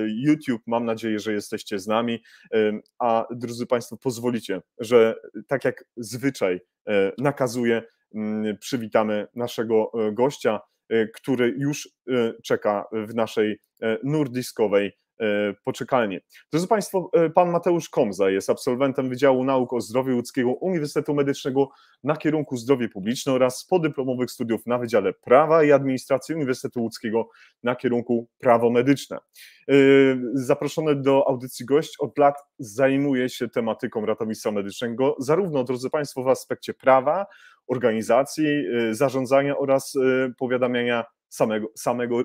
YouTube. Mam nadzieję, że jesteście z nami. A drodzy Państwo, pozwolicie, że tak jak zwyczaj nakazuje, przywitamy naszego gościa, który już czeka w naszej nordiskowej poczekalni. Drodzy Państwo, pan Mateusz Komza jest absolwentem Wydziału Nauk o Zdrowiu Ludzkiego Uniwersytetu Medycznego na kierunku Zdrowie Publiczne oraz podyplomowych studiów na Wydziale Prawa i Administracji Uniwersytetu Łódzkiego na kierunku Prawo Medyczne. Zaproszony do audycji gość od lat zajmuje się tematyką ratownictwa medycznego, zarówno, drodzy Państwo, w aspekcie prawa, organizacji, zarządzania oraz powiadamiania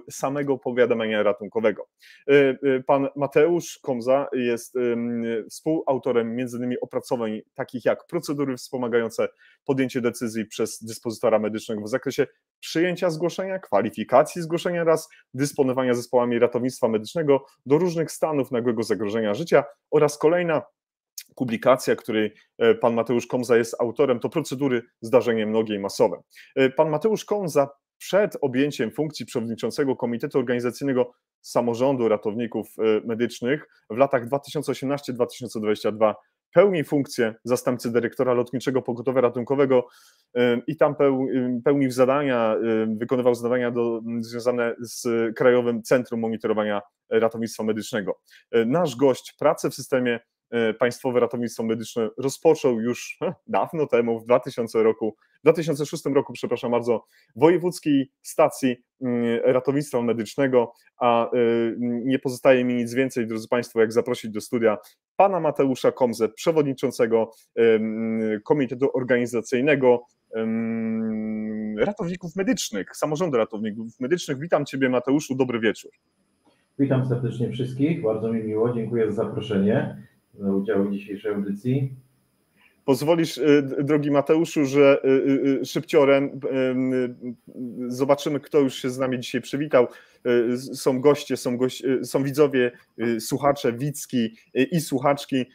samego powiadamiania ratunkowego. Pan Mateusz Komza jest współautorem m.in. opracowań takich jak procedury wspomagające podjęcie decyzji przez dyspozytora medycznego w zakresie przyjęcia zgłoszenia, kwalifikacji zgłoszenia oraz dysponowania zespołami ratownictwa medycznego do różnych stanów nagłego zagrożenia życia oraz kolejna publikacja, której pan Mateusz Komza jest autorem, to procedury zdarzenia mnogie i masowe. Pan Mateusz Komza przed objęciem funkcji przewodniczącego Komitetu Organizacyjnego Samorządu Ratowników Medycznych w latach 2018-2022 pełni funkcję zastępcy dyrektora Lotniczego Pogotowia Ratunkowego i tam pełnił zadania, wykonywał zadania związane z Krajowym Centrum Monitorowania Ratownictwa Medycznego. Nasz gość pracę w systemie Państwowe Ratownictwo Medyczne rozpoczął już dawno temu, w 2006 roku, przepraszam bardzo, Wojewódzkiej Stacji Ratownictwa Medycznego, a nie pozostaje mi nic więcej, drodzy Państwo, jak zaprosić do studia pana Mateusza Komzę, przewodniczącego Komitetu Organizacyjnego Ratowników Medycznych, Samorządu Ratowników Medycznych. Witam Ciebie, Mateuszu, dobry wieczór. Witam serdecznie wszystkich, bardzo mi miło, dziękuję za zaproszenie za udział w dzisiejszej audycji. Pozwolisz, drogi Mateuszu, że szybciorem zobaczymy, kto już się z nami dzisiaj przywitał. Są goście, są widzowie, słuchacze, widzki i słuchaczki,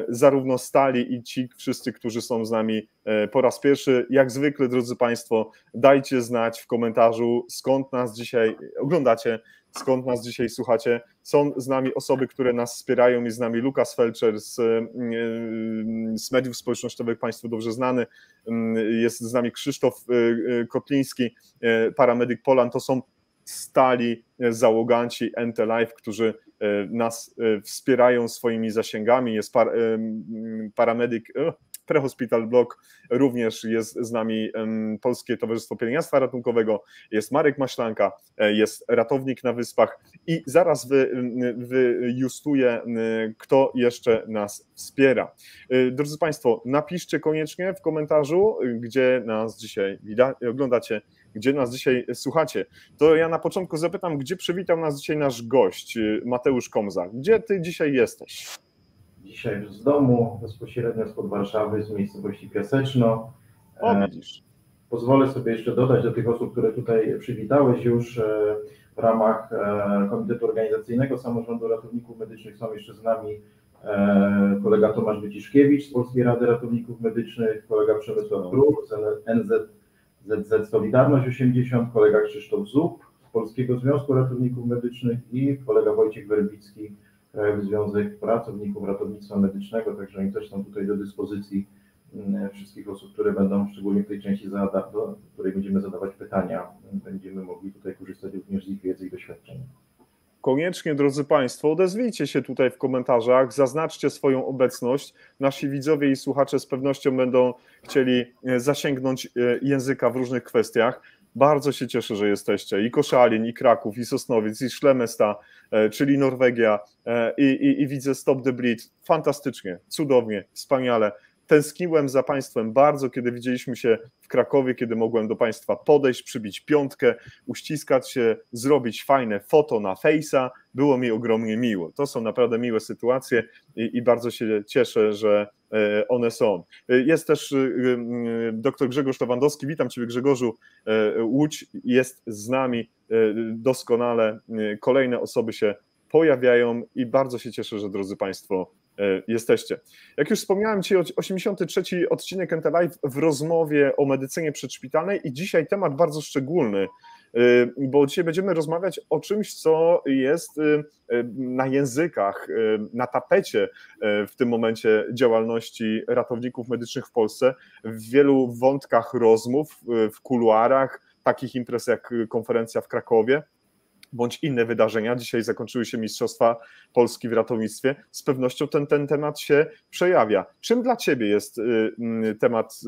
zarówno stali i ci wszyscy, którzy są z nami po raz pierwszy. Jak zwykle, drodzy Państwo, dajcie znać w komentarzu, skąd nas dzisiaj oglądacie, skąd nas dzisiaj słuchacie. Są z nami osoby, które nas wspierają. Jest z nami Lukas Felczer z mediów społecznościowych, Państwu dobrze znany. Jest z nami Krzysztof Kotliński, paramedyk Polan. To są stali załoganci NT Live, którzy nas wspierają swoimi zasięgami. Jest paramedyk Prehospital Blog, również jest z nami Polskie Towarzystwo Pielęgniarstwa Ratunkowego, jest Marek Maślanka, jest ratownik na Wyspach i zaraz wyjustuję, kto jeszcze nas wspiera. Drodzy Państwo, napiszcie koniecznie w komentarzu, gdzie nas dzisiaj oglądacie, gdzie nas dzisiaj słuchacie. To ja na początku zapytam, gdzie przywitał nas dzisiaj nasz gość, Mateusz Komza. Gdzie ty dzisiaj jesteś? Dzisiaj z domu, bezpośrednio spod Warszawy, z miejscowości Piaseczno. O, widzisz. Pozwolę sobie jeszcze dodać do tych osób, które tutaj przywitałeś już w ramach Komitetu Organizacyjnego Samorządu Ratowników Medycznych. Są jeszcze z nami kolega Tomasz Wyciszkiewicz z Polskiej Rady Ratowników Medycznych, kolega Przemysław Kruk z NZZ Solidarność 80, kolega Krzysztof Zub z Polskiego Związku Ratowników Medycznych i kolega Wojciech Werbicki, Krajowy Związek Pracowników Ratownictwa Medycznego, także oni też są tutaj do dyspozycji wszystkich osób, które będą, szczególnie w tej części, do której będziemy zadawać pytania, będziemy mogli tutaj korzystać również z ich wiedzy i doświadczeń. Koniecznie, drodzy Państwo, odezwijcie się tutaj w komentarzach, zaznaczcie swoją obecność. Nasi widzowie i słuchacze z pewnością będą chcieli zasięgnąć języka w różnych kwestiach. Bardzo się cieszę, że jesteście. I Koszalin, i Kraków, i Sosnowiec, i Szlemesta, czyli Norwegia, i widzę Stop the Bleed. Fantastycznie, cudownie, wspaniale. Tęskniłem za Państwem bardzo, kiedy widzieliśmy się w Krakowie, kiedy mogłem do Państwa podejść, przybić piątkę, uściskać się, zrobić fajne foto na Face'a. Było mi ogromnie miło. To są naprawdę miłe sytuacje i bardzo się cieszę, że one są. Jest też dr Grzegorz Lewandowski. Witam Ciebie, Grzegorzu. Łódź jest z nami doskonale. Kolejne osoby się pojawiają i bardzo się cieszę, że, drodzy Państwo, jesteście. Jak już wspomniałem Ci, 83. odcinek NT Live w rozmowie o medycynie przedszpitalnej i dzisiaj temat bardzo szczególny, bo dzisiaj będziemy rozmawiać o czymś, co jest na językach, na tapecie w tym momencie działalności ratowników medycznych w Polsce, w wielu wątkach rozmów, w kuluarach, takich imprez jak konferencja w Krakowie, bądź inne wydarzenia. Dzisiaj zakończyły się Mistrzostwa Polski w ratownictwie. Z pewnością ten temat się przejawia. Czym dla Ciebie jest temat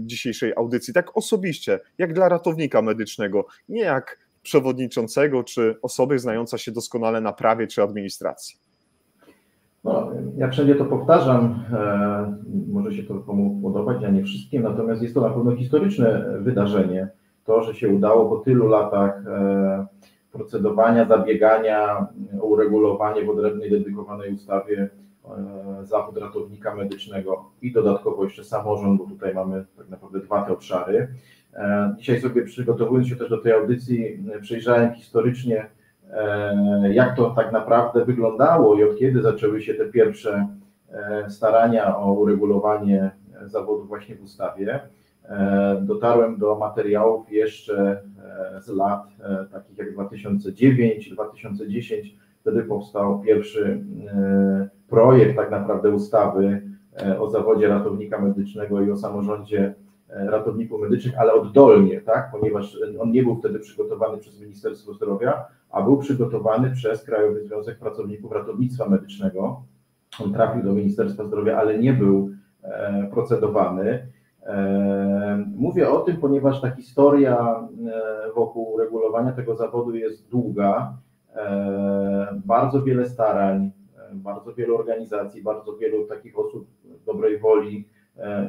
dzisiejszej audycji? Tak osobiście, jak dla ratownika medycznego, nie jak przewodniczącego, czy osoby znająca się doskonale na prawie czy administracji. No, ja wszędzie to powtarzam, może się to komu podobać, a nie wszystkim, natomiast jest to na pewno historyczne wydarzenie. To, że się udało po tylu latach procedowania, zabiegania o uregulowanie w odrębnej, dedykowanej ustawie zawód ratownika medycznego i dodatkowo jeszcze samorząd, bo tutaj mamy tak naprawdę dwa te obszary. Dzisiaj sobie, przygotowując się też do tej audycji, przejrzałem historycznie, jak to tak naprawdę wyglądało i od kiedy zaczęły się te pierwsze starania o uregulowanie zawodu właśnie w ustawie. Dotarłem do materiałów jeszcze z lat takich jak 2009, 2010, wtedy powstał pierwszy projekt tak naprawdę ustawy o zawodzie ratownika medycznego i o samorządzie ratowników medycznych, ale oddolnie, tak? Ponieważ on nie był wtedy przygotowany przez Ministerstwo Zdrowia, a był przygotowany przez Krajowy Związek Pracowników Ratownictwa Medycznego. On trafił do Ministerstwa Zdrowia, ale nie był procedowany. Mówię o tym, ponieważ ta historia wokół regulowania tego zawodu jest długa, bardzo wiele starań, bardzo wielu organizacji, bardzo wielu takich osób dobrej woli,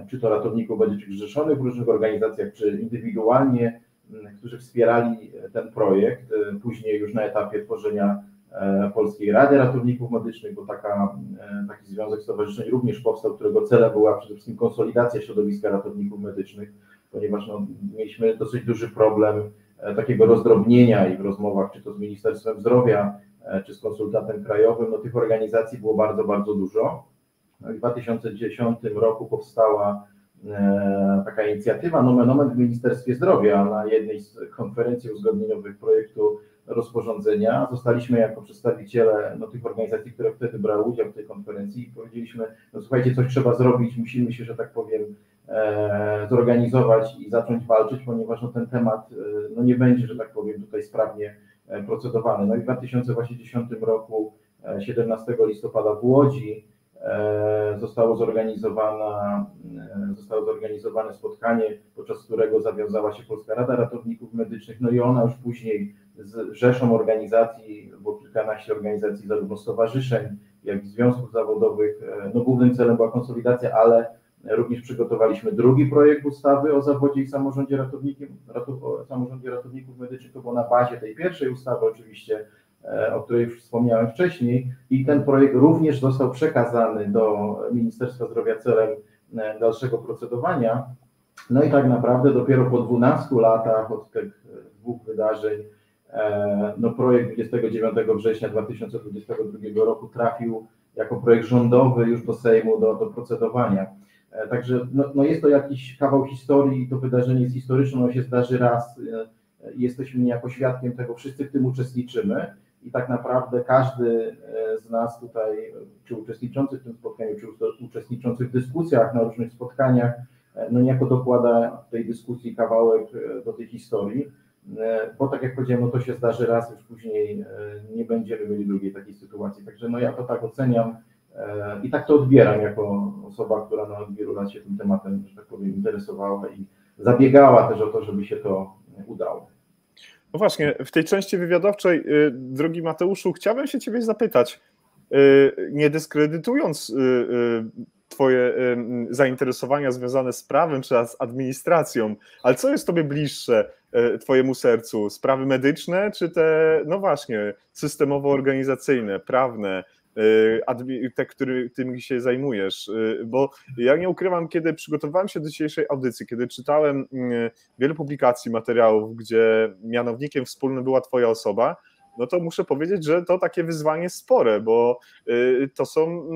czy to ratowników medycznych zrzeszonych w różnych organizacjach, czy indywidualnie, którzy wspierali ten projekt, później już na etapie tworzenia Polskiej Rady Ratowników Medycznych, bo taki związek stowarzyszeń również powstał, którego celem była przede wszystkim konsolidacja środowiska ratowników medycznych, ponieważ mieliśmy dosyć duży problem takiego rozdrobnienia i w rozmowach, czy to z Ministerstwem Zdrowia, czy z konsultantem krajowym, tych organizacji było bardzo, bardzo dużo. W 2010 roku powstała taka inicjatywa nomen omen w Ministerstwie Zdrowia. Na jednej z konferencji uzgodnieniowych projektu rozporządzenia zostaliśmy jako przedstawiciele tych organizacji, które wtedy brały udział w tej konferencji i powiedzieliśmy, słuchajcie, coś trzeba zrobić, musimy się, że tak powiem, zorganizować i zacząć walczyć, ponieważ ten temat nie będzie, że tak powiem, tutaj sprawnie procedowany. I w 2010 roku, 17 listopada w Łodzi, zostało zorganizowane spotkanie, podczas którego zawiązała się Polska Rada Ratowników Medycznych, i ona już później z rzeszą organizacji, bo kilkanaście organizacji, zarówno stowarzyszeń, jak i związków zawodowych, głównym celem była konsolidacja, ale również przygotowaliśmy drugi projekt ustawy o zawodzie i samorządzie ratowników medycznych, to było na bazie tej pierwszej ustawy oczywiście, o której już wspomniałem wcześniej, i ten projekt również został przekazany do Ministerstwa Zdrowia celem dalszego procedowania. I tak naprawdę dopiero po 12 latach od tych dwóch wydarzeń projekt 29 września 2022 roku trafił jako projekt rządowy już do Sejmu do procedowania. Także jest to jakiś kawał historii, to wydarzenie jest historyczne, ono się zdarzy raz, jesteśmy niejako świadkiem tego, wszyscy w tym uczestniczymy. I tak naprawdę każdy z nas tutaj, czy uczestniczących w tym spotkaniu, czy uczestniczących w dyskusjach na różnych spotkaniach, niejako dokłada tej dyskusji kawałek do tej historii, bo tak jak powiedziałem, to się zdarzy raz, już później nie będziemy mieli drugiej takiej sytuacji. Także ja to tak oceniam i tak to odbieram jako osoba, która od wielu lat się tym tematem, że tak powiem, interesowała i zabiegała też o to, żeby się to udało. No właśnie, w tej części wywiadowczej, drogi Mateuszu, chciałbym się Ciebie zapytać, nie dyskredytując Twoje zainteresowania związane z prawem czy z administracją, ale co jest Tobie bliższe Twojemu sercu? Sprawy medyczne czy te, właśnie, systemowo-organizacyjne, prawne, te, którymi się zajmujesz? Bo ja nie ukrywam, kiedy przygotowywałem się do dzisiejszej audycji, kiedy czytałem wiele publikacji, materiałów, gdzie mianownikiem wspólnym była Twoja osoba, to muszę powiedzieć, że to takie wyzwanie spore, bo to są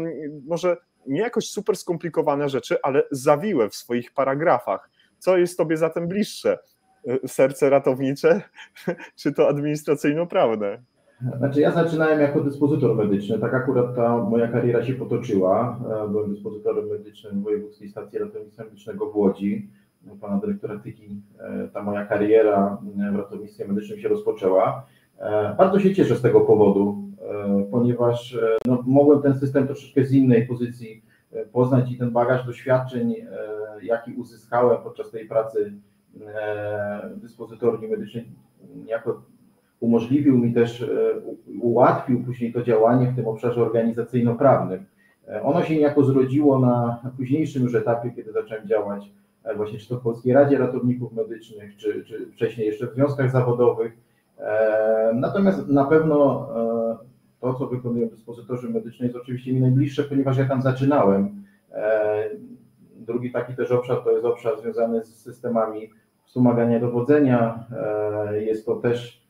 może nie jakoś super skomplikowane rzeczy, ale zawiłe w swoich paragrafach. Co jest Tobie zatem bliższe? serce ratownicze, czy to administracyjno-prawne? Znaczy ja zaczynałem jako dyspozytor medyczny, tak akurat ta moja kariera się potoczyła. Byłem dyspozytorem medycznym w Wojewódzkiej Stacji Ratownictwa Medycznego w Łodzi. U pana dyrektora Tyki ta moja kariera w ratownictwie medycznym się rozpoczęła. Bardzo się cieszę z tego powodu, ponieważ no, mogłem ten system troszeczkę z innej pozycji poznać i ten bagaż doświadczeń, jaki uzyskałem podczas tej pracy w dyspozytorni medycznej, jako umożliwił mi też, ułatwił później to działanie w tym obszarze organizacyjno-prawnym. Ono się niejako zrodziło na późniejszym już etapie, kiedy zacząłem działać właśnie czy to w Polskiej Radzie Ratowników Medycznych, czy wcześniej jeszcze w związkach zawodowych. Natomiast na pewno to, co wykonują dyspozytorzy medyczni, jest oczywiście mi najbliższe, ponieważ ja tam zaczynałem. Drugi taki też obszar to jest obszar związany z systemami wspomagania dowodzenia. Jest to też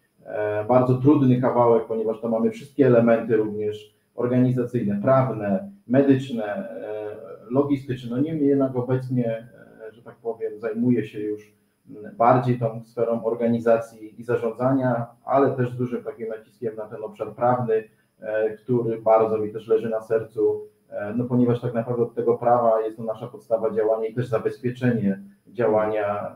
bardzo trudny kawałek, ponieważ tam mamy wszystkie elementy również organizacyjne, prawne, medyczne, logistyczne. No niemniej jednak obecnie, że tak powiem, zajmuję się już bardziej tą sferą organizacji i zarządzania, ale też z dużym takim naciskiem na ten obszar prawny, który bardzo mi też leży na sercu, no ponieważ tak naprawdę od tego prawa jest to nasza podstawa działania i też zabezpieczenie działania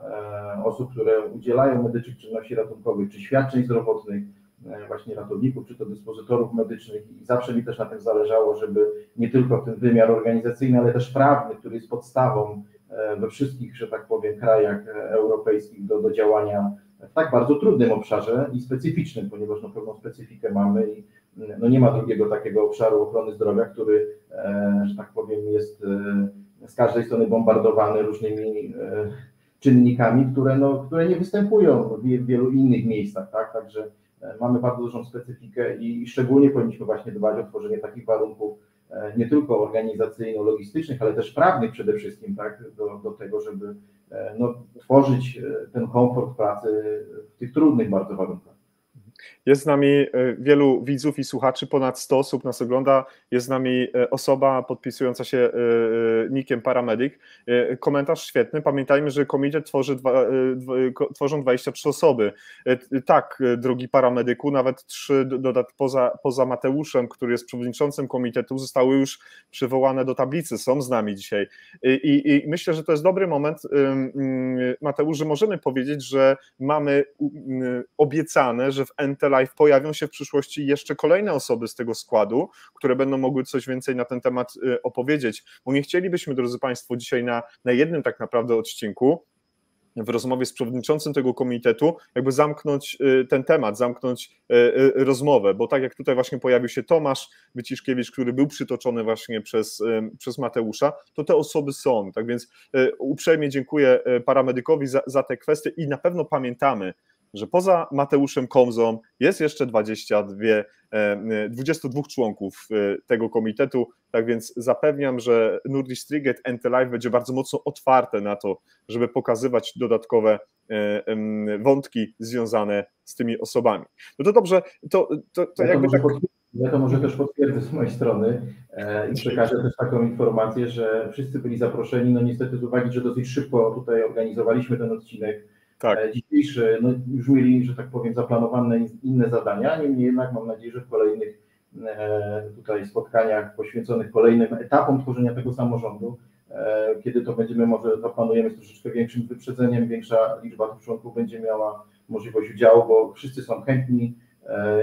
osób, które udzielają medycznych czynności ratunkowych, czy świadczeń zdrowotnych, właśnie ratowników, czy to dyspozytorów medycznych i zawsze mi też na tym zależało, żeby nie tylko ten wymiar organizacyjny, ale też prawny, który jest podstawą we wszystkich, że tak powiem, krajach europejskich do działania w tak bardzo trudnym obszarze i specyficznym, ponieważ no, pewną specyfikę mamy i no, nie ma drugiego takiego obszaru ochrony zdrowia, który, że tak powiem, jest z każdej strony bombardowany różnymi czynnikami, które nie występują w wielu innych miejscach, tak? Także mamy bardzo dużą specyfikę i szczególnie powinniśmy właśnie dbać o tworzenie takich warunków nie tylko organizacyjno-logistycznych, ale też prawnych przede wszystkim, tak? Do tego, żeby no, tworzyć ten komfort pracy w tych trudnych bardzo warunkach. Jest z nami wielu widzów i słuchaczy, ponad 100 osób nas ogląda. Jest z nami osoba podpisująca się nickiem Paramedyk. Komentarz świetny. Pamiętajmy, że komitet tworzą 23 osoby. Tak, drogi paramedyku, nawet 3 poza Mateuszem, który jest przewodniczącym komitetu, zostały już przywołane do tablicy, są z nami dzisiaj. I myślę, że to jest dobry moment, Mateusz, że możemy powiedzieć, że mamy obiecane, że w NT-Live pojawią się w przyszłości jeszcze kolejne osoby z tego składu, które będą mogły coś więcej na ten temat opowiedzieć, bo nie chcielibyśmy, drodzy Państwo, dzisiaj na jednym tak naprawdę odcinku w rozmowie z przewodniczącym tego komitetu jakby zamknąć ten temat, zamknąć rozmowę, bo tak jak tutaj właśnie pojawił się Tomasz Wyciszkiewicz, który był przytoczony właśnie przez Mateusza, to te osoby są, tak więc uprzejmie dziękuję paramedykowi za te kwestie i na pewno pamiętamy, że poza Mateuszem Komzą jest jeszcze 22 członków tego komitetu, tak więc zapewniam, że Nordistrigget NT-Live będzie bardzo mocno otwarte na to, żeby pokazywać dodatkowe wątki związane z tymi osobami. No to dobrze, Ja to może też potwierdzę z mojej strony i przekażę też taką informację, że wszyscy byli zaproszeni, no niestety z uwagi, że dosyć szybko tutaj organizowaliśmy ten odcinek, tak. Dzisiejszy, no już mieli, że tak powiem, zaplanowane inne zadania, niemniej jednak mam nadzieję, że w kolejnych tutaj spotkaniach poświęconych kolejnym etapom tworzenia tego samorządu, kiedy to będziemy, może zaplanujemy z troszeczkę większym wyprzedzeniem, większa liczba tych członków będzie miała możliwość udziału, bo wszyscy są chętni,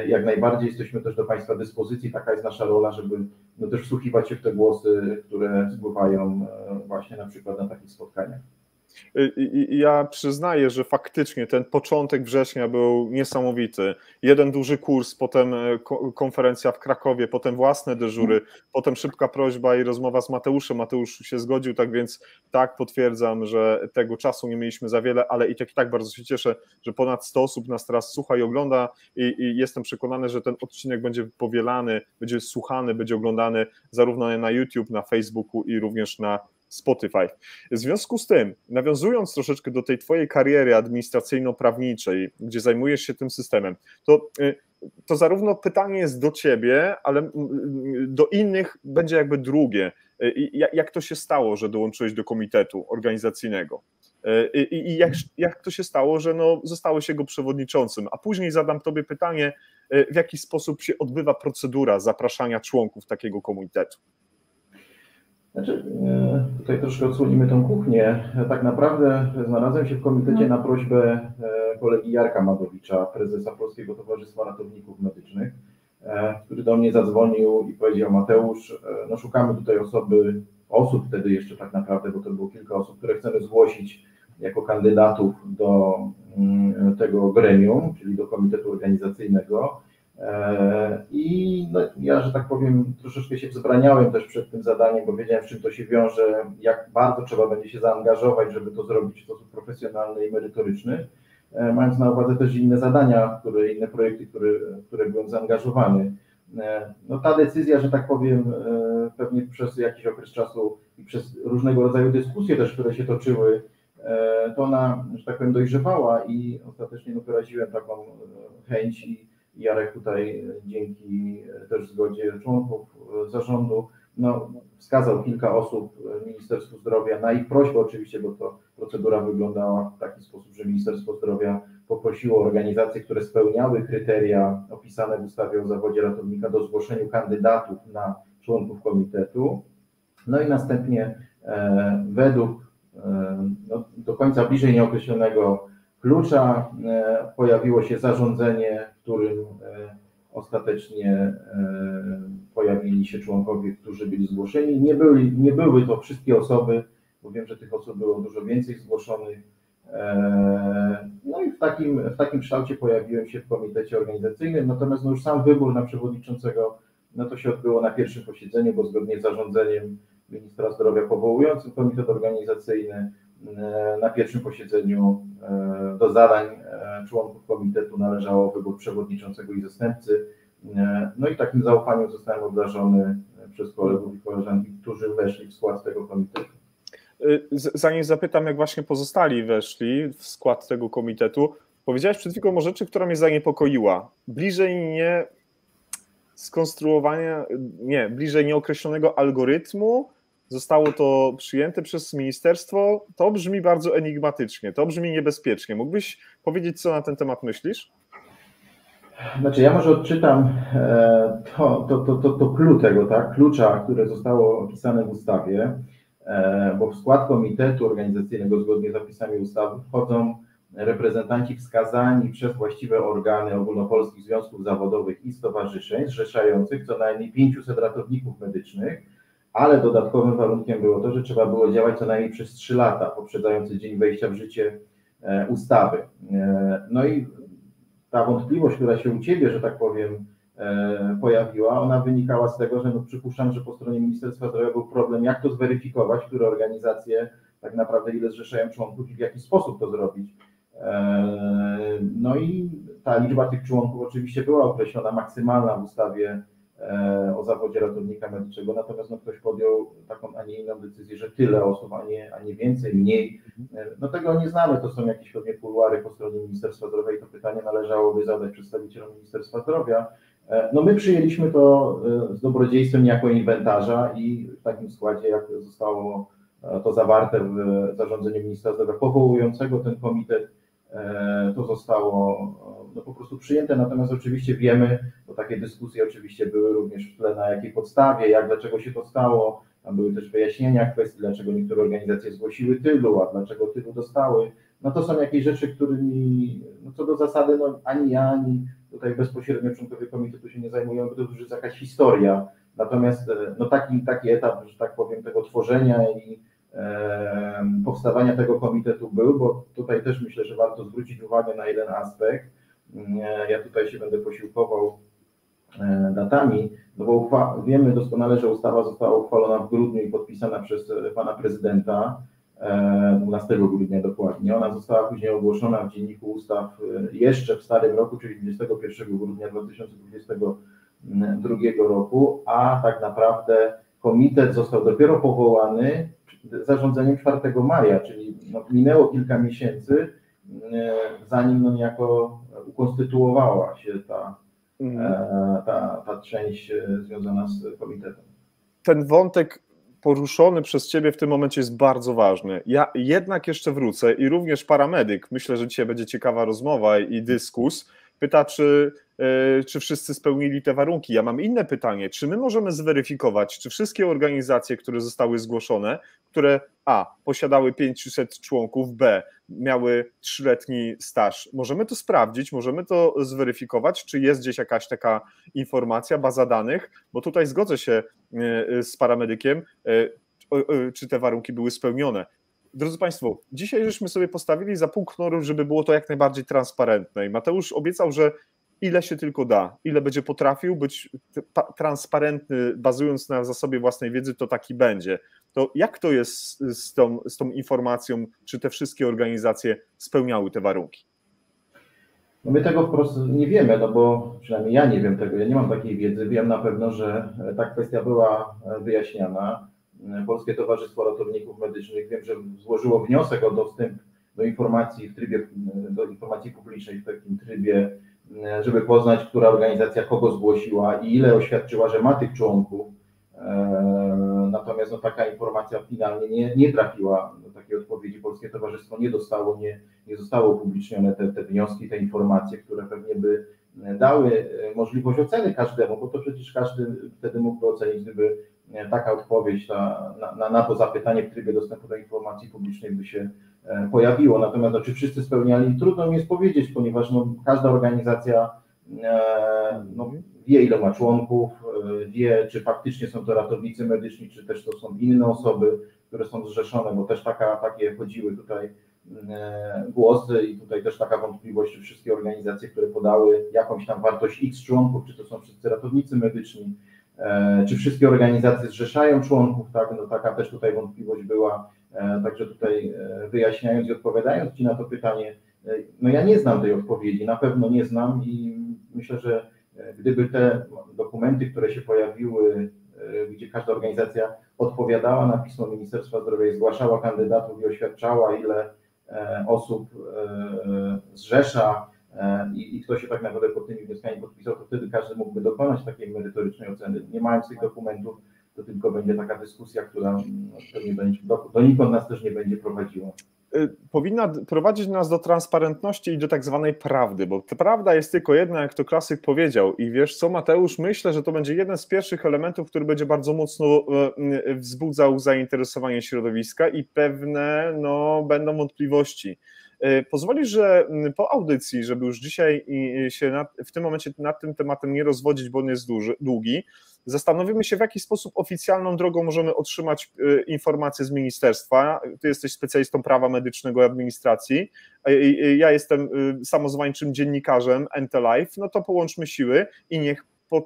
jak najbardziej jesteśmy też do Państwa dyspozycji, taka jest nasza rola, żeby no też wsłuchiwać się w te głosy, które spływają właśnie na przykład na takich spotkaniach. Ja przyznaję, że faktycznie ten początek września był niesamowity. Jeden duży kurs, potem konferencja w Krakowie, potem własne dyżury, potem szybka prośba i rozmowa z Mateuszem. Mateusz się zgodził, tak więc tak, potwierdzam, że tego czasu nie mieliśmy za wiele, ale i tak bardzo się cieszę, że ponad 100 osób nas teraz słucha i ogląda i jestem przekonany, że ten odcinek będzie powielany, będzie słuchany, będzie oglądany zarówno na YouTube, na Facebooku i również na Spotify. W związku z tym, nawiązując troszeczkę do tej twojej kariery administracyjno-prawniczej, gdzie zajmujesz się tym systemem, to zarówno pytanie jest do ciebie, ale do innych będzie jakby drugie. Jak to się stało, że dołączyłeś do komitetu organizacyjnego? I jak to się stało, że zostałeś jego przewodniczącym? A później zadam tobie pytanie, w jaki sposób się odbywa procedura zapraszania członków takiego komitetu? Znaczy, tutaj troszkę odsłonimy tą kuchnię. Tak naprawdę znalazłem się w komitecie na prośbę kolegi Jarka Madowicza, prezesa Polskiego Towarzystwa Ratowników Medycznych, który do mnie zadzwonił i powiedział: Mateusz, no szukamy tutaj osób wtedy jeszcze tak naprawdę, bo to było kilka osób, które chcemy zgłosić jako kandydatów do tego gremium, czyli do komitetu organizacyjnego. I no, ja, że tak powiem, troszeczkę się wzbraniałem też przed tym zadaniem, bo wiedziałem, z czym to się wiąże, jak bardzo trzeba będzie się zaangażować, żeby to zrobić w sposób profesjonalny i merytoryczny, mając na uwadze też inne zadania, inne projekty, w które byłem zaangażowany. No ta decyzja, że tak powiem, pewnie przez jakiś okres czasu i przez różnego rodzaju dyskusje też, które się toczyły, to ona, że tak powiem, dojrzewała i ostatecznie wyraziłem taką chęć i Jarek tutaj dzięki też zgodzie członków zarządu wskazał kilka osób Ministerstwu Zdrowia na ich prośbę oczywiście, bo to procedura wyglądała w taki sposób, że Ministerstwo Zdrowia poprosiło organizacje, które spełniały kryteria opisane w ustawie o zawodzie ratownika do zgłoszenia kandydatów na członków komitetu. No i następnie według do końca bliżej nieokreślonego klucza pojawiło się zarządzenie, w którym ostatecznie pojawili się członkowie, którzy byli zgłoszeni. Nie były to wszystkie osoby, bo wiem, że tych osób było dużo więcej zgłoszonych. No i w takim kształcie pojawiłem się w komitecie organizacyjnym, natomiast już sam wybór na przewodniczącego, to się odbyło na pierwszym posiedzeniu, bo zgodnie z zarządzeniem ministra zdrowia powołującym komitet organizacyjny, na pierwszym posiedzeniu do zadań członków komitetu należało wybór przewodniczącego i zastępcy. No i takim zaufaniem zostałem obdarzony przez kolegów i koleżanki, którzy weszli w skład tego komitetu. Zanim zapytam, jak właśnie pozostali weszli w skład tego komitetu, powiedziałeś przed chwilą o rzeczy, która mnie zaniepokoiła. Bliżej nieokreślonego algorytmu zostało to przyjęte przez ministerstwo. To brzmi bardzo enigmatycznie, to brzmi niebezpiecznie. Mógłbyś powiedzieć, co na ten temat myślisz? Znaczy, ja może odczytam to clue tego, tak? Klucza, które zostało opisane w ustawie, bo w skład komitetu organizacyjnego zgodnie z zapisami ustawy wchodzą reprezentanci wskazani przez właściwe organy ogólnopolskich związków zawodowych i stowarzyszeń zrzeszających co najmniej 500 ratowników medycznych, ale dodatkowym warunkiem było to, że trzeba było działać co najmniej przez 3 lata poprzedzające dzień wejścia w życie ustawy. No i ta wątpliwość, która się u Ciebie, że tak powiem, pojawiła, ona wynikała z tego, że przypuszczam, że po stronie Ministerstwa Zdrowia był problem, jak to zweryfikować, które organizacje tak naprawdę ile zrzeszają członków i w jaki sposób to zrobić. No i ta liczba tych członków oczywiście była określona, maksymalna w ustawie o zawodzie ratownika medycznego, natomiast ktoś podjął taką, a nie inną decyzję, że tyle osób, a nie więcej, mniej. Tego nie znamy, to są jakieś pewnie kuluary po stronie Ministerstwa Zdrowia i to pytanie należałoby zadać przedstawicielom Ministerstwa Zdrowia. My przyjęliśmy to z dobrodziejstwem jako inwentarza i w takim składzie, jak zostało to zawarte w zarządzeniu ministra zdrowia powołującego ten komitet, to zostało po prostu przyjęte, natomiast oczywiście wiemy, bo takie dyskusje oczywiście były również w tle, na jakiej podstawie, dlaczego się to stało, tam były też wyjaśnienia kwestii, dlaczego niektóre organizacje zgłosiły tylu, a dlaczego tylu dostały. To są jakieś rzeczy, którymi co do zasady ani ja, ani tutaj bezpośrednio członkowie komitetu się nie zajmują, bo to już jest jakaś historia. Natomiast taki etap, że tak powiem, tego tworzenia i powstawania tego komitetu był, bo tutaj też myślę, że warto zwrócić uwagę na jeden aspekt. Ja tutaj się będę posiłkował datami, bo wiemy doskonale, że ustawa została uchwalona w grudniu i podpisana przez pana prezydenta 12 grudnia dokładnie. Ona została później ogłoszona w Dzienniku Ustaw jeszcze w starym roku, czyli 21 grudnia 2022 roku, a tak naprawdę komitet został dopiero powołany zarządzeniem 4 maja, czyli minęło kilka miesięcy, zanim niejako ukonstytuowała się ta część związana z komitetem. Ten wątek poruszony przez Ciebie w tym momencie jest bardzo ważny. Ja jednak jeszcze wrócę i również paramedyk, myślę, że dzisiaj będzie ciekawa rozmowa i dyskus, pyta, czy wszyscy spełnili te warunki. Ja mam inne pytanie, czy my możemy zweryfikować, czy wszystkie organizacje, które zostały zgłoszone, które A, posiadały 500 członków, B, miały 3-letni staż, możemy to sprawdzić, możemy to zweryfikować, czy jest gdzieś jakaś taka informacja, baza danych, bo tutaj zgodzę się z paramedykiem, czy te warunki były spełnione. Drodzy Państwo, dzisiaj żeśmy sobie postawili za punkt honoru, żeby było to jak najbardziej transparentne i Mateusz obiecał, że ile się tylko da, ile będzie potrafił być transparentny, bazując na zasobie własnej wiedzy, to taki będzie. To jak to jest z tą informacją, czy te wszystkie organizacje spełniały te warunki? No my tego wprost nie wiemy, no bo przynajmniej ja nie wiem tego, ja nie mam takiej wiedzy. Wiem na pewno, że ta kwestia była wyjaśniana. Polskie Towarzystwo Ratowników Medycznych, wiem, że złożyło wniosek o dostęp do informacji w trybie, do informacji publicznej w takim trybie, żeby poznać, która organizacja kogo zgłosiła i ile oświadczyła, że ma tych członków. Natomiast no, taka informacja finalnie nie trafiła do takiej odpowiedzi. Polskie Towarzystwo nie dostało, nie zostało upublicznione te wnioski, te informacje, które pewnie by dały możliwość oceny każdemu, bo to przecież każdy wtedy mógłby ocenić, gdyby taka odpowiedź na to zapytanie w trybie dostępu do informacji publicznej by się pojawiło. Natomiast no, czy wszyscy spełniali, trudno mi jest powiedzieć, ponieważ no, każda organizacja no, wie, ile ma członków, wie, czy faktycznie są to ratownicy medyczni, czy też to są inne osoby, które są zrzeszone, bo też takie chodziły tutaj głosy i tutaj też taka wątpliwość, czy wszystkie organizacje, które podały jakąś tam wartość X członków, czy to są wszyscy ratownicy medyczni, czy wszystkie organizacje zrzeszają członków, tak, no taka też tutaj wątpliwość była, także tutaj wyjaśniając i odpowiadając Ci na to pytanie, no ja nie znam tej odpowiedzi, na pewno nie znam i myślę, że gdyby te dokumenty, które się pojawiły, gdzie każda organizacja odpowiadała na pismo Ministerstwa Zdrowia i zgłaszała kandydatów i oświadczała, ile osób zrzesza i kto się tak naprawdę pod tymi wnioskami podpisał, to wtedy każdy mógłby dokonać takiej merytorycznej oceny. Nie mając tych dokumentów, to tylko będzie taka dyskusja, która pewnie donikąd nas też nie będzie prowadziła. Powinna prowadzić nas do transparentności i do tak zwanej prawdy, bo ta prawda jest tylko jedna, jak to klasyk powiedział. I wiesz co, Mateusz, myślę, że to będzie jeden z pierwszych elementów, który będzie bardzo mocno wzbudzał zainteresowanie środowiska i pewne będą wątpliwości. Pozwolisz, że po audycji, żeby już dzisiaj się w tym momencie nad tym tematem nie rozwodzić, bo on jest długi, zastanowimy się, w jaki sposób oficjalną drogą możemy otrzymać informacje z ministerstwa. Ty jesteś specjalistą prawa medycznego i administracji, ja jestem samozwańczym dziennikarzem NTLive, no to połączmy siły i niech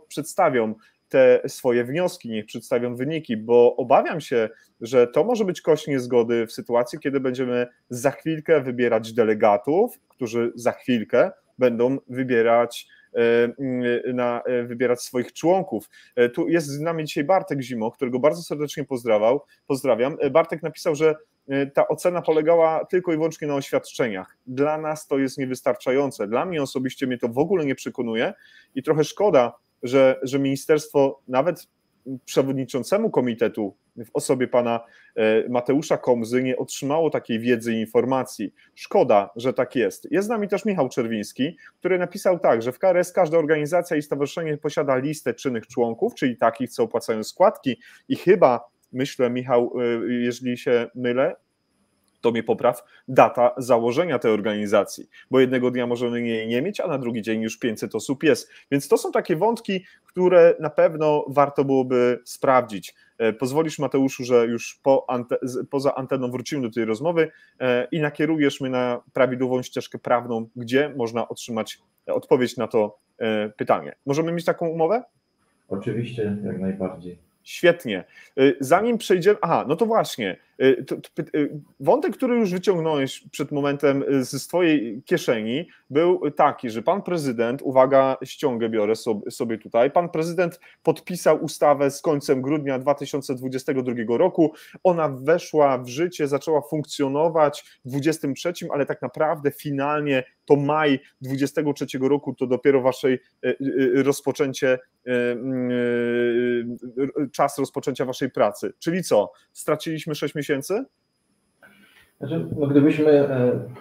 przedstawią te swoje wnioski, niech przedstawią wyniki, bo obawiam się, że to może być kość niezgody w sytuacji, kiedy będziemy za chwilkę wybierać delegatów, którzy za chwilkę będą wybierać swoich członków. Tu jest z nami dzisiaj Bartek Zimo, którego bardzo serdecznie pozdrawiam. Bartek napisał, że ta ocena polegała tylko i wyłącznie na oświadczeniach. Dla nas to jest niewystarczające. Dla mnie osobiście mnie to w ogóle nie przekonuje i trochę szkoda, że ministerstwo nawet przewodniczącemu komitetu w osobie pana Mateusza Komzy nie otrzymało takiej wiedzy i informacji. Szkoda, że tak jest. Jest z nami też Michał Czerwiński, który napisał tak, że w KRS każda organizacja i stowarzyszenie posiada listę czynnych członków, czyli takich, co opłacają składki i chyba, myślę, Michał, jeżeli się mylę, to mnie popraw, data założenia tej organizacji, bo jednego dnia możemy jej nie mieć, a na drugi dzień już 500 osób jest. Więc to są takie wątki, które na pewno warto byłoby sprawdzić. Pozwolisz, Mateuszu, że już poza anteną wrócimy do tej rozmowy i nakierujesz mnie na prawidłową ścieżkę prawną, gdzie można otrzymać odpowiedź na to pytanie. Możemy mieć taką umowę? Oczywiście, jak najbardziej. Świetnie. Zanim przejdziemy... no to właśnie. Wątek, który już wyciągnąłeś przed momentem z twojej kieszeni, był taki, że pan prezydent, uwaga, ściągę biorę sobie tutaj, pan prezydent podpisał ustawę z końcem grudnia 2022 roku. Ona weszła w życie, zaczęła funkcjonować w 2023, ale tak naprawdę finalnie to maj 2023 roku to dopiero waszej rozpoczęcie czas rozpoczęcia waszej pracy. Czyli co? Straciliśmy 6 miesięcy? Znaczy, no gdybyśmy,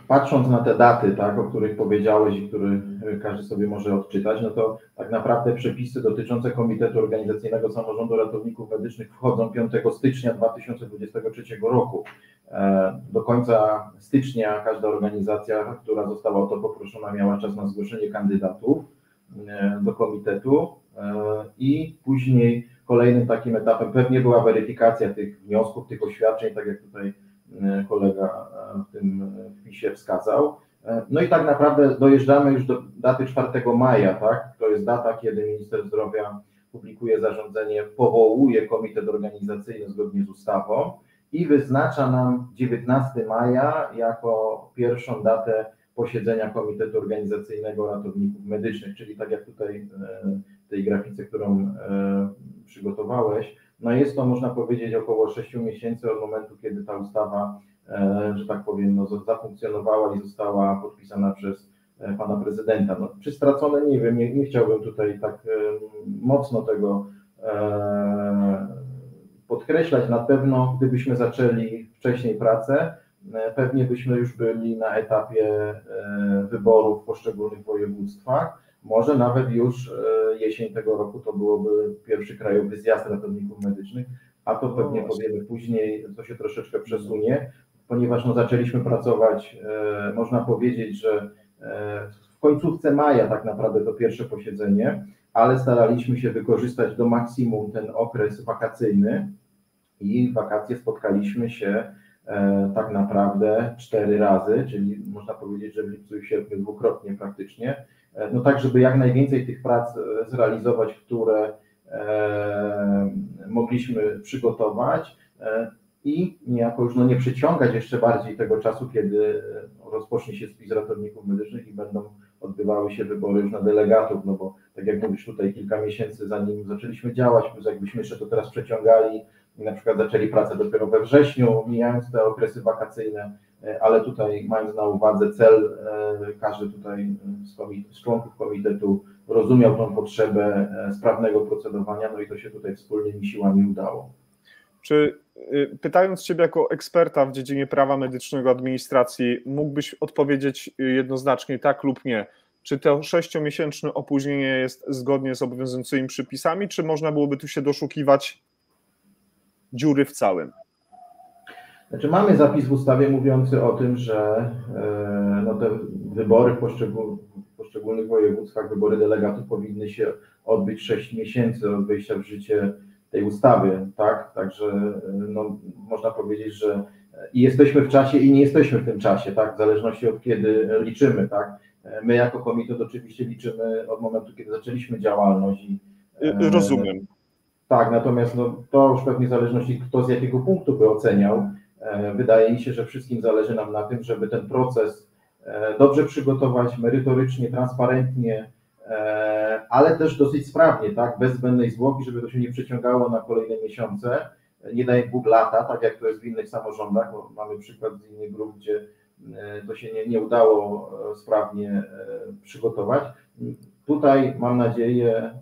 patrząc na te daty, tak, o których powiedziałeś i które każdy sobie może odczytać, no to tak naprawdę przepisy dotyczące Komitetu Organizacyjnego Samorządu Ratowników Medycznych wchodzą 5 stycznia 2023 roku. Do końca stycznia każda organizacja, która została o to poproszona, miała czas na zgłoszenie kandydatów do komitetu i później kolejnym takim etapem pewnie była weryfikacja tych wniosków, tych oświadczeń, tak jak tutaj kolega w tym wpisie wskazał. No i tak naprawdę dojeżdżamy już do daty 4 maja, tak? To jest data, kiedy minister zdrowia publikuje zarządzenie, powołuje komitet organizacyjny zgodnie z ustawą i wyznacza nam 19 maja jako pierwszą datę posiedzenia Komitetu Organizacyjnego Ratowników Medycznych, czyli tak jak tutaj w tej grafice, którą przygotowałeś, no jest to, można powiedzieć, około 6 miesięcy od momentu, kiedy ta ustawa, że tak powiem, no, zafunkcjonowała i została podpisana przez pana prezydenta. No, czy stracone? Nie wiem, nie chciałbym tutaj tak mocno tego podkreślać. Na pewno, gdybyśmy zaczęli wcześniej pracę, pewnie byśmy już byli na etapie wyborów w poszczególnych województwach. Może nawet już jesień tego roku to byłoby pierwszy krajowy zjazd ratowników medycznych, a to pewnie powiemy później, to się troszeczkę przesunie, ponieważ no, zaczęliśmy pracować, można powiedzieć, że w końcówce maja tak naprawdę to pierwsze posiedzenie, ale staraliśmy się wykorzystać do maksimum ten okres wakacyjny i w wakacje spotkaliśmy się tak naprawdę 4 razy, czyli można powiedzieć, że w lipcu i w sierpniu dwukrotnie praktycznie, no tak, żeby jak najwięcej tych prac zrealizować, które mogliśmy przygotować i niejako już no, nie przyciągać jeszcze bardziej tego czasu, kiedy rozpocznie się spis ratowników medycznych i będą odbywały się wybory już na delegatów, no bo tak jak mówisz, tutaj kilka miesięcy zanim zaczęliśmy działać, plus jakbyśmy jeszcze to teraz przeciągali, na przykład zaczęli pracę dopiero we wrześniu, mijając te okresy wakacyjne, ale tutaj mając na uwadze cel, każdy tutaj z członków komitetu rozumiał tą potrzebę sprawnego procedowania, no i to się tutaj wspólnymi siłami udało. Czy pytając Ciebie jako eksperta w dziedzinie prawa medycznego, administracji, mógłbyś odpowiedzieć jednoznacznie tak lub nie? Czy to 6-miesięczne opóźnienie jest zgodnie z obowiązującymi przepisami, czy można byłoby tu się doszukiwać dziury w całym? Znaczy mamy zapis w ustawie mówiący o tym, że no te wybory w poszczególnych województwach, wybory delegatów powinny się odbyć 6 miesięcy od wejścia w życie tej ustawy, tak? Także no, można powiedzieć, że i jesteśmy w czasie i nie jesteśmy w tym czasie, tak? W zależności od kiedy liczymy, tak? My jako komitet oczywiście liczymy od momentu, kiedy zaczęliśmy działalność. Rozumiem. Tak, natomiast no, to już pewnie w zależności kto z jakiego punktu by oceniał. Wydaje mi się, że wszystkim zależy nam na tym, żeby ten proces dobrze przygotować, merytorycznie, transparentnie, ale też dosyć sprawnie, tak, bez zbędnej zwłoki, żeby to się nie przeciągało na kolejne miesiące, nie daj Bóg lata, tak jak to jest w innych samorządach, bo mamy przykład z innych grup, gdzie to się nie udało sprawnie przygotować. Tutaj mam nadzieję,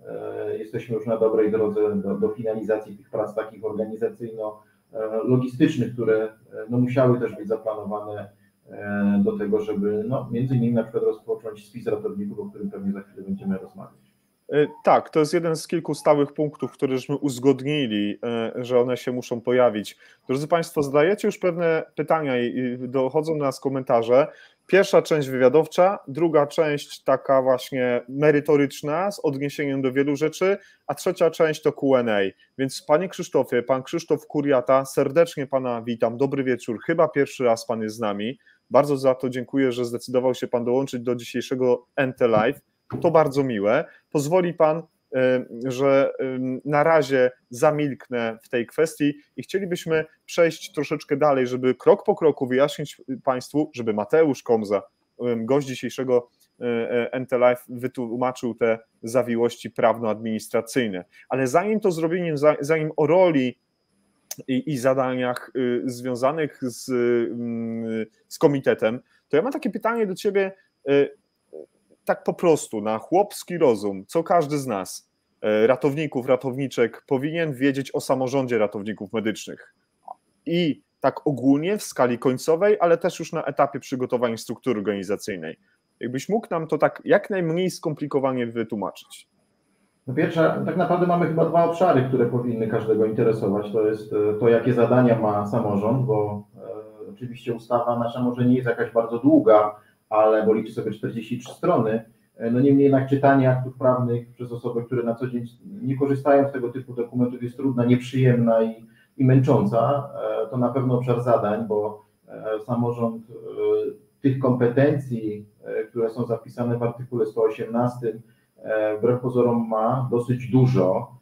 jesteśmy już na dobrej drodze do finalizacji tych prac takich organizacyjno-logistycznych, które no, musiały też być zaplanowane do tego, żeby no, między innymi na przykład rozpocząć spis ratowników, o którym pewnie za chwilę będziemy rozmawiać. Tak, to jest jeden z kilku stałych punktów, któreśmy uzgodnili, że one się muszą pojawić. Drodzy Państwo, zadajecie już pewne pytania i dochodzą do nas komentarze. Pierwsza część wywiadowcza, druga część taka właśnie merytoryczna z odniesieniem do wielu rzeczy, a trzecia część to Q&A. Więc Panie Krzysztofie, Pan Krzysztof Kuriata, serdecznie Pana witam, dobry wieczór, chyba pierwszy raz Pan jest z nami. Bardzo za to dziękuję, że zdecydował się Pan dołączyć do dzisiejszego NT Live. To bardzo miłe. Pozwoli Pan, że na razie zamilknę w tej kwestii i chcielibyśmy przejść troszeczkę dalej, żeby krok po kroku wyjaśnić Państwu, żeby Mateusz Komza, gość dzisiejszego NT Live, wytłumaczył te zawiłości prawno-administracyjne. Ale zanim to zrobimy, zanim o roli i zadaniach związanych z komitetem, to ja mam takie pytanie do Ciebie, tak po prostu, na chłopski rozum, co każdy z nas. ratowników, ratowniczek powinien wiedzieć o samorządzie ratowników medycznych. I tak ogólnie w skali końcowej, ale też już na etapie przygotowania struktury organizacyjnej. Jakbyś mógł nam to tak jak najmniej skomplikowanie wytłumaczyć. Po pierwsze, tak naprawdę mamy chyba dwa obszary, które powinny każdego interesować. To jest to, jakie zadania ma samorząd, bo oczywiście ustawa nasza może nie jest jakaś bardzo długa, bo liczy sobie 43 strony. No niemniej jednak czytanie aktów prawnych przez osoby, które na co dzień nie korzystają z tego typu dokumentów, jest trudna, nieprzyjemna i męcząca. To na pewno obszar zadań, bo samorząd tych kompetencji, które są zapisane w artykule 118, wbrew pozorom ma dosyć dużo.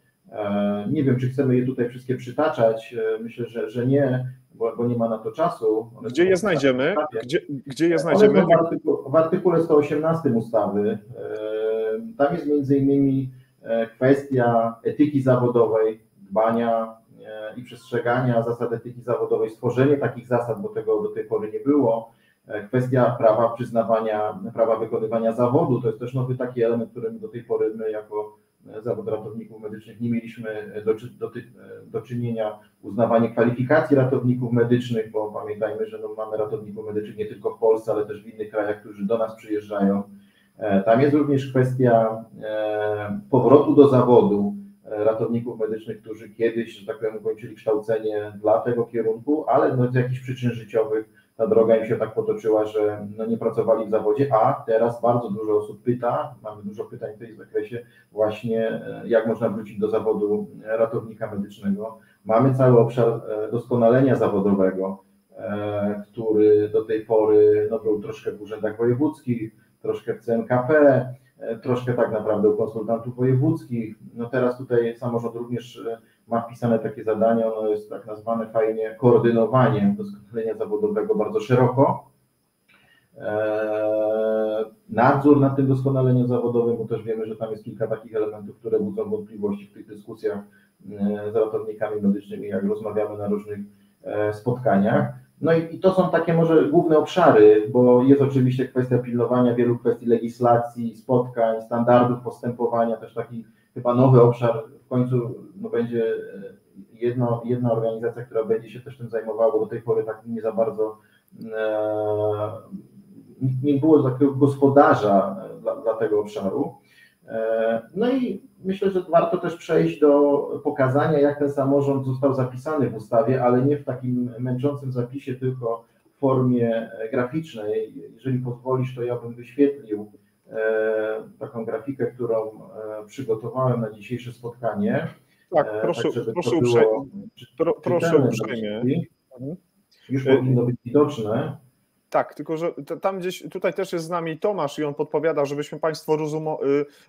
Nie wiem, czy chcemy je tutaj wszystkie przytaczać. Myślę, że nie, bo nie ma na to czasu. Gdzie je znajdziemy? Gdzie je znajdziemy? W artykule 118 ustawy. Tam jest między innymi kwestia etyki zawodowej, dbania i przestrzegania zasad etyki zawodowej, stworzenie takich zasad, bo tego do tej pory nie było. Kwestia prawa przyznawania, prawa wykonywania zawodu, to jest też nowy taki element, którym do tej pory my jako zawód ratowników medycznych nie mieliśmy do czynienia. Uznawanie kwalifikacji ratowników medycznych, bo pamiętajmy, że mamy ratowników medycznych nie tylko w Polsce, ale też w innych krajach, którzy do nas przyjeżdżają. Tam jest również kwestia powrotu do zawodu ratowników medycznych, którzy kiedyś, że tak powiem, ukończyli kształcenie dla tego kierunku, ale z jakichś przyczyn życiowych ta droga im się tak potoczyła, że nie pracowali w zawodzie, a teraz bardzo dużo osób pyta, mamy dużo pytań w tym zakresie właśnie, jak można wrócić do zawodu ratownika medycznego. Mamy cały obszar doskonalenia zawodowego, który do tej pory był troszkę w urzędach wojewódzkich, troszkę w CNKP, troszkę tak naprawdę u konsultantów wojewódzkich. No teraz tutaj samorząd również ma wpisane takie zadania, ono jest tak nazwane fajnie koordynowanie doskonalenia zawodowego bardzo szeroko. Nadzór nad tym doskonaleniem zawodowym, bo też wiemy, że tam jest kilka takich elementów, które budzą wątpliwości w tych dyskusjach z ratownikami medycznymi, jak rozmawiamy na różnych spotkaniach. No i to są takie może główne obszary, bo jest oczywiście kwestia pilnowania wielu kwestii legislacji, spotkań, standardów postępowania, też taki chyba nowy obszar, w końcu będzie jedna organizacja, która będzie się też tym zajmowała, bo do tej pory tak nie za bardzo nie było takiego gospodarza dla tego obszaru. No i myślę, że warto też przejść do pokazania, jak ten samorząd został zapisany w ustawie, ale nie w takim męczącym zapisie, tylko w formie graficznej. Jeżeli pozwolisz, to ja bym wyświetlił taką grafikę, którą przygotowałem na dzisiejsze spotkanie. Tak, proszę uprzejmie. Już powinno być widoczne. Tak, tylko że tam gdzieś, tutaj też jest z nami Tomasz i on podpowiada, żebyśmy Państwo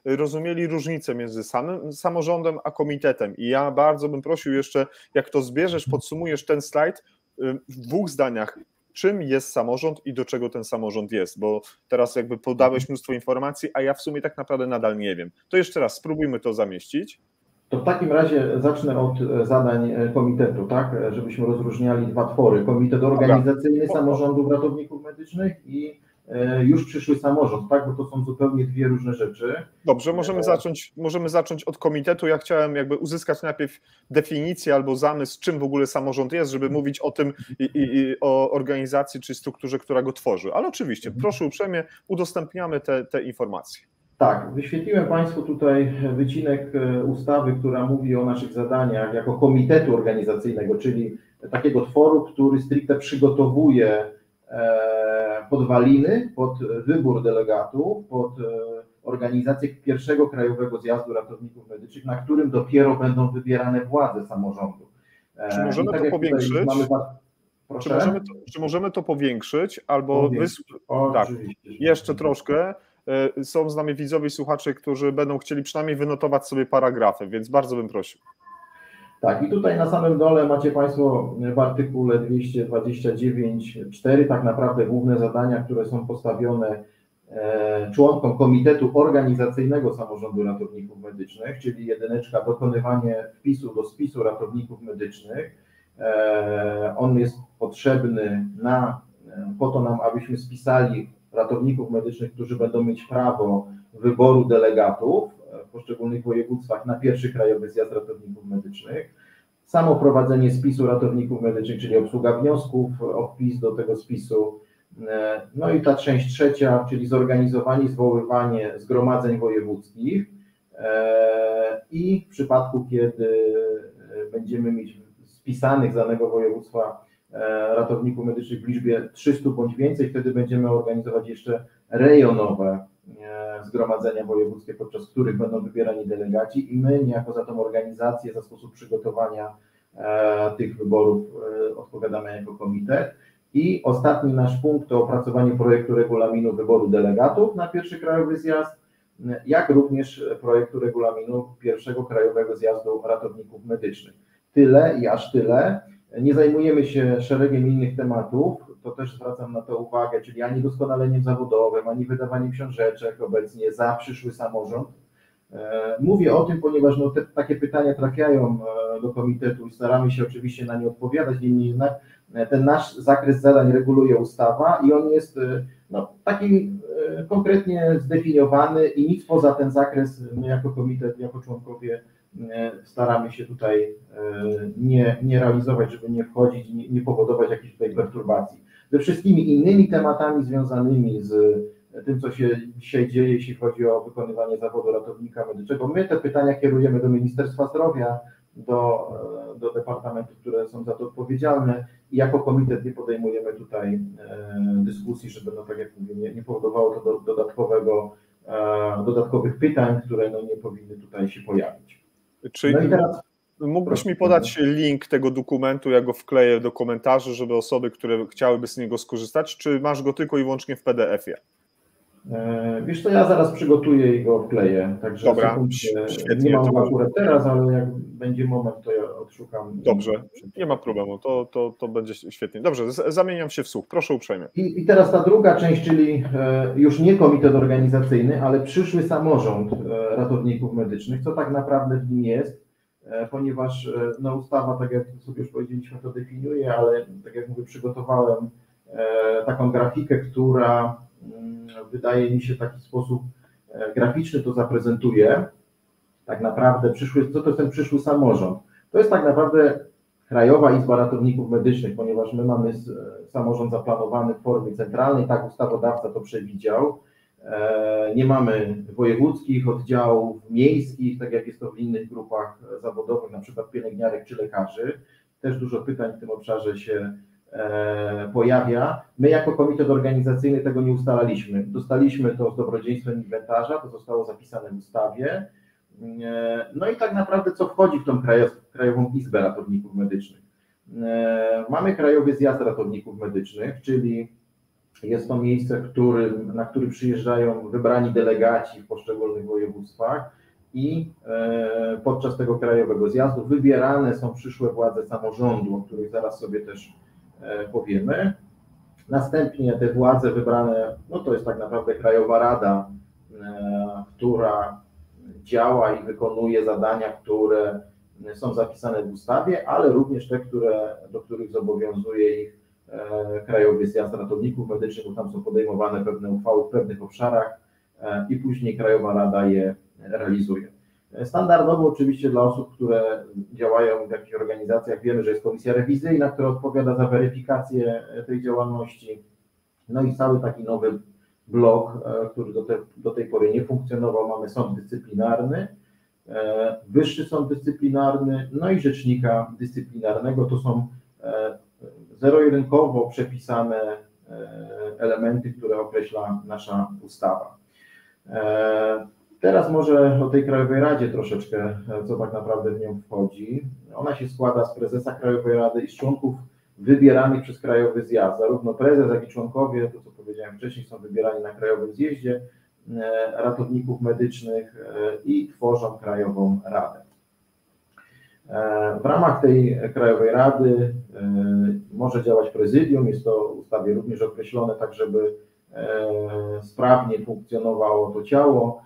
rozumieli różnicę między samym samorządem a komitetem. I ja bardzo bym prosił jeszcze, jak to zbierzesz, podsumujesz ten slajd w dwóch zdaniach. Czym jest samorząd i do czego ten samorząd jest, bo teraz jakby podałeś mnóstwo informacji, a ja w sumie tak naprawdę nadal nie wiem. To jeszcze raz spróbujmy to zamieścić. To w takim razie zacznę od zadań komitetu, tak, żebyśmy rozróżniali dwa twory. Komitet organizacyjny samorządów ratowników medycznych i już przyszły samorząd, tak, bo to są zupełnie dwie różne rzeczy. Dobrze, możemy zacząć od komitetu. Ja chciałem jakby uzyskać najpierw definicję albo zamysł, czym w ogóle samorząd jest, żeby mówić o tym o organizacji czy strukturze, która go tworzy. Ale oczywiście, proszę uprzejmie, udostępniamy te informacje. Tak, wyświetliłem Państwu tutaj wycinek ustawy, która mówi o naszych zadaniach jako komitetu organizacyjnego, czyli takiego tworu, który stricte przygotowuje podwaliny pod wybór delegatów, pod organizację pierwszego krajowego zjazdu ratowników medycznych, na którym dopiero będą wybierane władze samorządu. Czy możemy to powiększyć? Czy możemy to powiększyć albo tak, jeszcze troszkę? Są z nami widzowie i słuchacze, którzy będą chcieli przynajmniej wynotować sobie paragrafy, więc bardzo bym prosił. Tak, i tutaj na samym dole macie Państwo w artykule 229.4 tak naprawdę główne zadania, które są postawione członkom Komitetu Organizacyjnego Samorządu Ratowników Medycznych, czyli jedyneczka, dokonywanie wpisu do spisu ratowników medycznych. On jest potrzebny po to nam, abyśmy spisali ratowników medycznych, którzy będą mieć prawo wyboru delegatów poszczególnych województwach na pierwszy Krajowy Zjazd Ratowników Medycznych, samo prowadzenie spisu ratowników medycznych, czyli obsługa wniosków o wpis do tego spisu, no i ta część trzecia, czyli zorganizowanie i zwoływanie zgromadzeń wojewódzkich i w przypadku, kiedy będziemy mieć spisanych z danego województwa ratowników medycznych w liczbie 300 bądź więcej, wtedy będziemy organizować jeszcze rejonowe zgromadzenia wojewódzkie, podczas których będą wybierani delegaci i my niejako za tą organizację, za sposób przygotowania tych wyborów odpowiadamy jako komitet. I ostatni nasz punkt to opracowanie projektu regulaminu wyboru delegatów na pierwszy Krajowy Zjazd, jak również projektu regulaminu pierwszego Krajowego Zjazdu Ratowników Medycznych. Tyle i aż tyle. Nie zajmujemy się szeregiem innych tematów, to też zwracam na to uwagę, czyli ani doskonaleniem zawodowym, ani wydawaniem książeczek obecnie za przyszły samorząd. Mówię o tym, ponieważ takie pytania trafiają do komitetu i staramy się oczywiście na nie odpowiadać, niemniej jednak ten nasz zakres zadań reguluje ustawa i on jest taki konkretnie zdefiniowany i nic poza ten zakres my jako komitet, jako członkowie staramy się tutaj nie realizować, żeby nie wchodzić, nie powodować jakichś tutaj perturbacji. Ze wszystkimi innymi tematami związanymi z tym, co się dzisiaj dzieje, jeśli chodzi o wykonywanie zawodu ratownika medycznego, my te pytania kierujemy do Ministerstwa Zdrowia, do departamentów, które są za to odpowiedzialne i jako komitet nie podejmujemy tutaj dyskusji, żeby, tak jak mówię, nie powodowało to dodatkowych pytań, które nie powinny tutaj się pojawić. Czyli mógłbyś mi podać link tego dokumentu, ja go wkleję do komentarzy, żeby osoby, które chciałyby z niego skorzystać, czy masz go tylko i wyłącznie w PDF-ie? Wiesz co, ja zaraz przygotuję i go wkleję, także dobra, świetnie. Nie mam go akurat teraz, ale jak będzie moment, to ja odszukam. Dobrze, nie ma problemu, to będzie świetnie. Dobrze, zamieniam się w słuch, proszę uprzejmie. I teraz ta druga część, czyli już nie komitet organizacyjny, ale przyszły samorząd ratowników medycznych, co tak naprawdę w nim jest, ponieważ ustawa, tak jak sobie już powiedzieliśmy, to definiuje, ale tak jak mówię, przygotowałem taką grafikę, która wydaje mi się w taki sposób graficzny to zaprezentuje. Tak naprawdę co to jest ten przyszły samorząd? To jest tak naprawdę Krajowa Izba Ratowników Medycznych, ponieważ my mamy samorząd zaplanowany w formie centralnej, tak ustawodawca to przewidział. Nie mamy wojewódzkich oddziałów, miejskich, tak jak jest to w innych grupach zawodowych, na przykład pielęgniarek czy lekarzy. Też dużo pytań w tym obszarze się pojawia. My jako komitet organizacyjny tego nie ustalaliśmy. Dostaliśmy to z dobrodziejstwem inwentarza, to zostało zapisane w ustawie. No i tak naprawdę co wchodzi w tą Krajową Izbę Ratowników Medycznych? Mamy Krajowy Zjazd Ratowników Medycznych, czyli jest to miejsce, na którym przyjeżdżają wybrani delegaci w poszczególnych województwach i podczas tego Krajowego Zjazdu wybierane są przyszłe władze samorządu, o których zaraz sobie też powiemy. Następnie te władze wybrane, to jest tak naprawdę Krajowa Rada, która działa i wykonuje zadania, które są zapisane w ustawie, ale również te, do których zobowiązuje ich Krajowy Zjazd Ratowników Medycznych, bo tam są podejmowane pewne uchwały w pewnych obszarach i później Krajowa Rada je realizuje. Standardowo oczywiście dla osób, które działają w jakichś organizacjach, wiemy, że jest komisja rewizyjna, która odpowiada za weryfikację tej działalności. No i cały taki nowy blok, który do tej pory nie funkcjonował. Mamy sąd dyscyplinarny, wyższy sąd dyscyplinarny, no i rzecznika dyscyplinarnego. To są zero-jedynkowo przepisane elementy, które określa nasza ustawa. Teraz może o tej Krajowej Radzie troszeczkę, co tak naprawdę w nią wchodzi. Ona się składa z prezesa Krajowej Rady i z członków wybieranych przez Krajowy Zjazd. Zarówno prezes, jak i członkowie, to co powiedziałem wcześniej, są wybierani na Krajowym Zjeździe Ratowników Medycznych i tworzą Krajową Radę. W ramach tej Krajowej Rady może działać prezydium, jest to w ustawie również określone, tak żeby sprawnie funkcjonowało to ciało.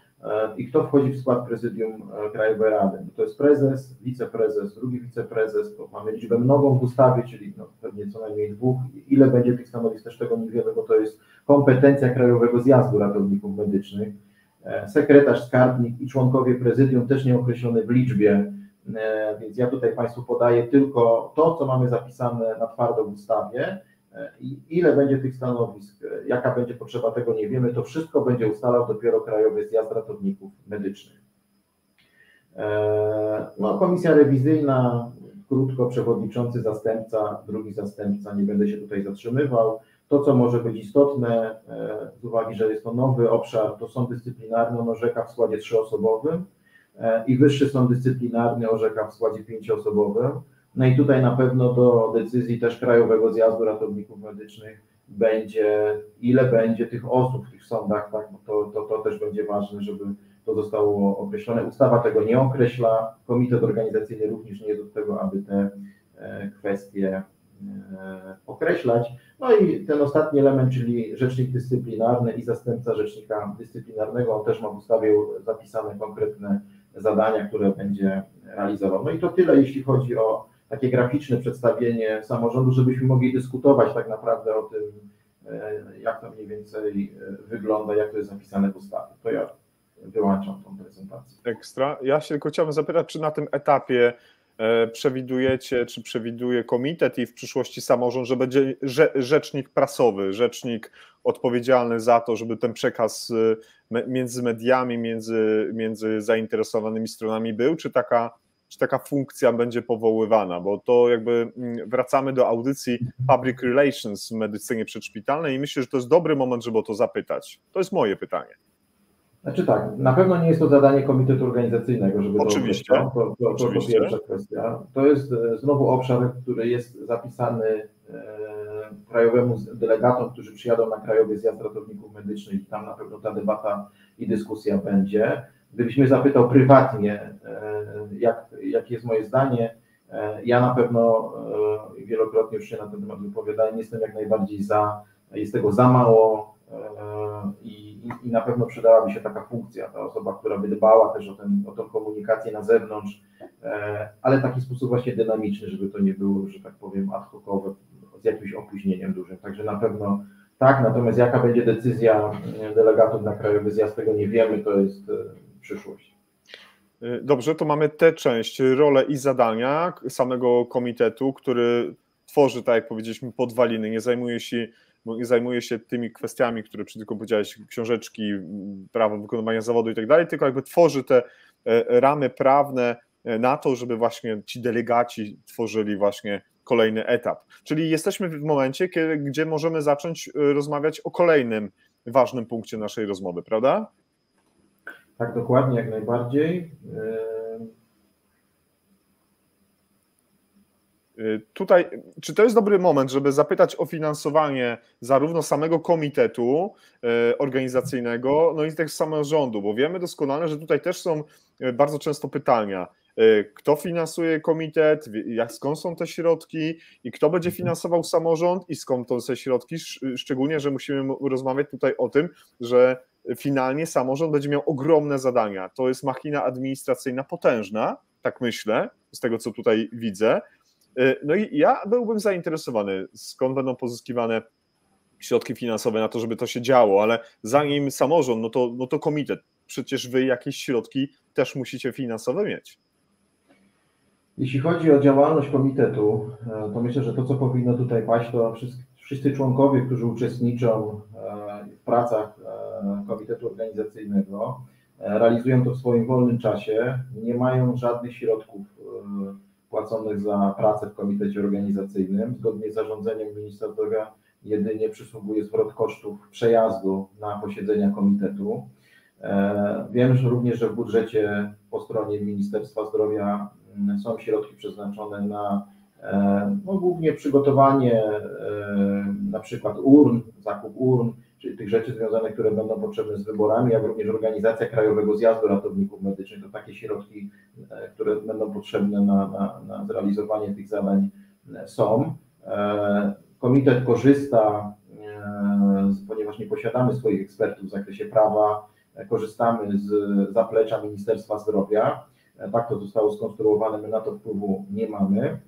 I kto wchodzi w skład prezydium Krajowej Rady? To jest prezes, wiceprezes, drugi wiceprezes, to mamy liczbę mnogą w ustawie, czyli pewnie co najmniej dwóch. Ile będzie tych stanowisk, też tego nie wiemy, bo to jest kompetencja Krajowego Zjazdu Ratowników Medycznych. sekretarz, skarbnik i członkowie prezydium też nie określone w liczbie, więc ja tutaj Państwu podaję tylko to, co mamy zapisane na twardo w ustawie. Ile będzie tych stanowisk, jaka będzie potrzeba, tego nie wiemy, to wszystko będzie ustalał dopiero Krajowy Zjazd Ratowników Medycznych. No, komisja rewizyjna, krótko, przewodniczący, zastępca, drugi zastępca, nie będę się tutaj zatrzymywał. To, co może być istotne, z uwagi, że jest to nowy obszar, to sąd dyscyplinarny, on orzeka w składzie 3-osobowym i Wyższy Sąd Dyscyplinarny orzeka w składzie 5-osobowym. No i tutaj na pewno do decyzji też Krajowego Zjazdu Ratowników Medycznych ile będzie tych osób w tych sądach, tak? To też będzie ważne, żeby to zostało określone. Ustawa tego nie określa, komitet organizacyjny również nie jest od tego, aby te kwestie określać. No i ten ostatni element, czyli rzecznik dyscyplinarny i zastępca rzecznika dyscyplinarnego, on też ma w ustawie zapisane konkretne zadania, które będzie realizował. No i to tyle, jeśli chodzi o takie graficzne przedstawienie samorządu, żebyśmy mogli dyskutować tak naprawdę o tym, jak to mniej więcej wygląda, jak to jest zapisane w ustawie. To ja wyłączam tą prezentację. Ekstra. Ja się tylko chciałbym zapytać, czy na tym etapie przewidujecie, czy przewiduje komitet i w przyszłości samorząd, że będzie rzecznik prasowy, rzecznik odpowiedzialny za to, żeby ten przekaz między mediami, między zainteresowanymi stronami był, czy taka funkcja będzie powoływana, bo to jakby wracamy do audycji Public Relations w medycynie przedszpitalnej i myślę, że to jest dobry moment, żeby o to zapytać. To jest moje pytanie. Znaczy tak, na pewno nie jest to zadanie komitetu organizacyjnego, żeby oczywiście, to pierwsza kwestia. To jest znowu obszar, który jest zapisany krajowemu delegatom, którzy przyjadą na Krajowy Zjazd Ratowników Medycznych i tam na pewno ta debata i dyskusja będzie. Gdybyś mnie zapytał prywatnie, jakie jest moje zdanie, ja na pewno wielokrotnie już się na ten temat wypowiadałem, jestem jak najbardziej za, jest tego za mało i na pewno przydałaby się taka funkcja, ta osoba, która by dbała też o tą komunikację na zewnątrz, ale w taki sposób właśnie dynamiczny, żeby to nie było, że tak powiem, ad hocowe, z jakimś opóźnieniem dużym. Także na pewno tak, natomiast jaka będzie decyzja delegatów na Krajowy Zjazd, tego nie wiemy, to jest przyszłość. Dobrze, to mamy tę część, rolę i zadania samego komitetu, który tworzy, tak jak powiedzieliśmy, podwaliny, nie zajmuje się tymi kwestiami, które tylko powiedziałeś, książeczki, prawo wykonywania zawodu i tak dalej, tylko jakby tworzy te ramy prawne na to, żeby właśnie ci delegaci tworzyli właśnie kolejny etap. Czyli jesteśmy w momencie, gdzie możemy zacząć rozmawiać o kolejnym ważnym punkcie naszej rozmowy, prawda? Tak, dokładnie, jak najbardziej. Tutaj, czy to jest dobry moment, żeby zapytać o finansowanie zarówno samego komitetu organizacyjnego, no i też samorządu, bo wiemy doskonale, że tutaj też są bardzo często pytania, kto finansuje komitet, skąd są te środki i kto będzie finansował samorząd i skąd to są środki, szczególnie, że musimy rozmawiać tutaj o tym, że finalnie samorząd będzie miał ogromne zadania. To jest machina administracyjna potężna, tak myślę, z tego co tutaj widzę. No i ja byłbym zainteresowany, skąd będą pozyskiwane środki finansowe na to, żeby to się działo, ale zanim samorząd, no to komitet. Przecież wy jakieś środki też musicie finansowe mieć. Jeśli chodzi o działalność komitetu, to myślę, że to, co powinno tutaj paść, to wszyscy członkowie, którzy uczestniczą w pracach komitetu organizacyjnego, realizują to w swoim wolnym czasie, nie mają żadnych środków płaconych za pracę w komitecie organizacyjnym. Zgodnie z zarządzeniem ministra zdrowia jedynie przysługuje zwrot kosztów przejazdu na posiedzenia komitetu. Wiem, że również, że w budżecie po stronie Ministerstwa Zdrowia są środki przeznaczone na głównie przygotowanie na przykład urn, zakup urn, czyli tych rzeczy związanych, które będą potrzebne z wyborami, jak również organizacja Krajowego Zjazdu Ratowników Medycznych. To takie środki, które będą potrzebne na zrealizowanie tych zadań są. Komitet korzysta, ponieważ nie posiadamy swoich ekspertów w zakresie prawa, korzystamy z zaplecza Ministerstwa Zdrowia. Tak to zostało skonstruowane, my na to wpływu nie mamy.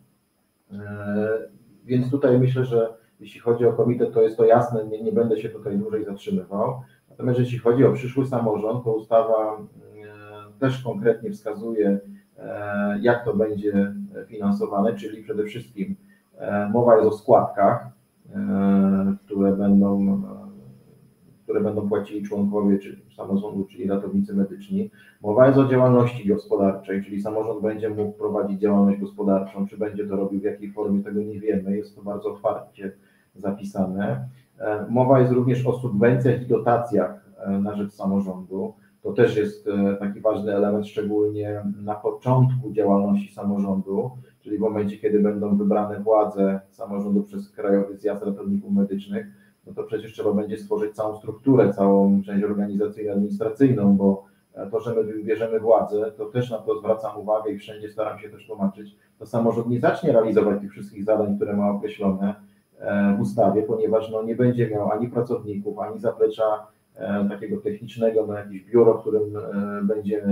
Więc tutaj myślę, że jeśli chodzi o komitet, to jest to jasne, nie będę się tutaj dłużej zatrzymywał. Natomiast jeśli chodzi o przyszły samorząd, to ustawa też konkretnie wskazuje, jak to będzie finansowane, czyli przede wszystkim mowa jest o składkach, które będą płacili członkowie czy samorządu, czyli ratownicy medyczni. Mowa jest o działalności gospodarczej, czyli samorząd będzie mógł prowadzić działalność gospodarczą, czy będzie to robił w jakiej formie, tego nie wiemy, jest to bardzo otwarcie zapisane. Mowa jest również o subwencjach i dotacjach na rzecz samorządu. To też jest taki ważny element, szczególnie na początku działalności samorządu, czyli w momencie, kiedy będą wybrane władze samorządu przez Krajowy Zjazd Ratowników Medycznych, no to przecież trzeba będzie stworzyć całą strukturę, całą część organizacyjno-administracyjną, bo to, że my wybierzemy władzę, to też na to zwracam uwagę i wszędzie staram się też tłumaczyć, to samorząd nie zacznie realizować tych wszystkich zadań, które ma określone w ustawie, ponieważ no, nie będzie miał ani pracowników, ani zaplecza takiego technicznego, no jakieś biuro, w którym będzie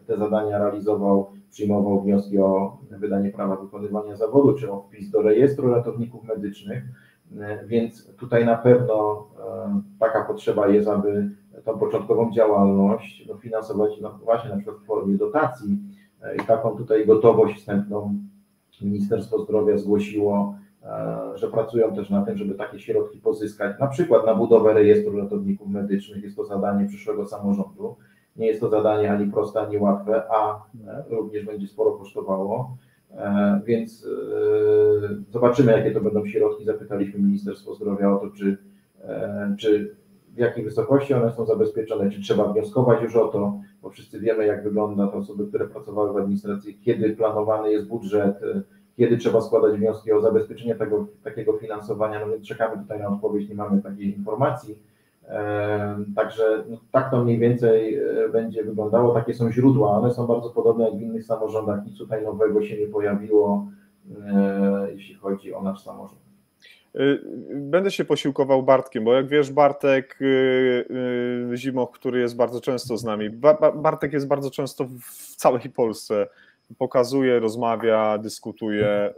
te zadania realizował, przyjmował wnioski o wydanie prawa wykonywania zawodu, czy o wpis do rejestru ratowników medycznych, więc tutaj na pewno taka potrzeba jest, aby tą początkową działalność finansować no właśnie na przykład w formie dotacji i taką tutaj gotowość wstępną Ministerstwo Zdrowia zgłosiło, że pracują też na tym, żeby takie środki pozyskać, na przykład na budowę rejestru ratowników medycznych. Jest to zadanie przyszłego samorządu. Nie jest to zadanie ani proste, ani łatwe, a również będzie sporo kosztowało, więc zobaczymy, jakie to będą środki. Zapytaliśmy Ministerstwo Zdrowia o to, czy w jakiej wysokości one są zabezpieczone, czy trzeba wnioskować już o to, bo wszyscy wiemy, jak wygląda to osoby, które pracowały w administracji, kiedy planowany jest budżet, kiedy trzeba składać wnioski o zabezpieczenie takiego finansowania, no więc czekamy tutaj na odpowiedź, nie mamy takiej informacji. Także no, tak to mniej więcej będzie wyglądało, takie są źródła, one są bardzo podobne jak w innych samorządach, nic tutaj nowego się nie pojawiło, jeśli chodzi o nasz samorząd. Będę się posiłkował Bartkiem, bo jak wiesz, Bartek Zimoch, który jest bardzo często z nami, Bartek jest bardzo często w całej Polsce, pokazuje, rozmawia, dyskutuje,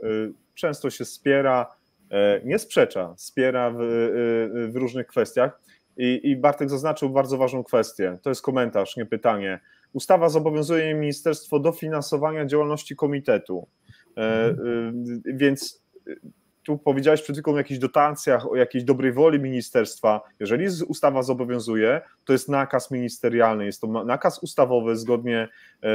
często się wspiera, nie sprzecza, wspiera w różnych kwestiach i Bartek zaznaczył bardzo ważną kwestię, to jest komentarz, nie pytanie. Ustawa zobowiązuje ministerstwo do finansowania działalności komitetu, więc tu powiedziałeś przed chwilą o jakichś dotacjach, o jakiejś dobrej woli ministerstwa. Jeżeli ustawa zobowiązuje, to jest nakaz ministerialny, jest to nakaz ustawowy zgodnie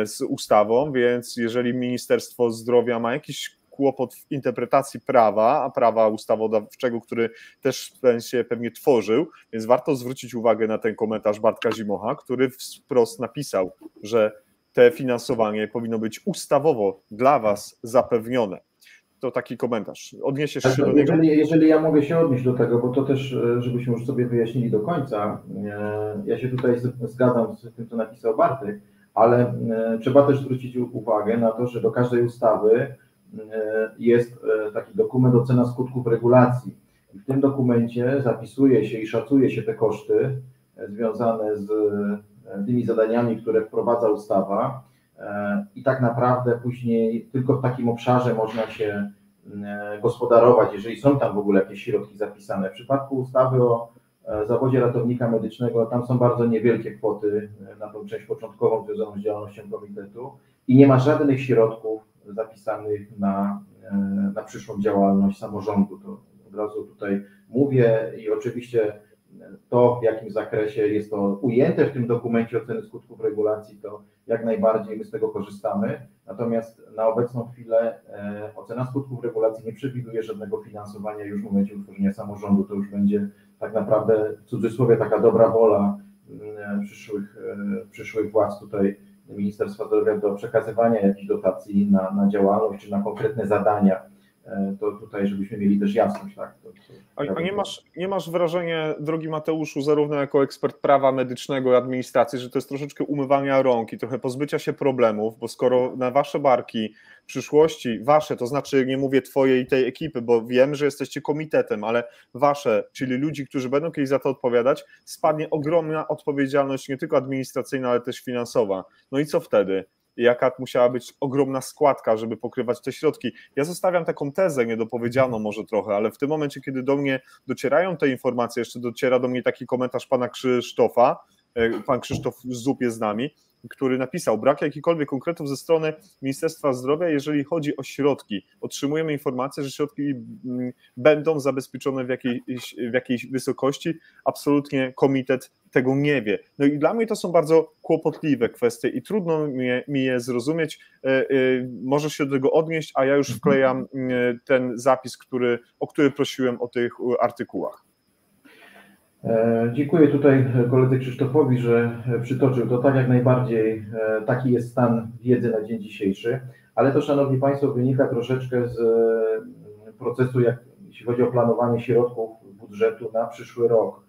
z ustawą, więc jeżeli Ministerstwo Zdrowia ma jakiś kłopot w interpretacji prawa, a prawa ustawodawczego, który też się pewnie tworzył, więc warto zwrócić uwagę na ten komentarz Bartka Zimocha, który wprost napisał, że te finansowanie powinno być ustawowo dla was zapewnione. To taki komentarz. Odniesiesz się do niego? Jeżeli ja mogę się odnieść do tego, bo to też, żebyśmy już sobie wyjaśnili do końca, ja się tutaj zgadzam z tym, co napisał Bartek, ale trzeba też zwrócić uwagę na to, że do każdej ustawy jest taki dokument ocena skutków regulacji. I w tym dokumencie zapisuje się i szacuje się te koszty związane z tymi zadaniami, które wprowadza ustawa, i tak naprawdę później tylko w takim obszarze można się gospodarować, jeżeli są tam w ogóle jakieś środki zapisane. W przypadku ustawy o zawodzie ratownika medycznego, tam są bardzo niewielkie kwoty na tą część początkową związaną z działalnością komitetu i nie ma żadnych środków zapisanych na przyszłą działalność samorządu. To od razu tutaj mówię i oczywiście to, w jakim zakresie jest to ujęte w tym dokumencie oceny skutków regulacji, to jak najbardziej my z tego korzystamy. Natomiast na obecną chwilę ocena skutków regulacji nie przewiduje żadnego finansowania już w momencie utworzenia samorządu. To już będzie tak naprawdę w cudzysłowie taka dobra wola przyszłych władz tutaj Ministerstwa Zdrowia do przekazywania jakichś dotacji na działalność czy na konkretne zadania. To tutaj, żebyśmy mieli też jasność. Tak? A nie masz wrażenia, drogi Mateuszu, zarówno jako ekspert prawa medycznego i administracji, że to jest troszeczkę umywania rąk i trochę pozbycia się problemów, bo skoro na wasze barki w przyszłości, wasze, to znaczy nie mówię twojej i tej ekipy, bo wiem, że jesteście komitetem, ale wasze, czyli ludzi, którzy będą kiedyś za to odpowiadać, spadnie ogromna odpowiedzialność nie tylko administracyjna, ale też finansowa. No i co wtedy? jaka musiała być ogromna składka, żeby pokrywać te środki. Ja zostawiam taką tezę niedopowiedzianą może trochę, ale w tym momencie, kiedy do mnie docierają te informacje, jeszcze dociera do mnie taki komentarz pana Krzysztofa, pan Krzysztof Zub jest z nami, który napisał: brak jakichkolwiek konkretów ze strony Ministerstwa Zdrowia, jeżeli chodzi o środki. Otrzymujemy informację, że środki będą zabezpieczone w jakiejś wysokości. Absolutnie komitet tego nie wie. No i dla mnie to są bardzo kłopotliwe kwestie i trudno mi je zrozumieć. Możesz się do tego odnieść, a ja już wklejam ten zapis, o który prosiłem o tych artykułach. Dziękuję tutaj koledze Krzysztofowi, że przytoczył to. Tak, jak najbardziej taki jest stan wiedzy na dzień dzisiejszy, ale to, szanowni państwo, wynika troszeczkę z procesu, jeśli chodzi o planowanie środków budżetu na przyszły rok.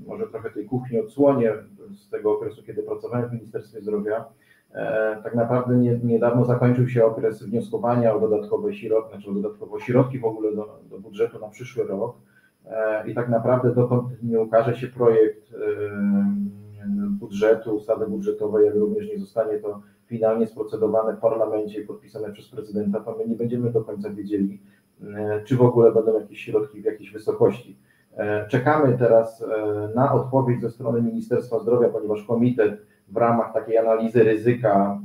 Może trochę tej kuchni odsłonię z tego okresu, kiedy pracowałem w Ministerstwie Zdrowia. Tak naprawdę niedawno zakończył się okres wnioskowania o dodatkowe środki, znaczy o dodatkowe środki w ogóle do budżetu na przyszły rok. I tak naprawdę dokąd nie ukaże się projekt budżetu, ustawy budżetowej, jak również nie zostanie to finalnie sprocedowane w parlamencie i podpisane przez prezydenta, to my nie będziemy do końca wiedzieli, czy w ogóle będą jakieś środki w jakiejś wysokości. Czekamy teraz na odpowiedź ze strony Ministerstwa Zdrowia, ponieważ komitet w ramach takiej analizy ryzyka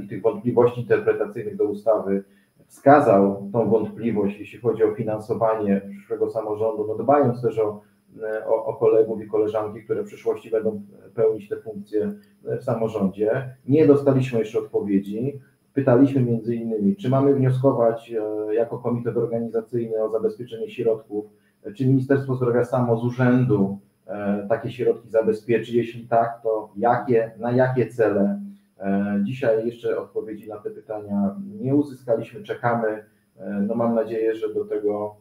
i tych wątpliwości interpretacyjnych do ustawy wskazał tą wątpliwość, jeśli chodzi o finansowanie przyszłego samorządu, no dbając też o kolegów i koleżanki, które w przyszłości będą pełnić te funkcje w samorządzie. Nie dostaliśmy jeszcze odpowiedzi. Pytaliśmy między innymi, czy mamy wnioskować jako komitet organizacyjny o zabezpieczenie środków, czy Ministerstwo Zdrowia samo z urzędu takie środki zabezpieczy, jeśli tak, to na jakie cele. Dzisiaj jeszcze odpowiedzi na te pytania nie uzyskaliśmy, czekamy. No mam nadzieję, że do tego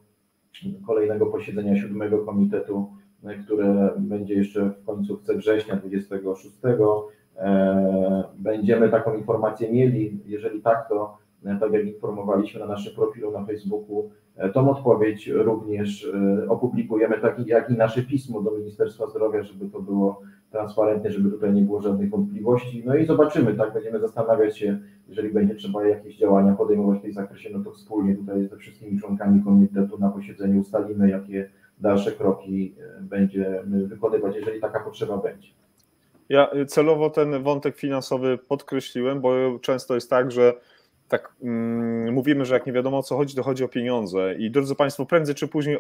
kolejnego posiedzenia 7. komitetu, które będzie jeszcze w końcówce września 26, będziemy taką informację mieli. Jeżeli tak, to tak jak informowaliśmy na naszym profilu na Facebooku, tą odpowiedź również opublikujemy, tak jak i nasze pismo do Ministerstwa Zdrowia, żeby to było transparentnie, żeby tutaj nie było żadnych wątpliwości. No i zobaczymy, tak, będziemy zastanawiać się, jeżeli będzie trzeba jakieś działania podejmować w tej zakresie, no to wspólnie tutaj ze wszystkimi członkami komitetu na posiedzeniu ustalimy, jakie dalsze kroki będziemy wykonywać, jeżeli taka potrzeba będzie. Ja celowo ten wątek finansowy podkreśliłem, bo często jest tak, że mówimy, że jak nie wiadomo o co chodzi, to chodzi o pieniądze i drodzy Państwo, prędzej czy później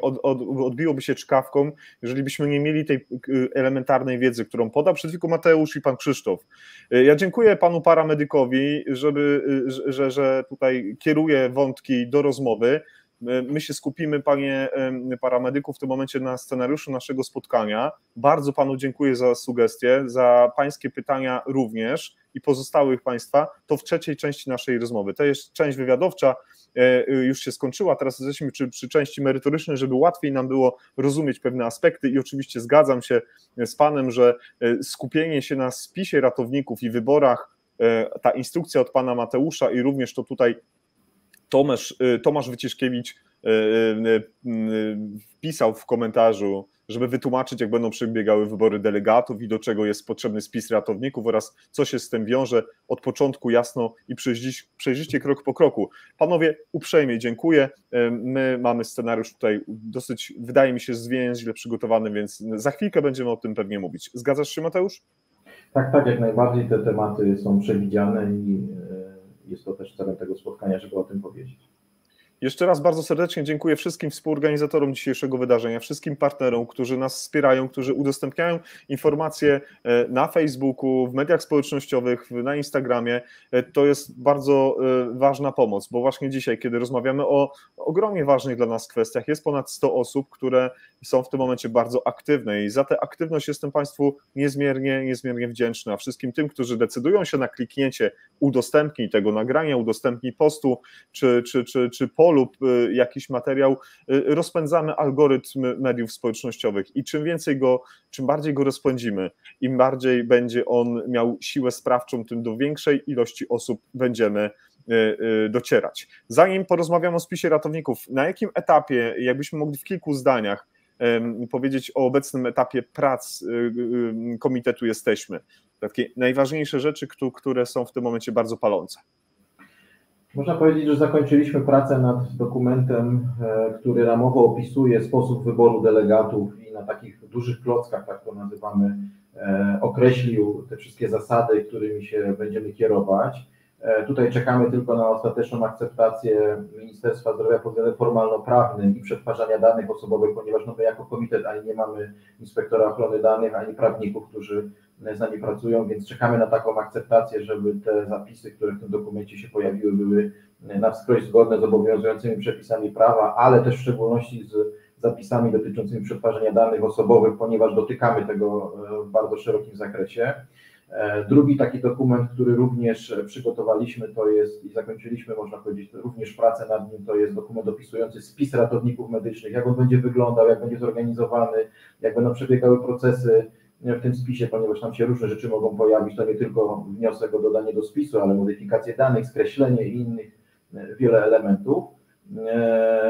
odbiłoby się czkawką, jeżeli byśmy nie mieli tej elementarnej wiedzy, którą podał przed chwilą Mateusz i pan Krzysztof. Ja dziękuję panu paramedykowi, że tutaj kieruje wątki do rozmowy. My się skupimy, panie paramedyku, w tym momencie na scenariuszu naszego spotkania. Bardzo panu dziękuję za sugestie, za pańskie pytania również i pozostałych państwa. To w trzeciej części naszej rozmowy. To jest część wywiadowcza, już się skończyła, teraz jesteśmy przy części merytorycznej, żeby łatwiej nam było rozumieć pewne aspekty i oczywiście zgadzam się z panem, że skupienie się na spisie ratowników i wyborach, ta instrukcja od pana Mateusza i również to tutaj Tomasz Wyciszkiewicz wpisał w komentarzu, żeby wytłumaczyć, jak będą przebiegały wybory delegatów i do czego jest potrzebny spis ratowników oraz co się z tym wiąże, od początku jasno i przejrzyście krok po kroku. Panowie, uprzejmie dziękuję. My mamy scenariusz tutaj dosyć, wydaje mi się, zwięźle przygotowany, więc za chwilkę będziemy o tym pewnie mówić. Zgadzasz się, Mateusz? Tak, jak najbardziej te tematy są przewidziane i jest to też celem tego spotkania, żeby o tym powiedzieć. Jeszcze raz bardzo serdecznie dziękuję wszystkim współorganizatorom dzisiejszego wydarzenia, wszystkim partnerom, którzy nas wspierają, którzy udostępniają informacje na Facebooku, w mediach społecznościowych, na Instagramie. To jest bardzo ważna pomoc, bo właśnie dzisiaj, kiedy rozmawiamy o ogromnie ważnych dla nas kwestiach, jest ponad 100 osób, które są w tym momencie bardzo aktywne i za tę aktywność jestem Państwu niezmiernie wdzięczny, a wszystkim tym, którzy decydują się na kliknięcie udostępnij tego nagrania, udostępnij postu, czy lub jakiś materiał, rozpędzamy algorytm mediów społecznościowych i czym bardziej go rozpędzimy, im bardziej będzie on miał siłę sprawczą, tym do większej ilości osób będziemy docierać. Zanim porozmawiam o spisie ratowników, na jakim etapie, jakbyśmy mogli w kilku zdaniach powiedzieć o obecnym etapie prac komitetu jesteśmy? Takie najważniejsze rzeczy, które są w tym momencie bardzo palące. Można powiedzieć, że zakończyliśmy pracę nad dokumentem, który ramowo opisuje sposób wyboru delegatów i na takich dużych klockach, tak to nazywamy, określił te wszystkie zasady, którymi się będziemy kierować. Tutaj czekamy tylko na ostateczną akceptację Ministerstwa Zdrowia pod względem formalno-prawnym i przetwarzania danych osobowych, ponieważ my jako komitet ani nie mamy inspektora ochrony danych, ani prawników, którzy z nami pracują, więc czekamy na taką akceptację, żeby te zapisy, które w tym dokumencie się pojawiły, były na wskroś zgodne z obowiązującymi przepisami prawa, ale też w szczególności z zapisami dotyczącymi przetwarzania danych osobowych, ponieważ dotykamy tego w bardzo szerokim zakresie. Drugi taki dokument, który również przygotowaliśmy, to jest i zakończyliśmy, można powiedzieć, również pracę nad nim, to jest dokument opisujący spis ratowników medycznych, jak on będzie wyglądał, jak będzie zorganizowany, jak będą przebiegały procesy w tym spisie, ponieważ tam się różne rzeczy mogą pojawić, to nie tylko wniosek o dodanie do spisu, ale modyfikacje danych, skreślenie i innych wiele elementów.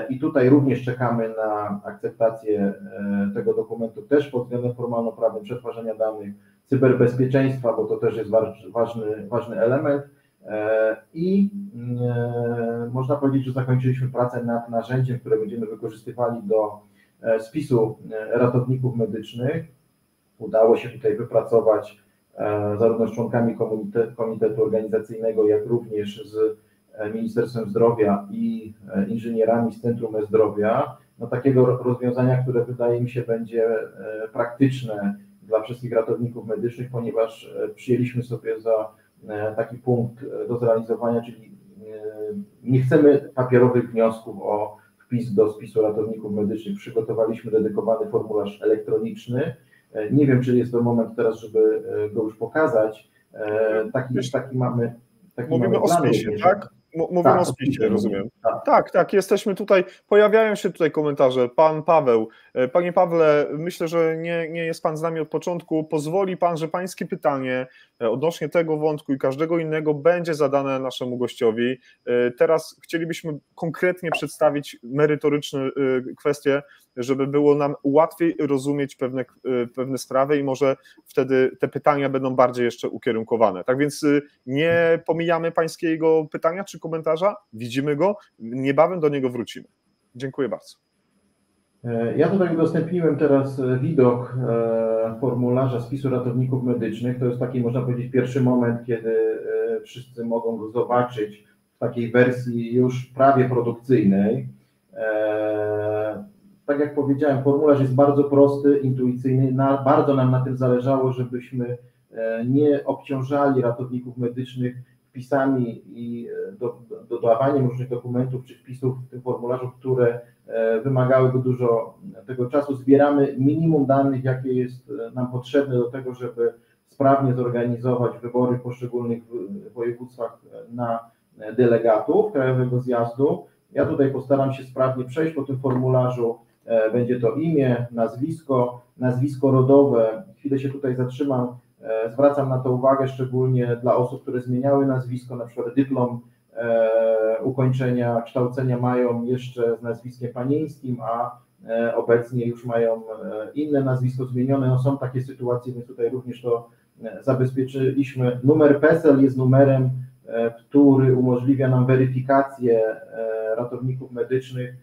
I tutaj również czekamy na akceptację tego dokumentu też pod względem formalno-prawnym, przetwarzania danych, cyberbezpieczeństwa, bo to też jest ważny element. I można powiedzieć, że zakończyliśmy pracę nad narzędziem, które będziemy wykorzystywali do spisu ratowników medycznych. Udało się tutaj wypracować zarówno z członkami komitetu organizacyjnego, jak również z Ministerstwem Zdrowia i inżynierami z Centrum E-Zdrowia, no takiego rozwiązania, które wydaje mi się będzie praktyczne dla wszystkich ratowników medycznych, ponieważ przyjęliśmy sobie za taki punkt do zrealizowania, czyli nie chcemy papierowych wniosków o wpis do spisu ratowników medycznych. Przygotowaliśmy dedykowany formularz elektroniczny. Nie wiem, czy jest to moment teraz, żeby go już pokazać. Taki mamy. Mówimy o spisie, tak? Mówimy o spisie, rozumiem. Tak, jesteśmy tutaj, pojawiają się tutaj komentarze. Pan Paweł, panie Pawle, myślę, że nie jest pan z nami od początku. Pozwoli pan, że pańskie pytanie odnośnie tego wątku i każdego innego będzie zadane naszemu gościowi. Teraz chcielibyśmy konkretnie przedstawić merytoryczne kwestie, żeby było nam łatwiej rozumieć pewne sprawy i może wtedy te pytania będą bardziej jeszcze ukierunkowane. Tak więc nie pomijamy pańskiego pytania czy komentarza, widzimy go, niebawem do niego wrócimy. Dziękuję bardzo. Ja tutaj udostępniłem teraz widok formularza spisu ratowników medycznych. To jest taki, można powiedzieć, pierwszy moment, kiedy wszyscy mogą go zobaczyć w takiej wersji już prawie produkcyjnej. Tak jak powiedziałem, formularz jest bardzo prosty, intuicyjny. Bardzo nam na tym zależało, żebyśmy nie obciążali ratowników medycznych wpisami i dodawaniem różnych dokumentów czy wpisów w tym formularzu, które wymagałyby dużo tego czasu. Zbieramy minimum danych, jakie jest nam potrzebne do tego, żeby sprawnie zorganizować wybory w poszczególnych województwach na delegatów Krajowego Zjazdu. Ja tutaj postaram się sprawnie przejść po tym formularzu. Będzie to imię, nazwisko rodowe. Chwilę się tutaj zatrzymam. Zwracam na to uwagę szczególnie dla osób, które zmieniały nazwisko, na przykład dyplom ukończenia kształcenia mają jeszcze z nazwiskiem panieńskim, a obecnie już mają inne nazwisko zmienione. No są takie sytuacje, więc tutaj również to zabezpieczyliśmy. Numer PESEL jest numerem, który umożliwia nam weryfikację ratowników medycznych,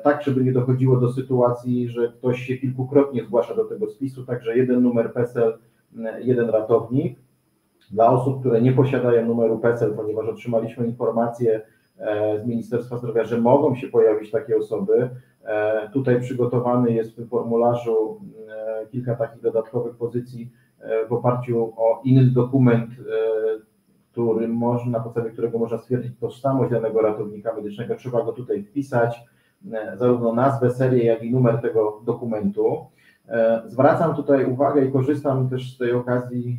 tak żeby nie dochodziło do sytuacji, że ktoś się kilkukrotnie zgłasza do tego spisu, także jeden numer PESEL, jeden ratownik. Dla osób, które nie posiadają numeru PESEL, ponieważ otrzymaliśmy informację z Ministerstwa Zdrowia, że mogą się pojawić takie osoby, tutaj przygotowany jest w tym formularzu kilka takich dodatkowych pozycji w oparciu o inny dokument, na podstawie którego można stwierdzić tożsamość danego ratownika medycznego. Trzeba go tutaj wpisać, zarówno nazwę, serię, jak i numer tego dokumentu. Zwracam tutaj uwagę i korzystam też z tej okazji,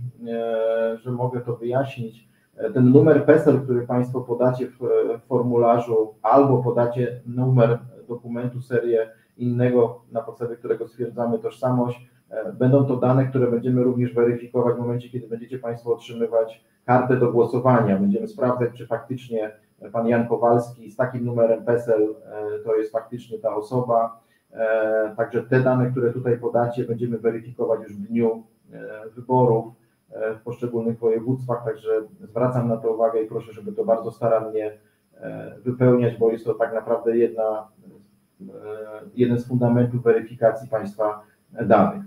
że mogę to wyjaśnić. Ten numer PESEL, który Państwo podacie w formularzu, albo podacie numer dokumentu, serię innego, na podstawie którego stwierdzamy tożsamość, będą to dane, które będziemy również weryfikować w momencie, kiedy będziecie Państwo otrzymywać kartę do głosowania. Będziemy sprawdzać, czy faktycznie pan Jan Kowalski z takim numerem PESEL to jest faktycznie ta osoba. Także te dane, które tutaj podacie, będziemy weryfikować już w dniu wyborów w poszczególnych województwach, także zwracam na to uwagę i proszę, żeby to bardzo starannie wypełniać, bo jest to tak naprawdę jeden z fundamentów weryfikacji państwa danych.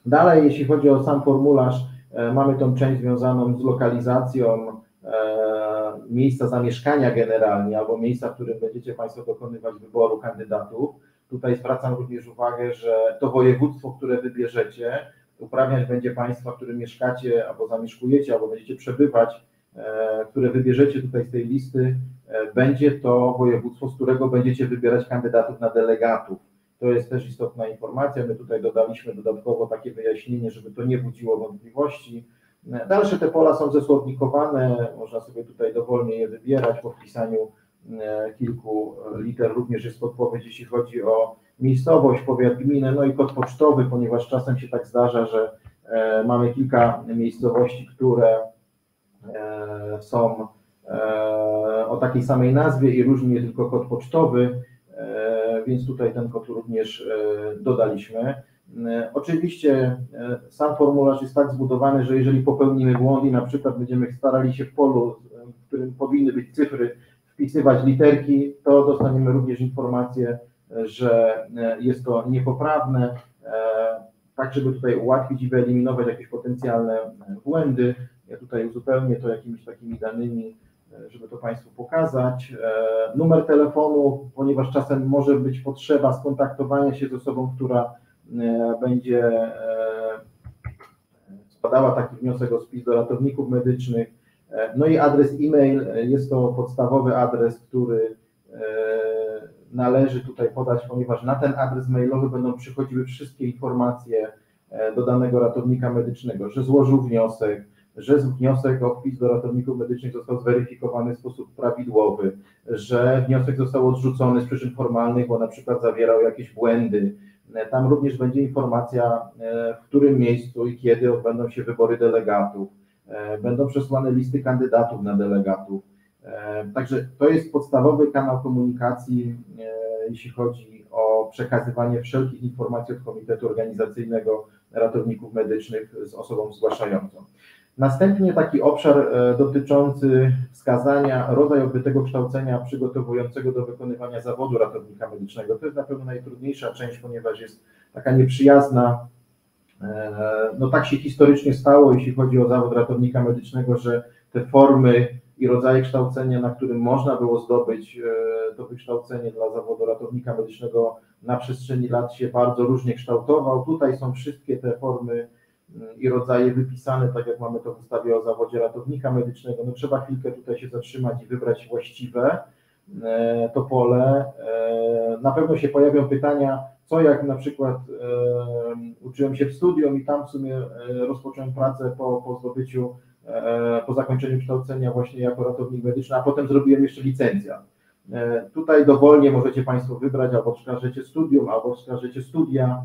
Dalej, jeśli chodzi o sam formularz, mamy tą część związaną z lokalizacją miejsca zamieszkania generalnie, albo miejsca, w którym będziecie Państwo dokonywać wyboru kandydatów. Tutaj zwracam również uwagę, że to województwo, które wybierzecie, uprawniać będzie państwa, w którym mieszkacie, albo zamieszkujecie, albo będziecie przebywać, które wybierzecie tutaj z tej listy, będzie to województwo, z którego będziecie wybierać kandydatów na delegatów. To jest też istotna informacja. My tutaj dodaliśmy dodatkowo takie wyjaśnienie, żeby to nie budziło wątpliwości. Dalsze te pola są zesłownikowane, można sobie tutaj dowolnie je wybierać po wpisaniu kilku liter. Również jest podpowiedź, jeśli chodzi o miejscowość, powiat, gminę, no i kod pocztowy, ponieważ czasem się tak zdarza, że mamy kilka miejscowości, które są o takiej samej nazwie i różni je tylko kod pocztowy, więc tutaj ten kod również dodaliśmy. Oczywiście sam formularz jest tak zbudowany, że jeżeli popełnimy błąd i na przykład będziemy starali się w polu, w którym powinny być cyfry, wpisywać literki, to dostaniemy również informację, że jest to niepoprawne, tak żeby tutaj ułatwić i wyeliminować jakieś potencjalne błędy. Ja tutaj uzupełnię to jakimiś takimi danymi, żeby to Państwu pokazać. Numer telefonu, ponieważ czasem może być potrzeba skontaktowania się z osobą, która będzie składała taki wniosek o spis do ratowników medycznych. No i adres e-mail, jest to podstawowy adres, który należy tutaj podać, ponieważ na ten adres mailowy będą przychodziły wszystkie informacje do danego ratownika medycznego, że złożył wniosek, że wniosek o wpis do ratowników medycznych został zweryfikowany w sposób prawidłowy, że wniosek został odrzucony z przyczyn formalnych, bo na przykład zawierał jakieś błędy. Tam również będzie informacja, w którym miejscu i kiedy odbędą się wybory delegatów. Będą przesłane listy kandydatów na delegatów. Także to jest podstawowy kanał komunikacji, jeśli chodzi o przekazywanie wszelkich informacji od Komitetu Organizacyjnego Ratowników Medycznych z osobą zgłaszającą. Następnie taki obszar dotyczący wskazania rodzaju odbytego kształcenia przygotowującego do wykonywania zawodu ratownika medycznego. To jest na pewno najtrudniejsza część, ponieważ jest taka nieprzyjazna. No tak się historycznie stało, jeśli chodzi o zawód ratownika medycznego, że te formy i rodzaje kształcenia, na którym można było zdobyć to wykształcenie dla zawodu ratownika medycznego, na przestrzeni lat się bardzo różnie kształtował. Tutaj są wszystkie te formy i rodzaje wypisane, tak jak mamy to w ustawie o zawodzie ratownika medycznego. No trzeba chwilkę tutaj się zatrzymać i wybrać właściwe to pole. Na pewno się pojawią pytania, co jak na przykład uczyłem się w studium i tam w sumie rozpocząłem pracę po zdobyciu, po zakończeniu kształcenia właśnie jako ratownik medyczny, a potem zrobiłem jeszcze licencjat. Tutaj dowolnie możecie Państwo wybrać, albo wskażecie studium, albo wskażecie studia.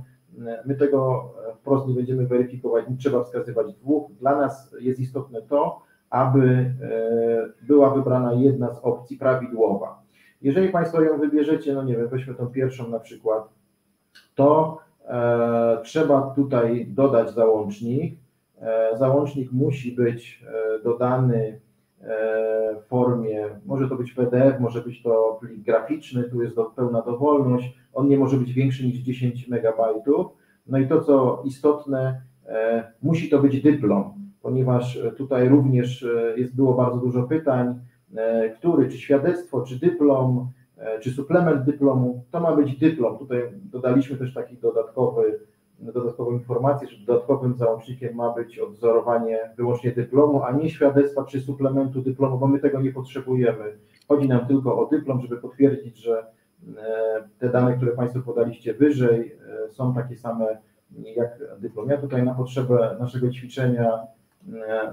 My tego wprost nie będziemy weryfikować, nie trzeba wskazywać dwóch. Dla nas jest istotne to, aby była wybrana jedna z opcji prawidłowa. Jeżeli Państwo ją wybierzecie, no nie wiem, weźmy tą pierwszą na przykład, to trzeba tutaj dodać załącznik. Załącznik musi być dodany w formie, może to być PDF, może być to plik graficzny, tu jest pełna dowolność, on nie może być większy niż 10 MB. No i to, co istotne, musi to być dyplom, ponieważ tutaj również było bardzo dużo pytań, który, czy świadectwo, czy dyplom, czy suplement dyplomu, to ma być dyplom. Tutaj dodaliśmy też taki dodatkową informację, że dodatkowym załącznikiem ma być odwzorowanie wyłącznie dyplomu, a nie świadectwa czy suplementu dyplomu, bo my tego nie potrzebujemy. Chodzi nam tylko o dyplom, żeby potwierdzić, że te dane, które Państwo podaliście wyżej, są takie same jak dyplom. Ja tutaj na potrzebę naszego ćwiczenia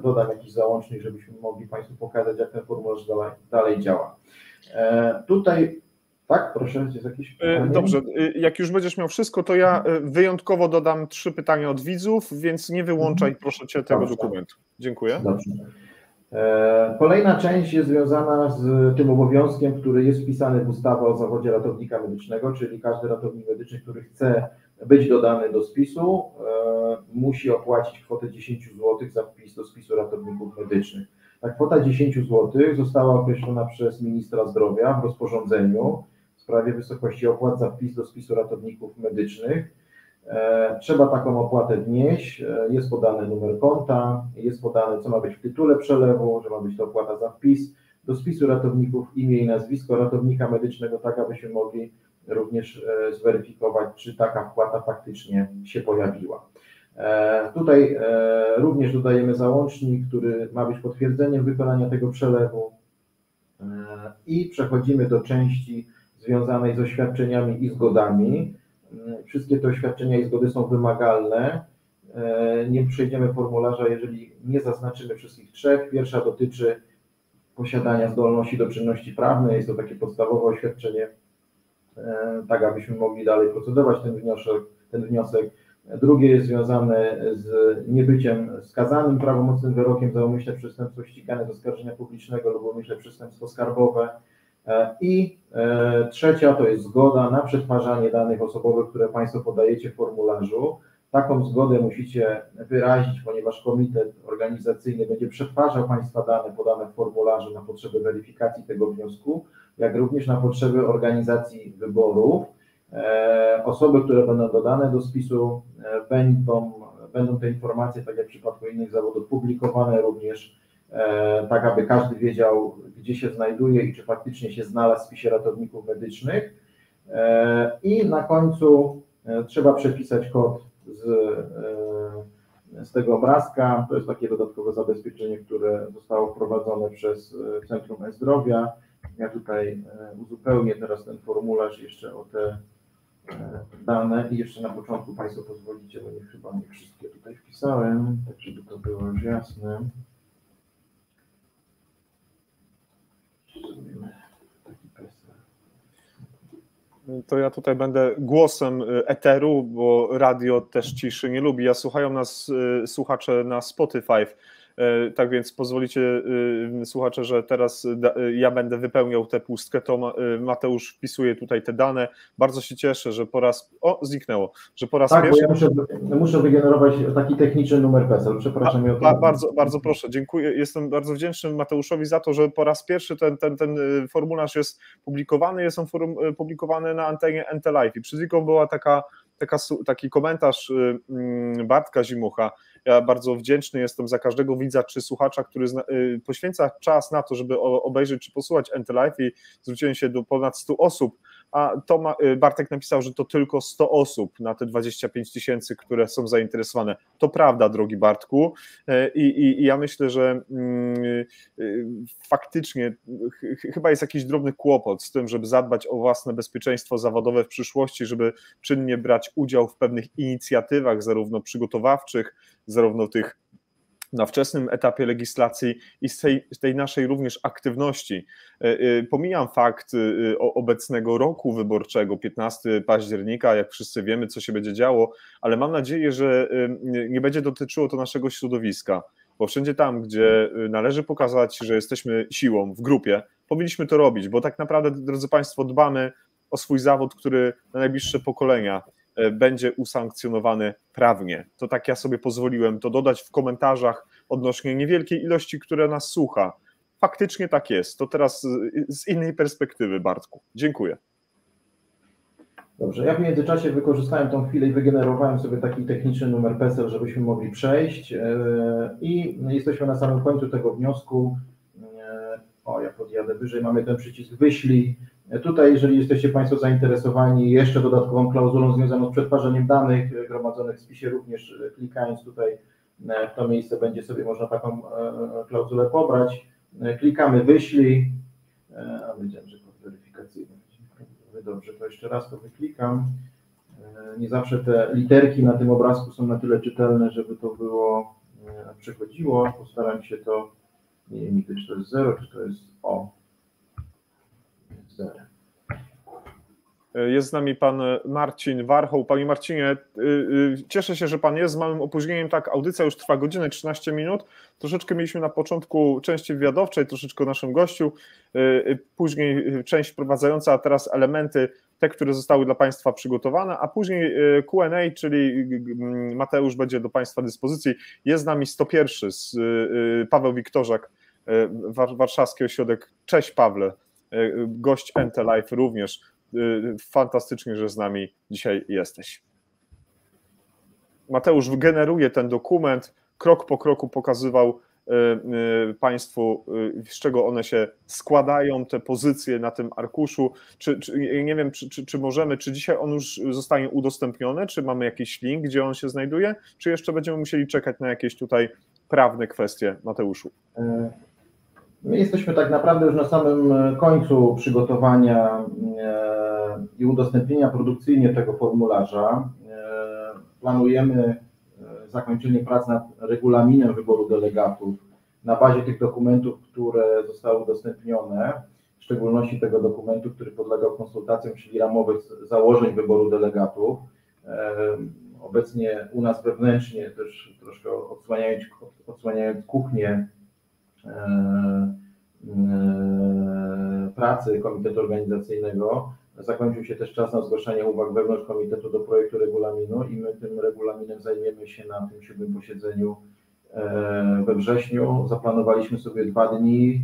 dodam jakiś załącznik, żebyśmy mogli Państwu pokazać, jak ten formularz dalej działa. Tutaj tak, proszę, jest jakieś pytanie? Dobrze, jak już będziesz miał wszystko, to ja wyjątkowo dodam 3 pytania od widzów, więc nie wyłączaj, proszę Cię, tego dokumentu. Dziękuję. Dobrze. Kolejna część jest związana z tym obowiązkiem, który jest wpisany w ustawę o zawodzie ratownika medycznego, czyli każdy ratownik medyczny, który chce być dodany do spisu, musi opłacić kwotę 10 zł za wpis do spisu ratowników medycznych. Ta kwota 10 zł została określona przez ministra zdrowia w rozporządzeniu w sprawie wysokości opłat za wpis do spisu ratowników medycznych. Trzeba taką opłatę wnieść, jest podany numer konta, jest podane, co ma być w tytule przelewu, że ma być to opłata za wpis do spisu ratowników, imię i nazwisko ratownika medycznego, tak abyśmy mogli również zweryfikować, czy taka wpłata faktycznie się pojawiła. Tutaj również dodajemy załącznik, który ma być potwierdzeniem wykonania tego przelewu i przechodzimy do części związanej z oświadczeniami i zgodami. Wszystkie te oświadczenia i zgody są wymagalne. Nie przejdziemy formularza, jeżeli nie zaznaczymy wszystkich trzech. Pierwsza dotyczy posiadania zdolności do czynności prawnej. Jest to takie podstawowe oświadczenie, tak abyśmy mogli dalej procedować ten wniosek. Drugie jest związane z niebyciem skazanym prawomocnym wyrokiem za umyślne przestępstwo ścigane z oskarżenia publicznego lub umyślne przestępstwo skarbowe. I trzecia to jest zgoda na przetwarzanie danych osobowych, które Państwo podajecie w formularzu. Taką zgodę musicie wyrazić, ponieważ komitet organizacyjny będzie przetwarzał Państwa dane podane w formularzu na potrzeby weryfikacji tego wniosku, jak również na potrzeby organizacji wyborów. Osoby, które będą dodane do spisu, będą te informacje, tak jak w przypadku innych zawodów, publikowane również, tak aby każdy wiedział, gdzie się znajduje i czy faktycznie się znalazł w spisie ratowników medycznych. I na końcu trzeba przepisać kod z tego obrazka. To jest takie dodatkowe zabezpieczenie, które zostało wprowadzone przez Centrum E-Zdrowia. Ja tutaj uzupełnię teraz ten formularz jeszcze o te dane i jeszcze na początku Państwo pozwolicie, bo chyba nie wszystkie tutaj wpisałem, tak żeby to było już jasne. To ja tutaj będę głosem eteru, bo radio też ciszy nie lubi. Ja słuchają nas słuchacze na Spotify. Tak więc pozwolicie, słuchacze, że teraz ja będę wypełniał tę pustkę, to Mateusz wpisuje tutaj te dane. Bardzo się cieszę, że po raz... O, zniknęło. Że po raz pierwszy... Bo ja muszę wygenerować taki techniczny numer PESEL. Przepraszam. Bardzo proszę, dziękuję. Jestem bardzo wdzięczny Mateuszowi za to, że po raz pierwszy ten formularz jest publikowany. Jest on publikowany na antenie NT-Live. I przed chwilą była taki komentarz Bartka Zimucha. Ja bardzo wdzięczny jestem za każdego widza czy słuchacza, który poświęca czas na to, żeby obejrzeć czy posłuchać NT-Live i zwróciłem się do ponad 100 osób, a Bartek napisał, że to tylko 100 osób na te 25 000, które są zainteresowane. To prawda, drogi Bartku, i ja myślę, że faktycznie chyba jest jakiś drobny kłopot z tym, żeby zadbać o własne bezpieczeństwo zawodowe w przyszłości, żeby czynnie brać udział w pewnych inicjatywach, zarówno przygotowawczych, zarówno tych na wczesnym etapie legislacji i z tej naszej również aktywności. Pomijam fakt obecnego roku wyborczego, 15 października, jak wszyscy wiemy, co się będzie działo, ale mam nadzieję, że nie będzie dotyczyło to naszego środowiska, bo wszędzie tam, gdzie należy pokazać, że jesteśmy siłą w grupie, powinniśmy to robić, bo tak naprawdę, drodzy Państwo, dbamy o swój zawód, który na najbliższe pokolenia będzie usankcjonowany prawnie. To tak ja sobie pozwoliłem to dodać w komentarzach odnośnie niewielkiej ilości, która nas słucha. Faktycznie tak jest. To teraz z innej perspektywy, Bartku. Dziękuję. Dobrze, ja w międzyczasie wykorzystałem tą chwilę i wygenerowałem sobie taki techniczny numer PESEL, żebyśmy mogli przejść i jesteśmy na samym końcu tego wniosku. Ja podjadę wyżej, mamy ten przycisk wyślij. Tutaj, jeżeli jesteście Państwo zainteresowani jeszcze dodatkową klauzulą związaną z przetwarzaniem danych gromadzonych w spisie, również klikając tutaj w to miejsce będzie sobie można taką klauzulę pobrać. Klikamy wyślij, a wiedziałem, że kod weryfikacyjny. Dobrze, to jeszcze raz to wyklikam. Nie zawsze te literki na tym obrazku są na tyle czytelne, żeby to było przechodziło. Postaram się to, nie wiem, czy to jest 0, czy to jest O. 0. Jest z nami pan Marcin Warchoł. Panie Marcinie, cieszę się, że pan jest z małym opóźnieniem. Tak, audycja już trwa godzinę 13 minut. Troszeczkę mieliśmy na początku części wywiadowczej, troszeczkę o naszym gościu, później część wprowadzająca, a teraz elementy, te, które zostały dla państwa przygotowane, a później Q&A, czyli Mateusz będzie do państwa dyspozycji. Jest z nami 101, Paweł Wiktorzak, Warszawski Ośrodek. Cześć Pawle, gość NT Live również. Fantastycznie, że z nami dzisiaj jesteś. Mateusz generuje ten dokument, krok po kroku pokazywał państwu, z czego one się składają, te pozycje na tym arkuszu. Nie wiem, czy możemy, czy dzisiaj on już zostanie udostępniony, czy mamy jakiś link, gdzie on się znajduje, czy jeszcze będziemy musieli czekać na jakieś tutaj prawne kwestie, Mateuszu? My jesteśmy tak naprawdę już na samym końcu przygotowania i udostępnienia produkcyjnie tego formularza. Planujemy zakończenie prac nad regulaminem wyboru delegatów na bazie tych dokumentów, które zostały udostępnione, w szczególności tego dokumentu, który podlegał konsultacjom, czyli ramowych założeń wyboru delegatów. Obecnie u nas wewnętrznie, też troszkę odsłaniając kuchnię pracy Komitetu Organizacyjnego, zakończył się też czas na zgłaszanie uwag wewnątrz Komitetu do projektu regulaminu i my tym regulaminem zajmiemy się na tym 7. posiedzeniu we wrześniu. Zaplanowaliśmy sobie 2 dni.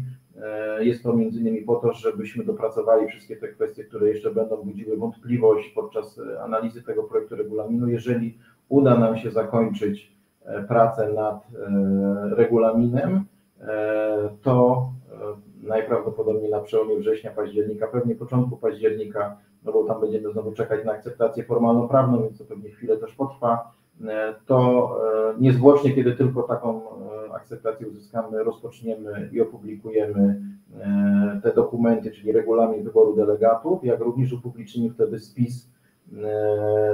Jest to między innymi po to, żebyśmy dopracowali wszystkie te kwestie, które jeszcze będą budziły wątpliwość podczas analizy tego projektu regulaminu. Jeżeli uda nam się zakończyć pracę nad regulaminem, to najprawdopodobniej na przełomie września, października, pewnie początku października, no bo tam będziemy znowu czekać na akceptację formalno-prawną, więc to pewnie chwilę też potrwa, to niezwłocznie, kiedy tylko taką akceptację uzyskamy, rozpoczniemy i opublikujemy te dokumenty, czyli regulamin wyboru delegatów, jak również upublicznimy wtedy spis,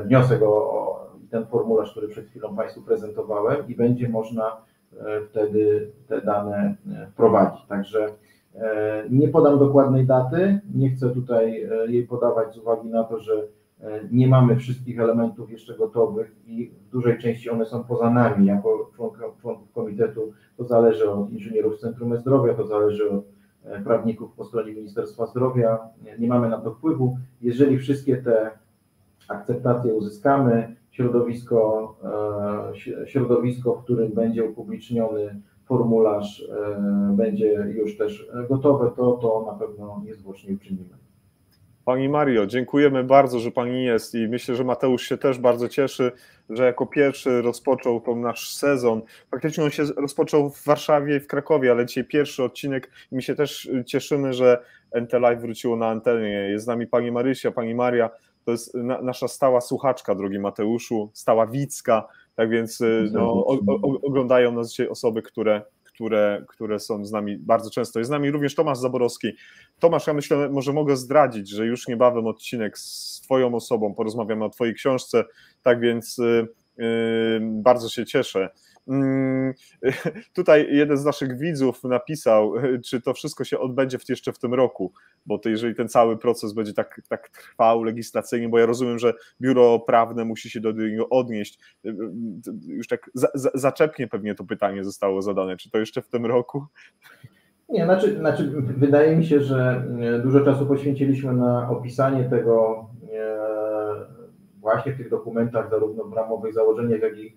wniosek o ten formularz, który przed chwilą Państwu prezentowałem i będzie można wtedy te dane wprowadzić. Także nie podam dokładnej daty, nie chcę tutaj jej podawać z uwagi na to, że nie mamy wszystkich elementów jeszcze gotowych i w dużej części one są poza nami jako członków komitetu. To zależy od inżynierów z Centrum Zdrowia, to zależy od prawników po stronie Ministerstwa Zdrowia. Nie mamy na to wpływu. Jeżeli wszystkie te akceptacje uzyskamy, środowisko, w którym będzie upubliczniony formularz, będzie już też gotowe, to na pewno niezwłocznie uczynimy. Pani Mario, dziękujemy bardzo, że Pani jest i myślę, że Mateusz się też bardzo cieszy, że jako pierwszy rozpoczął ten nasz sezon. Faktycznie on się rozpoczął w Warszawie i w Krakowie, ale dzisiaj pierwszy odcinek i my się też cieszymy, że NT Live wróciło na antenie. Jest z nami Pani Marysia, Pani Maria, to jest nasza stała słuchaczka, drogi Mateuszu, stała widzka, tak więc no, oglądają nas dzisiaj osoby, które są z nami bardzo często. Jest z nami również Tomasz Zaborowski. Tomasz, ja myślę, może mogę zdradzić, że już niebawem odcinek z Twoją osobą, porozmawiamy o Twojej książce, tak więc bardzo się cieszę. Tutaj jeden z naszych widzów napisał, czy to wszystko się odbędzie jeszcze w tym roku, bo to jeżeli ten cały proces będzie tak trwał legislacyjnie, bo ja rozumiem, że biuro prawne musi się do niego odnieść, już tak zaczepnie pewnie to pytanie zostało zadane, czy to jeszcze w tym roku? Nie, znaczy wydaje mi się, że dużo czasu poświęciliśmy na opisanie tego właśnie w tych dokumentach, zarówno w ramowych założeniach, jak i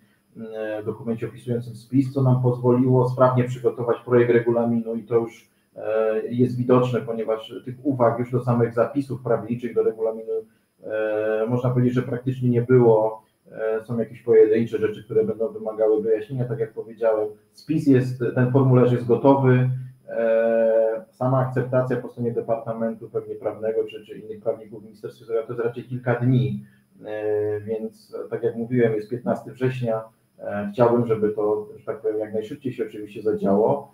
dokumencie opisującym spis, co nam pozwoliło sprawnie przygotować projekt regulaminu i to już jest widoczne, ponieważ tych uwag już do samych zapisów prawniczych do regulaminu można powiedzieć, że praktycznie nie było. Są jakieś pojedyncze rzeczy, które będą wymagały wyjaśnienia, tak jak powiedziałem. Spis jest, ten formularz jest gotowy. Sama akceptacja po stronie Departamentu pewnie prawnego czy innych prawników w Ministerstwie Zdrowia to jest raczej kilka dni, więc tak jak mówiłem, jest 15 września. Chciałbym, żeby to, że tak powiem, jak najszybciej się oczywiście zadziało,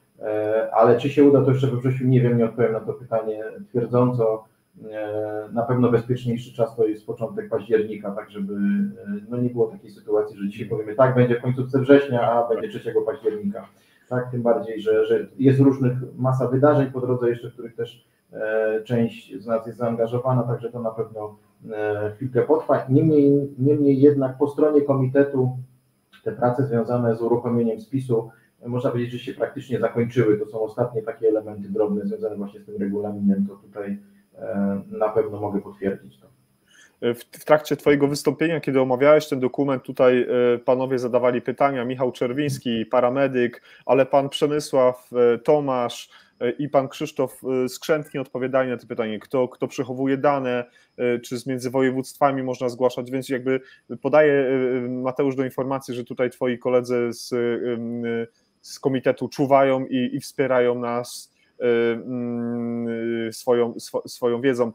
ale czy się uda to jeszcze we wrześniu, nie wiem, nie odpowiem na to pytanie twierdząco. Na pewno bezpieczniejszy czas to jest początek października, tak żeby no nie było takiej sytuacji, że dzisiaj powiemy tak, będzie w końcówce września, a będzie 3 października. Tak, tym bardziej, że jest różnych masa wydarzeń po drodze jeszcze, których też część z nas jest zaangażowana, także to na pewno chwilkę potrwa. Niemniej jednak po stronie komitetu te prace związane z uruchomieniem spisu, można powiedzieć, że się praktycznie zakończyły. To są ostatnie takie elementy drobne związane właśnie z tym regulaminem, to tutaj na pewno mogę potwierdzić to. W trakcie Twojego wystąpienia, kiedy omawiałeś ten dokument, tutaj panowie zadawali pytania, Michał Czerwiński, paramedyk, ale pan Przemysław, Tomasz i pan Krzysztof skrzętnie odpowiadali na te pytanie, kto przechowuje dane, czy z między województwami można zgłaszać, więc jakby podaję, Mateusz, do informacji, że tutaj twoi koledzy z komitetu czuwają i wspierają nas swoją wiedzą.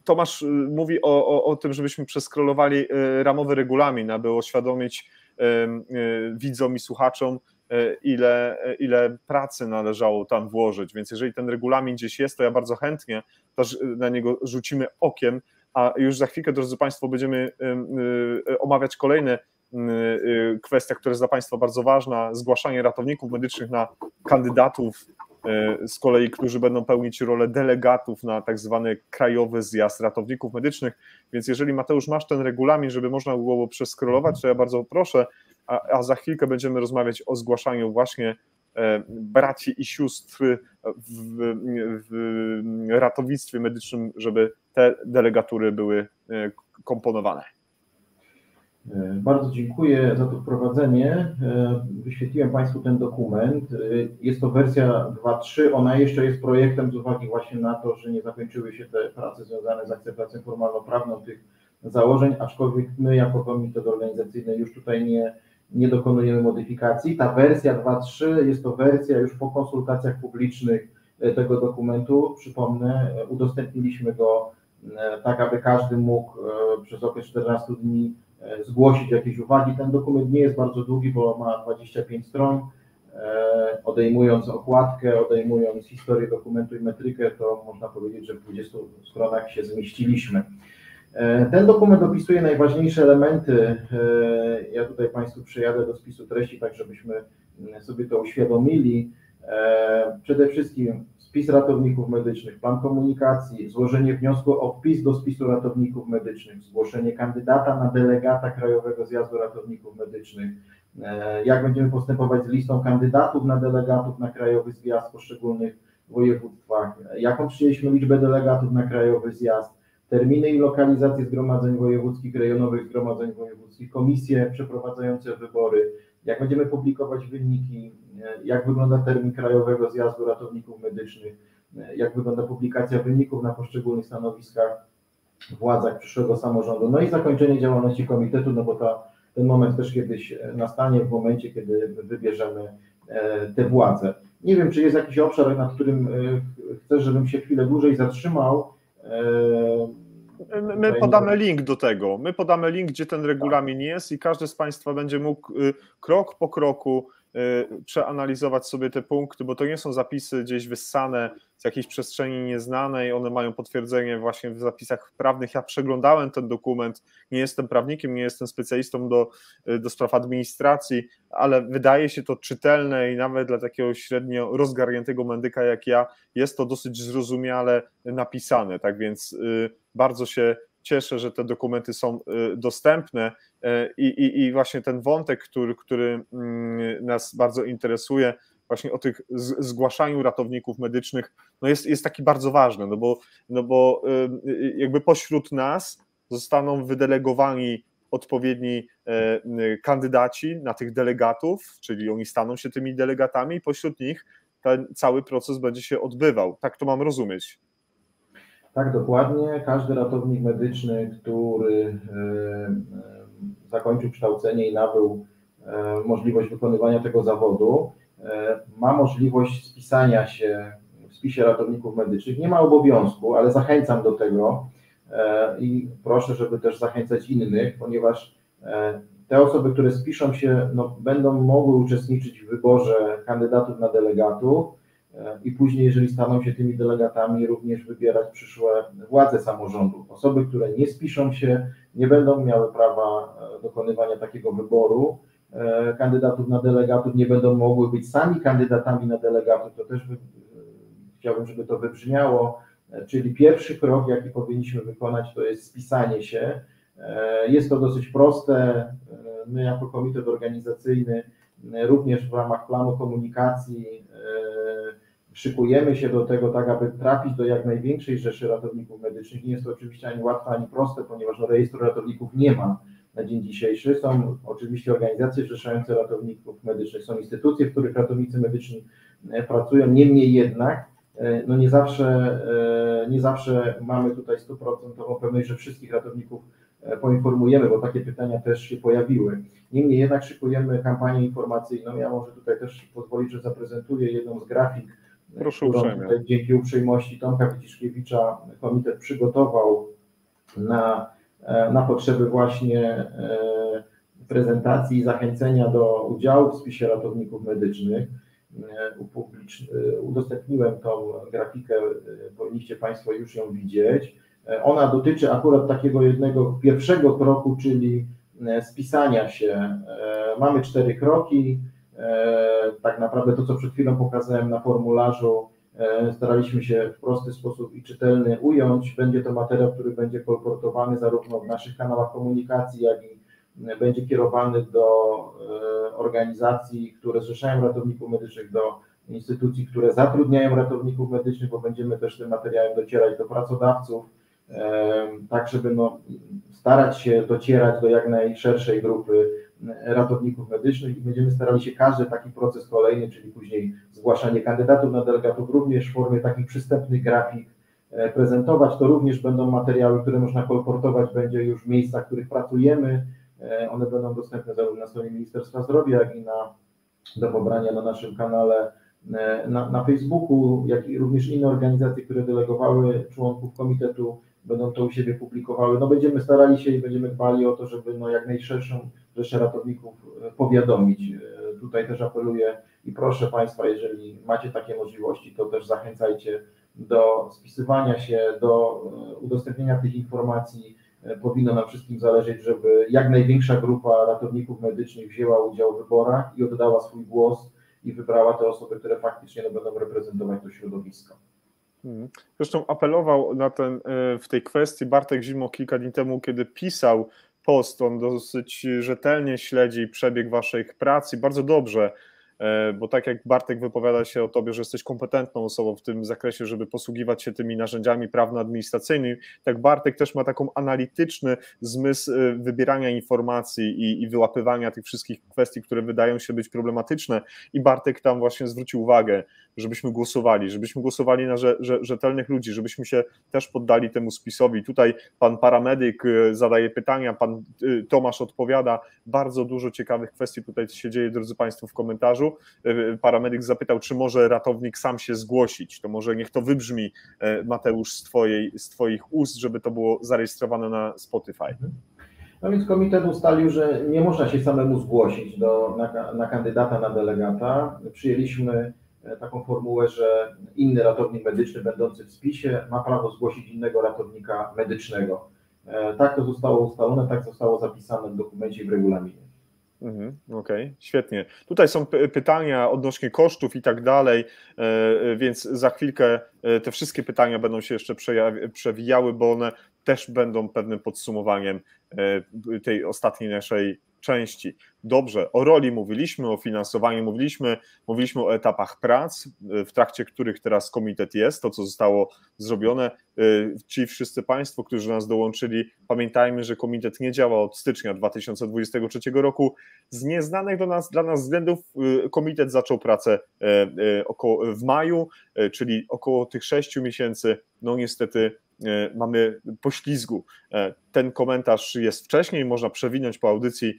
Tomasz mówi o tym, żebyśmy przeskrolowali ramowy regulamin, aby uświadomić widzom i słuchaczom, ile pracy należało tam włożyć, więc jeżeli ten regulamin gdzieś jest, to ja bardzo chętnie też na niego rzucimy okiem, a już za chwilkę, drodzy Państwo, będziemy omawiać kolejne kwestia, która jest dla Państwa bardzo ważna, zgłaszanie ratowników medycznych na kandydatów, z kolei, którzy będą pełnić rolę delegatów na tak zwany krajowy zjazd ratowników medycznych, więc jeżeli, Mateusz, masz ten regulamin, żeby można było przeskrolować, to ja bardzo proszę, a za chwilkę będziemy rozmawiać o zgłaszaniu właśnie braci i sióstr w ratownictwie medycznym, żeby te delegatury były komponowane. Bardzo dziękuję za to wprowadzenie. Wyświetliłem Państwu ten dokument. Jest to wersja 2.3. Ona jeszcze jest projektem z uwagi właśnie na to, że nie zakończyły się te prace związane z akceptacją formalno-prawną tych założeń, aczkolwiek my jako komitet organizacyjny już tutaj nie dokonujemy modyfikacji. Ta wersja 2.3 jest to wersja już po konsultacjach publicznych tego dokumentu. Przypomnę, udostępniliśmy go tak, aby każdy mógł przez okres 14 dni zgłosić jakieś uwagi. Ten dokument nie jest bardzo długi, bo ma 25 stron. Odejmując okładkę, odejmując historię dokumentu i metrykę, to można powiedzieć, że w 20 stronach się zmieściliśmy. Ten dokument opisuje najważniejsze elementy. Ja tutaj Państwu przejadę do spisu treści, tak żebyśmy sobie to uświadomili. Przede wszystkim spis ratowników medycznych, plan komunikacji, złożenie wniosku o wpis do spisu ratowników medycznych, zgłoszenie kandydata na delegata Krajowego Zjazdu Ratowników Medycznych, jak będziemy postępować z listą kandydatów na delegatów na Krajowy Zjazd w poszczególnych województwach, jaką przyjęliśmy liczbę delegatów na Krajowy Zjazd, terminy i lokalizacje zgromadzeń wojewódzkich, rejonowych zgromadzeń wojewódzkich, komisje przeprowadzające wybory, jak będziemy publikować wyniki, jak wygląda termin Krajowego Zjazdu Ratowników Medycznych, jak wygląda publikacja wyników na poszczególnych stanowiskach w władzach przyszłego samorządu, no i zakończenie działalności komitetu, no bo ten moment też kiedyś nastanie w momencie, kiedy wybierzemy te władze. Nie wiem, czy jest jakiś obszar, na którym chcesz, żebym się chwilę dłużej zatrzymał. My podamy link do tego. My podamy link, gdzie ten regulamin jest i każdy z Państwa będzie mógł krok po kroku przeanalizować sobie te punkty, bo to nie są zapisy gdzieś wyssane z jakiejś przestrzeni nieznanej, one mają potwierdzenie właśnie w zapisach prawnych. Ja przeglądałem ten dokument, nie jestem prawnikiem, nie jestem specjalistą do spraw administracji, ale wydaje się to czytelne i nawet dla takiego średnio rozgarniętego medyka jak ja jest to dosyć zrozumiale napisane, tak więc bardzo się cieszę, że te dokumenty są dostępne i właśnie ten wątek, który nas bardzo interesuje, właśnie o tych zgłaszaniu ratowników medycznych, no jest taki bardzo ważny, no bo jakby pośród nas zostaną wydelegowani odpowiedni kandydaci na tych delegatów, czyli oni staną się tymi delegatami i pośród nich ten cały proces będzie się odbywał. Tak to mam rozumieć. Tak, dokładnie. Każdy ratownik medyczny, który zakończył kształcenie i nabył możliwość wykonywania tego zawodu, ma możliwość spisania się w spisie ratowników medycznych. Nie ma obowiązku, ale zachęcam do tego i proszę, żeby też zachęcać innych, ponieważ te osoby, które spiszą się, no, będą mogły uczestniczyć w wyborze kandydatów na delegatów i później, jeżeli staną się tymi delegatami, również wybierać przyszłe władze samorządu. Osoby, które nie spiszą się, nie będą miały prawa dokonywania takiego wyboru kandydatów na delegatów, nie będą mogły być sami kandydatami na delegatów. To też chciałbym, żeby to wybrzmiało, czyli pierwszy krok, jaki powinniśmy wykonać, to jest spisanie się. Jest to dosyć proste. My jako komitet organizacyjny również w ramach planu komunikacji szykujemy się do tego, tak aby trafić do jak największej rzeszy ratowników medycznych. Nie jest to oczywiście ani łatwe, ani proste, ponieważ rejestru ratowników nie ma na dzień dzisiejszy. Są oczywiście organizacje zrzeszające ratowników medycznych, są instytucje, w których ratownicy medyczni pracują, niemniej jednak no nie zawsze mamy tutaj 100% pewność, że wszystkich ratowników poinformujemy, bo takie pytania też się pojawiły. Niemniej jednak szykujemy kampanię informacyjną. Ja może tutaj też pozwolić, że zaprezentuję jedną z grafik, Proszę którą uprzejmie. tutaj dzięki uprzejmości Tomka Wyciszkiewicza komitet przygotował na potrzeby właśnie prezentacji i zachęcenia do udziału w spisie ratowników medycznych. Udostępniłem tą grafikę, powinniście Państwo już ją widzieć. Ona dotyczy akurat takiego jednego pierwszego kroku, czyli spisania się. Mamy 4 kroki. Tak naprawdę to, co przed chwilą pokazałem na formularzu, staraliśmy się w prosty sposób i czytelny ująć. Będzie to materiał, który będzie kolportowany zarówno w naszych kanałach komunikacji, jak i będzie kierowany do organizacji, które zrzeszają ratowników medycznych, do instytucji, które zatrudniają ratowników medycznych, bo będziemy też tym materiałem docierać do pracodawców, tak żeby starać się docierać do jak najszerszej grupy ratowników medycznych i będziemy starali się każdy taki proces kolejny, czyli później zgłaszanie kandydatów na delegatów, również w formie takich przystępnych grafik prezentować. To również będą materiały, które można kolportować będzie już w miejscach, w których pracujemy. One będą dostępne zarówno na stronie Ministerstwa Zdrowia, jak i do pobrania na naszym kanale na Facebooku, jak i również inne organizacje, które delegowały członków komitetu, będą to u siebie publikowały. Będziemy starali się i będziemy dbali o to, żeby jak najszerszą rzeszę ratowników powiadomić. Tutaj też apeluję i proszę Państwa, jeżeli macie takie możliwości, to też zachęcajcie do spisywania się, do udostępnienia tych informacji. Powinno nam wszystkim zależeć, żeby jak największa grupa ratowników medycznych wzięła udział w wyborach i oddała swój głos i wybrała te osoby, które faktycznie będą reprezentować to środowisko. Zresztą apelował w tej kwestii Bartek Zimo kilka dni temu, kiedy pisał post. On dosyć rzetelnie śledzi przebieg waszych prac i bardzo dobrze, bo tak jak Bartek wypowiada się o tobie, że jesteś kompetentną osobą w tym zakresie, żeby posługiwać się tymi narzędziami prawno-administracyjnymi, tak Bartek też ma taką analityczny zmysł wybierania informacji i wyłapywania tych wszystkich kwestii, które wydają się być problematyczne i Bartek tam właśnie zwrócił uwagę, żebyśmy głosowali na rzetelnych ludzi, żebyśmy się też poddali temu spisowi. Tutaj pan paramedyk zadaje pytania, pan Tomasz odpowiada, bardzo dużo ciekawych kwestii tutaj się dzieje, drodzy Państwo, w komentarzu. Paramedyk zapytał, czy może ratownik sam się zgłosić, to może niech to wybrzmi, Mateusz, z twoich ust, żeby to było zarejestrowane na Spotify. No więc komitet ustalił, że nie można się samemu zgłosić na kandydata na delegata. Przyjęliśmy taką formułę, że inny ratownik medyczny będący w spisie ma prawo zgłosić innego ratownika medycznego. Tak to zostało ustalone, tak zostało zapisane w dokumencie i w regulaminie. Okej, świetnie. Tutaj są pytania odnośnie kosztów i tak dalej, więc za chwilkę te wszystkie pytania będą się jeszcze przewijały, bo one też będą pewnym podsumowaniem tej ostatniej naszej części. Dobrze, o roli mówiliśmy, o finansowaniu mówiliśmy o etapach prac, w trakcie których teraz komitet jest, to co zostało zrobione. Ci wszyscy Państwo, którzy nas dołączyli, pamiętajmy, że komitet nie działa od stycznia 2023 roku. Z nieznanych dla nas względów komitet zaczął pracę w maju, czyli około tych 6 miesięcy. No niestety mamy poślizgu. Ten komentarz jest wcześniej, można przewinąć po audycji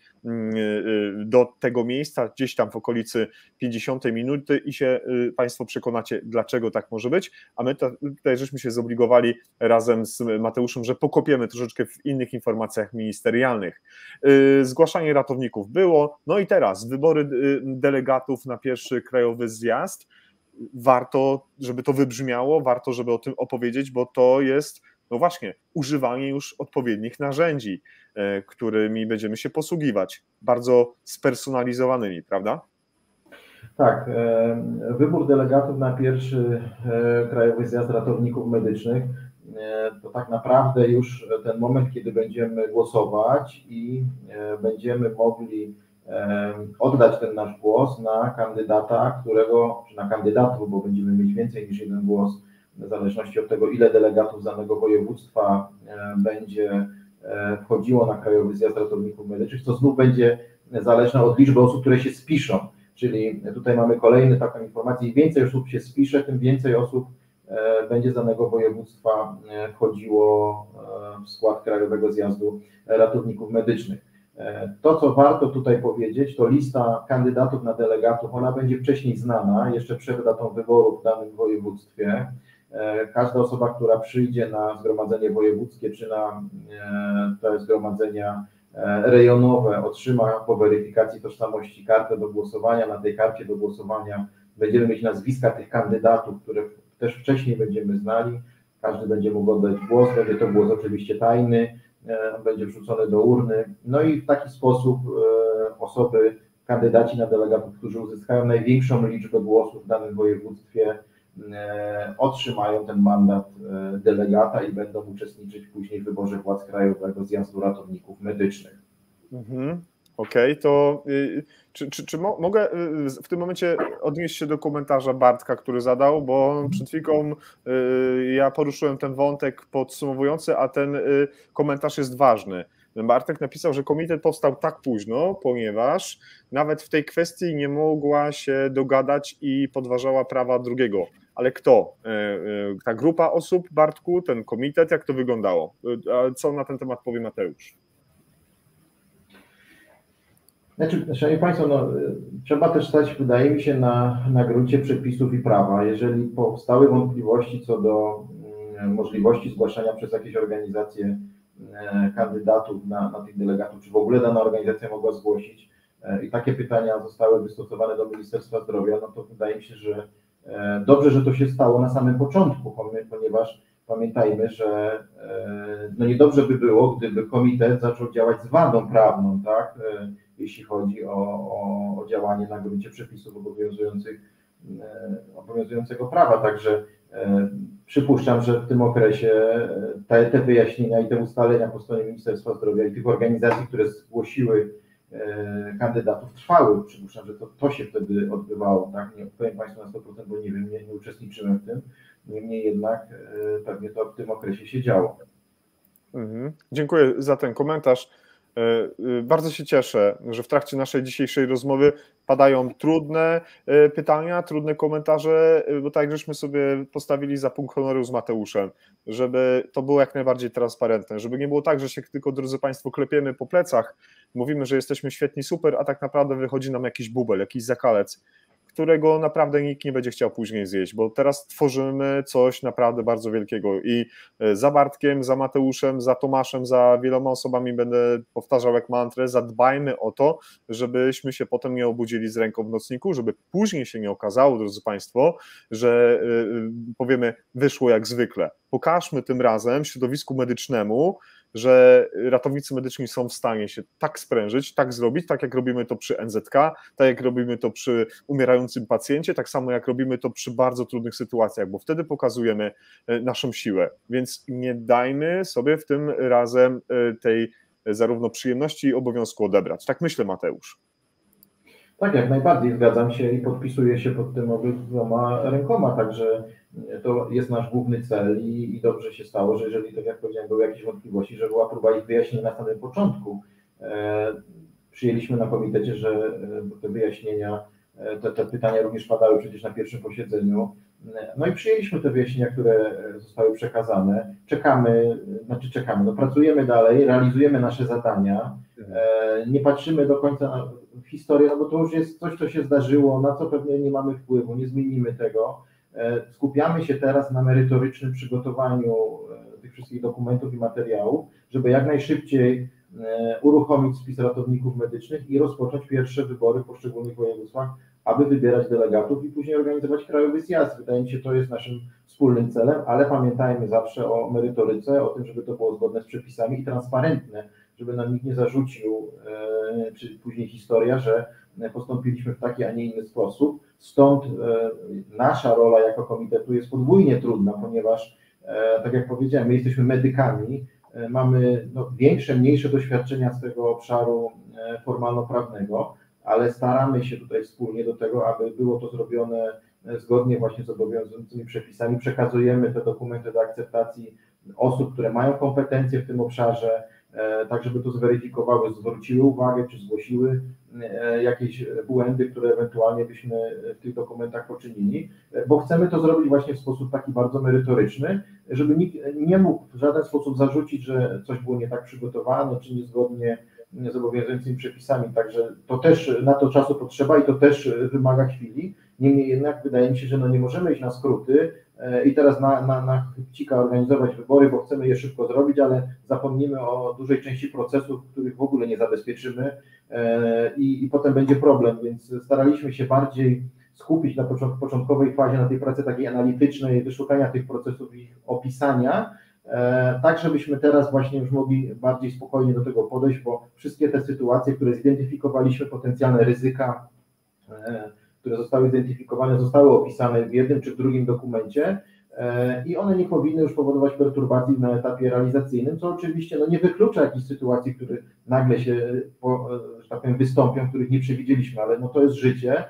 do tego miejsca, gdzieś tam w okolicy 50 minuty i się Państwo przekonacie, dlaczego tak może być, a my tutaj żeśmy się zobligowali razem z Mateuszem, że pokopiemy troszeczkę w innych informacjach ministerialnych. Zgłaszanie ratowników było, no i teraz wybory delegatów na pierwszy krajowy zjazd. Warto, żeby to wybrzmiało, warto, żeby o tym opowiedzieć, bo to jest, no właśnie, używanie już odpowiednich narzędzi, którymi będziemy się posługiwać, bardzo spersonalizowanymi, prawda? Tak, wybór delegatów na pierwszy Krajowy Zjazd Ratowników Medycznych to tak naprawdę już ten moment, kiedy będziemy głosować i będziemy mogli oddać ten nasz głos na kandydata, czy na kandydatów, bo będziemy mieć więcej niż jeden głos, w zależności od tego, ile delegatów z danego województwa będzie wchodziło na Krajowy Zjazd Ratowników Medycznych, co znów będzie zależne od liczby osób, które się spiszą. Czyli tutaj mamy kolejny taką informację, im więcej osób się spisze, tym więcej osób będzie z danego województwa wchodziło w skład Krajowego Zjazdu Ratowników Medycznych. To, co warto tutaj powiedzieć, to lista kandydatów na delegatów, ona będzie wcześniej znana, jeszcze przed datą wyborów w danym województwie. Każda osoba, która przyjdzie na zgromadzenie wojewódzkie czy na te zgromadzenia rejonowe, otrzyma po weryfikacji tożsamości kartę do głosowania. Na tej karcie do głosowania będziemy mieć nazwiska tych kandydatów, które też wcześniej będziemy znali. Każdy będzie mógł oddać głos, będzie to głos oczywiście tajny, będzie wrzucony do urny. No i w taki sposób kandydaci na delegatów, którzy uzyskają największą liczbę głosów w danym województwie, otrzymają ten mandat delegata i będą uczestniczyć później w wyborze władz Krajowego Zjazdu Ratowników Medycznych. Okej, to czy mogę w tym momencie odnieść się do komentarza Bartka, który zadał, bo przed chwilą ja poruszyłem ten wątek podsumowujący, a ten komentarz jest ważny. Bartek napisał, że komitet powstał tak późno, ponieważ nawet w tej kwestii nie mogła się dogadać i podważała prawa drugiego. Ale kto? Ta grupa osób, Bartku, ten komitet, jak to wyglądało? Co na ten temat powie Mateusz? Znaczy, szanowni Państwo, trzeba też stać, wydaje mi się, na gruncie przepisów i prawa. Jeżeli powstały wątpliwości co do możliwości zgłaszania przez jakieś organizacje kandydatów na tych delegatów, czy w ogóle dana organizacja mogła zgłosić i takie pytania zostały wystosowane do Ministerstwa Zdrowia, no to wydaje mi się, że dobrze, że to się stało na samym początku, ponieważ pamiętajmy, że niedobrze by było, gdyby komitet zaczął działać z wadą prawną, tak, jeśli chodzi o działanie na gruncie przepisów obowiązującego prawa. Także przypuszczam, że w tym okresie te wyjaśnienia i te ustalenia po stronie Ministerstwa Zdrowia i tych organizacji, które zgłosiły kandydatów, trwały. Przypuszczam, że to się wtedy odbywało. Tak? Nie odpowiem Państwu na 100%, bo nie wiem, nie uczestniczyłem w tym. Niemniej jednak pewnie to w tym okresie się działo. Dziękuję za ten komentarz. Bardzo się cieszę, że w trakcie naszej dzisiejszej rozmowy padają trudne pytania, trudne komentarze, bo tak żeśmy sobie postawili za punkt honoru z Mateuszem, żeby to było jak najbardziej transparentne, żeby nie było tak, że się tylko, drodzy Państwo, klepiemy po plecach, mówimy, że jesteśmy świetni, super, a tak naprawdę wychodzi nam jakiś bubel, jakiś zakalec, którego naprawdę nikt nie będzie chciał później zjeść, bo teraz tworzymy coś naprawdę bardzo wielkiego i za Bartkiem, za Mateuszem, za Tomaszem, za wieloma osobami będę powtarzał jak mantrę, zadbajmy o to, żebyśmy się potem nie obudzili z ręką w nocniku, żeby później się nie okazało, drodzy Państwo, że powiemy, wyszło jak zwykle. Pokażmy tym razem środowisku medycznemu, że ratownicy medyczni są w stanie się tak sprężyć, tak zrobić, tak jak robimy to przy NZK, tak jak robimy to przy umierającym pacjencie, tak samo jak robimy to przy bardzo trudnych sytuacjach, bo wtedy pokazujemy naszą siłę, więc nie dajmy sobie w tym razem tej zarówno przyjemności i obowiązku odebrać. Tak myślę, Mateusz. Tak, jak najbardziej zgadzam się i podpisuję się pod tym obydwoma rękoma, także to jest nasz główny cel i dobrze się stało, że jeżeli, tak jak powiedziałem, były jakieś wątpliwości, że była próba ich wyjaśnienia na samym początku. Przyjęliśmy na komitecie, że te wyjaśnienia, te pytania również padały przecież na pierwszym posiedzeniu. No i przyjęliśmy te wyjaśnienia, które zostały przekazane. Czekamy, pracujemy dalej, realizujemy nasze zadania. Nie patrzymy do końca na historię, no bo to już jest coś, co się zdarzyło, na co pewnie nie mamy wpływu, nie zmienimy tego. Skupiamy się teraz na merytorycznym przygotowaniu tych wszystkich dokumentów i materiałów, żeby jak najszybciej uruchomić spis ratowników medycznych i rozpocząć pierwsze wybory w poszczególnych województwach, aby wybierać delegatów i później organizować krajowy zjazd. Wydaje mi się, to jest naszym wspólnym celem, ale pamiętajmy zawsze o merytoryce, o tym, żeby to było zgodne z przepisami i transparentne, żeby nam nikt nie zarzucił, czy później historia, że postąpiliśmy w taki, a nie inny sposób. Stąd nasza rola jako komitetu jest podwójnie trudna, ponieważ, tak jak powiedziałem, my jesteśmy medykami, mamy większe, mniejsze doświadczenia z tego obszaru formalno-prawnego, ale staramy się tutaj wspólnie do tego, aby było to zrobione zgodnie właśnie z obowiązującymi przepisami. Przekazujemy te dokumenty do akceptacji osób, które mają kompetencje w tym obszarze, tak żeby to zweryfikowały, zwróciły uwagę, czy zgłosiły jakieś błędy, które ewentualnie byśmy w tych dokumentach poczynili, bo chcemy to zrobić właśnie w sposób taki bardzo merytoryczny, żeby nikt nie mógł w żaden sposób zarzucić, że coś było nie tak przygotowane, czy niezgodnie z obowiązującymi przepisami, także to też na to czasu potrzeba i to też wymaga chwili. Niemniej jednak wydaje mi się, że nie możemy iść na skróty i teraz na chybcika organizować wybory, bo chcemy je szybko zrobić, ale zapomnimy o dużej części procesów, których w ogóle nie zabezpieczymy i potem będzie problem, więc staraliśmy się bardziej skupić na początkowej fazie na tej pracy takiej analitycznej, wyszukania tych procesów i ich opisania, tak żebyśmy teraz właśnie już mogli bardziej spokojnie do tego podejść, bo wszystkie te sytuacje, które zidentyfikowaliśmy, potencjalne ryzyka, które zostały zidentyfikowane, zostały opisane w jednym czy w drugim dokumencie i one nie powinny już powodować perturbacji na etapie realizacyjnym, co oczywiście nie wyklucza jakichś sytuacji, które nagle się, że tak powiem, wystąpią, których nie przewidzieliśmy, ale to jest życie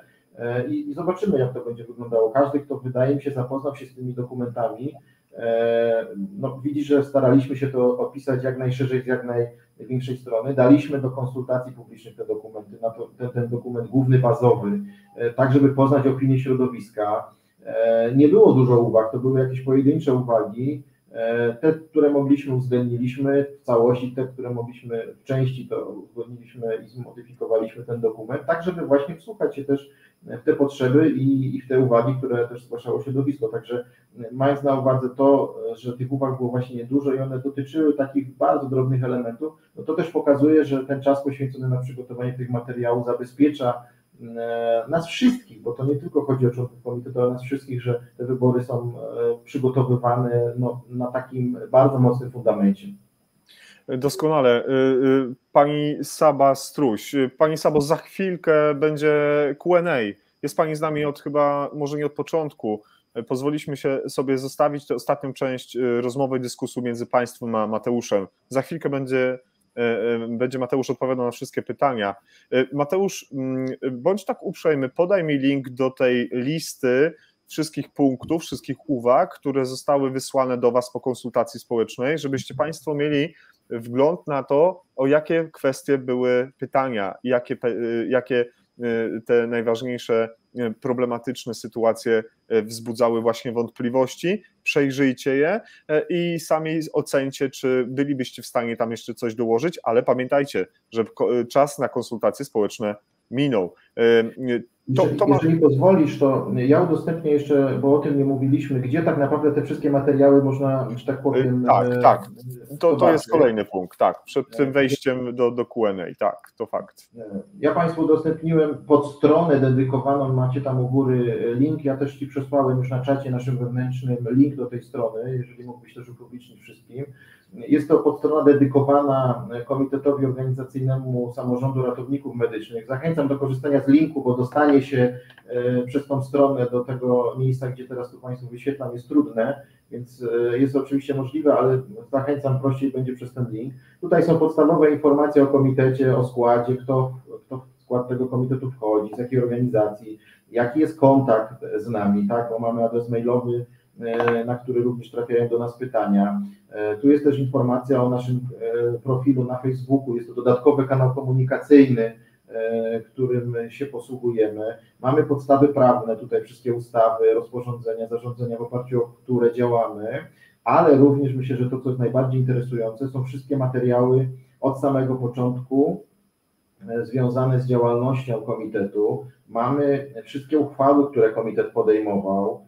i zobaczymy, jak to będzie wyglądało. Każdy, kto wydaje mi się zapoznał się z tymi dokumentami, widzi, że staraliśmy się to opisać jak najszerzej, z jak największej strony. Daliśmy do konsultacji publicznych te dokumenty, ten dokument główny, bazowy, tak żeby poznać opinię środowiska. Nie było dużo uwag, to były jakieś pojedyncze uwagi. Te, które mogliśmy, uwzględniliśmy w całości, te, które mogliśmy w części, to uzgodniliśmy i zmodyfikowaliśmy ten dokument, tak żeby właśnie wsłuchać się też w te potrzeby i w te uwagi, które też zgłaszało środowisko. Także mając na uwadze to, że tych uwag było właśnie niedużo i one dotyczyły takich bardzo drobnych elementów, to też pokazuje, że ten czas poświęcony na przygotowanie tych materiałów zabezpiecza nas wszystkich, bo to nie tylko chodzi o członków komitetu, ale nas wszystkich, że te wybory są przygotowywane na takim bardzo mocnym fundamencie. Doskonale. Pani Saba Struś. Pani Sabo, za chwilkę będzie Q&A. Jest Pani z nami od chyba, może nie od początku. Pozwoliliśmy sobie zostawić tę ostatnią część rozmowy, dyskusji między Państwem a Mateuszem. Za chwilkę będzie Mateusz odpowiadał na wszystkie pytania. Mateusz, bądź tak uprzejmy, podaj mi link do tej listy wszystkich punktów, wszystkich uwag, które zostały wysłane do Was po konsultacji społecznej, żebyście Państwo mieli wgląd na to, o jakie kwestie były pytania, jakie te najważniejsze problematyczne sytuacje wzbudzały właśnie wątpliwości. Przejrzyjcie je i sami ocencie, czy bylibyście w stanie tam jeszcze coś dołożyć, ale pamiętajcie, że czas na konsultacje społeczne minął. Jeżeli pozwolisz, to ja udostępnię jeszcze, bo o tym nie mówiliśmy, gdzie tak naprawdę te wszystkie materiały można, że tak powiem... Tak. To jest kolejny punkt, tak, przed tym wejściem do Q&A, tak, to fakt. Ja Państwu udostępniłem pod stronę dedykowaną, macie tam u góry link, ja też Ci przesłałem już na czacie naszym wewnętrznym link do tej strony, jeżeli mógłbyś też upublicznić wszystkim. Jest to podstrona dedykowana Komitetowi Organizacyjnemu Samorządu Ratowników Medycznych. Zachęcam do korzystania z linku, bo dostanie się przez tą stronę do tego miejsca, gdzie teraz tu Państwu wyświetlam, jest trudne, więc jest oczywiście możliwe, ale zachęcam, prościej będzie przez ten link. Tutaj są podstawowe informacje o komitecie, o składzie, kto w skład tego komitetu wchodzi, z jakiej organizacji, jaki jest kontakt z nami, tak, bo mamy adres mailowy, na który również trafiają do nas pytania. Tu jest też informacja o naszym profilu na Facebooku, jest to dodatkowy kanał komunikacyjny, którym się posługujemy. Mamy podstawy prawne, tutaj wszystkie ustawy, rozporządzenia, zarządzenia, w oparciu o które działamy, ale również myślę, że to, co jest najbardziej interesujące, są wszystkie materiały od samego początku związane z działalnością komitetu. Mamy wszystkie uchwały, które komitet podejmował.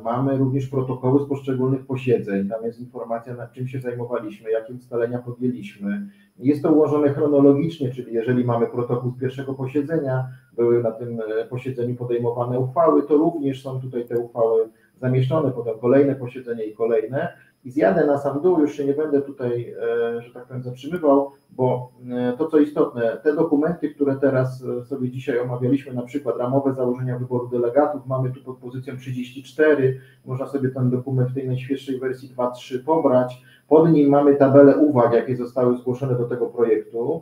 Mamy również protokoły z poszczególnych posiedzeń, tam jest informacja, nad czym się zajmowaliśmy, jakie ustalenia podjęliśmy. Jest to ułożone chronologicznie, czyli jeżeli mamy protokół z pierwszego posiedzenia, były na tym posiedzeniu podejmowane uchwały, to również są tutaj te uchwały zamieszczone, potem kolejne posiedzenie i kolejne. I zjadę na sam dół, już się nie będę tutaj, że tak powiem, zatrzymywał, bo to, co istotne, te dokumenty, które teraz sobie dzisiaj omawialiśmy, na przykład ramowe założenia wyboru delegatów, mamy tu pod pozycją 34, można sobie ten dokument w tej najświeższej wersji 2.3 pobrać. Pod nim mamy tabelę uwag, jakie zostały zgłoszone do tego projektu,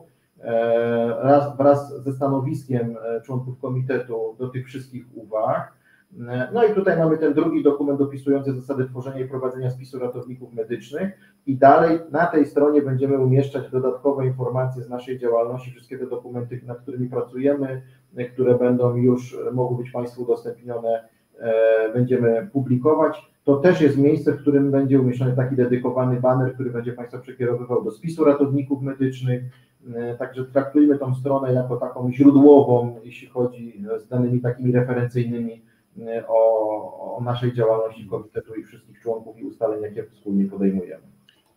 wraz ze stanowiskiem członków komitetu do tych wszystkich uwag. No i tutaj mamy ten drugi dokument opisujący zasady tworzenia i prowadzenia spisu ratowników medycznych i dalej na tej stronie będziemy umieszczać dodatkowe informacje z naszej działalności, wszystkie te dokumenty, nad którymi pracujemy, które będą już, mogą być Państwu udostępnione, będziemy publikować. To też jest miejsce, w którym będzie umieszczony taki dedykowany baner, który będzie Państwa przekierowywał do spisu ratowników medycznych, także traktujmy tą stronę jako taką źródłową, jeśli chodzi z danymi takimi referencyjnymi o naszej działalności komitetu i wszystkich członków i ustaleń, jakie wspólnie podejmujemy.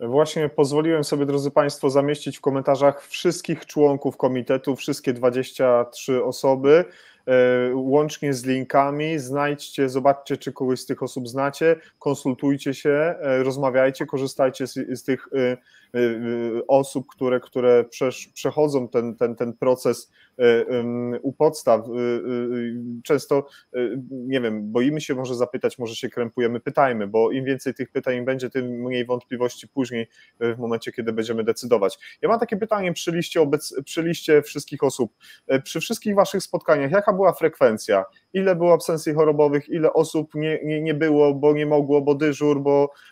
Właśnie pozwoliłem sobie, drodzy Państwo, zamieścić w komentarzach wszystkich członków komitetu, wszystkie 23 osoby, łącznie z linkami. Znajdźcie, zobaczcie, czy kogoś z tych osób znacie, konsultujcie się, rozmawiajcie, korzystajcie z tych osób, które przechodzą ten proces u podstaw. Często, nie wiem, boimy się może zapytać, może się krępujemy, pytajmy, bo im więcej tych pytań będzie, tym mniej wątpliwości później w momencie, kiedy będziemy decydować. Ja mam takie pytanie przy liście wszystkich osób. Przy wszystkich Waszych spotkaniach, jaka była frekwencja? Ile było absencji chorobowych, ile osób nie było, bo nie mogło, bo dyżur,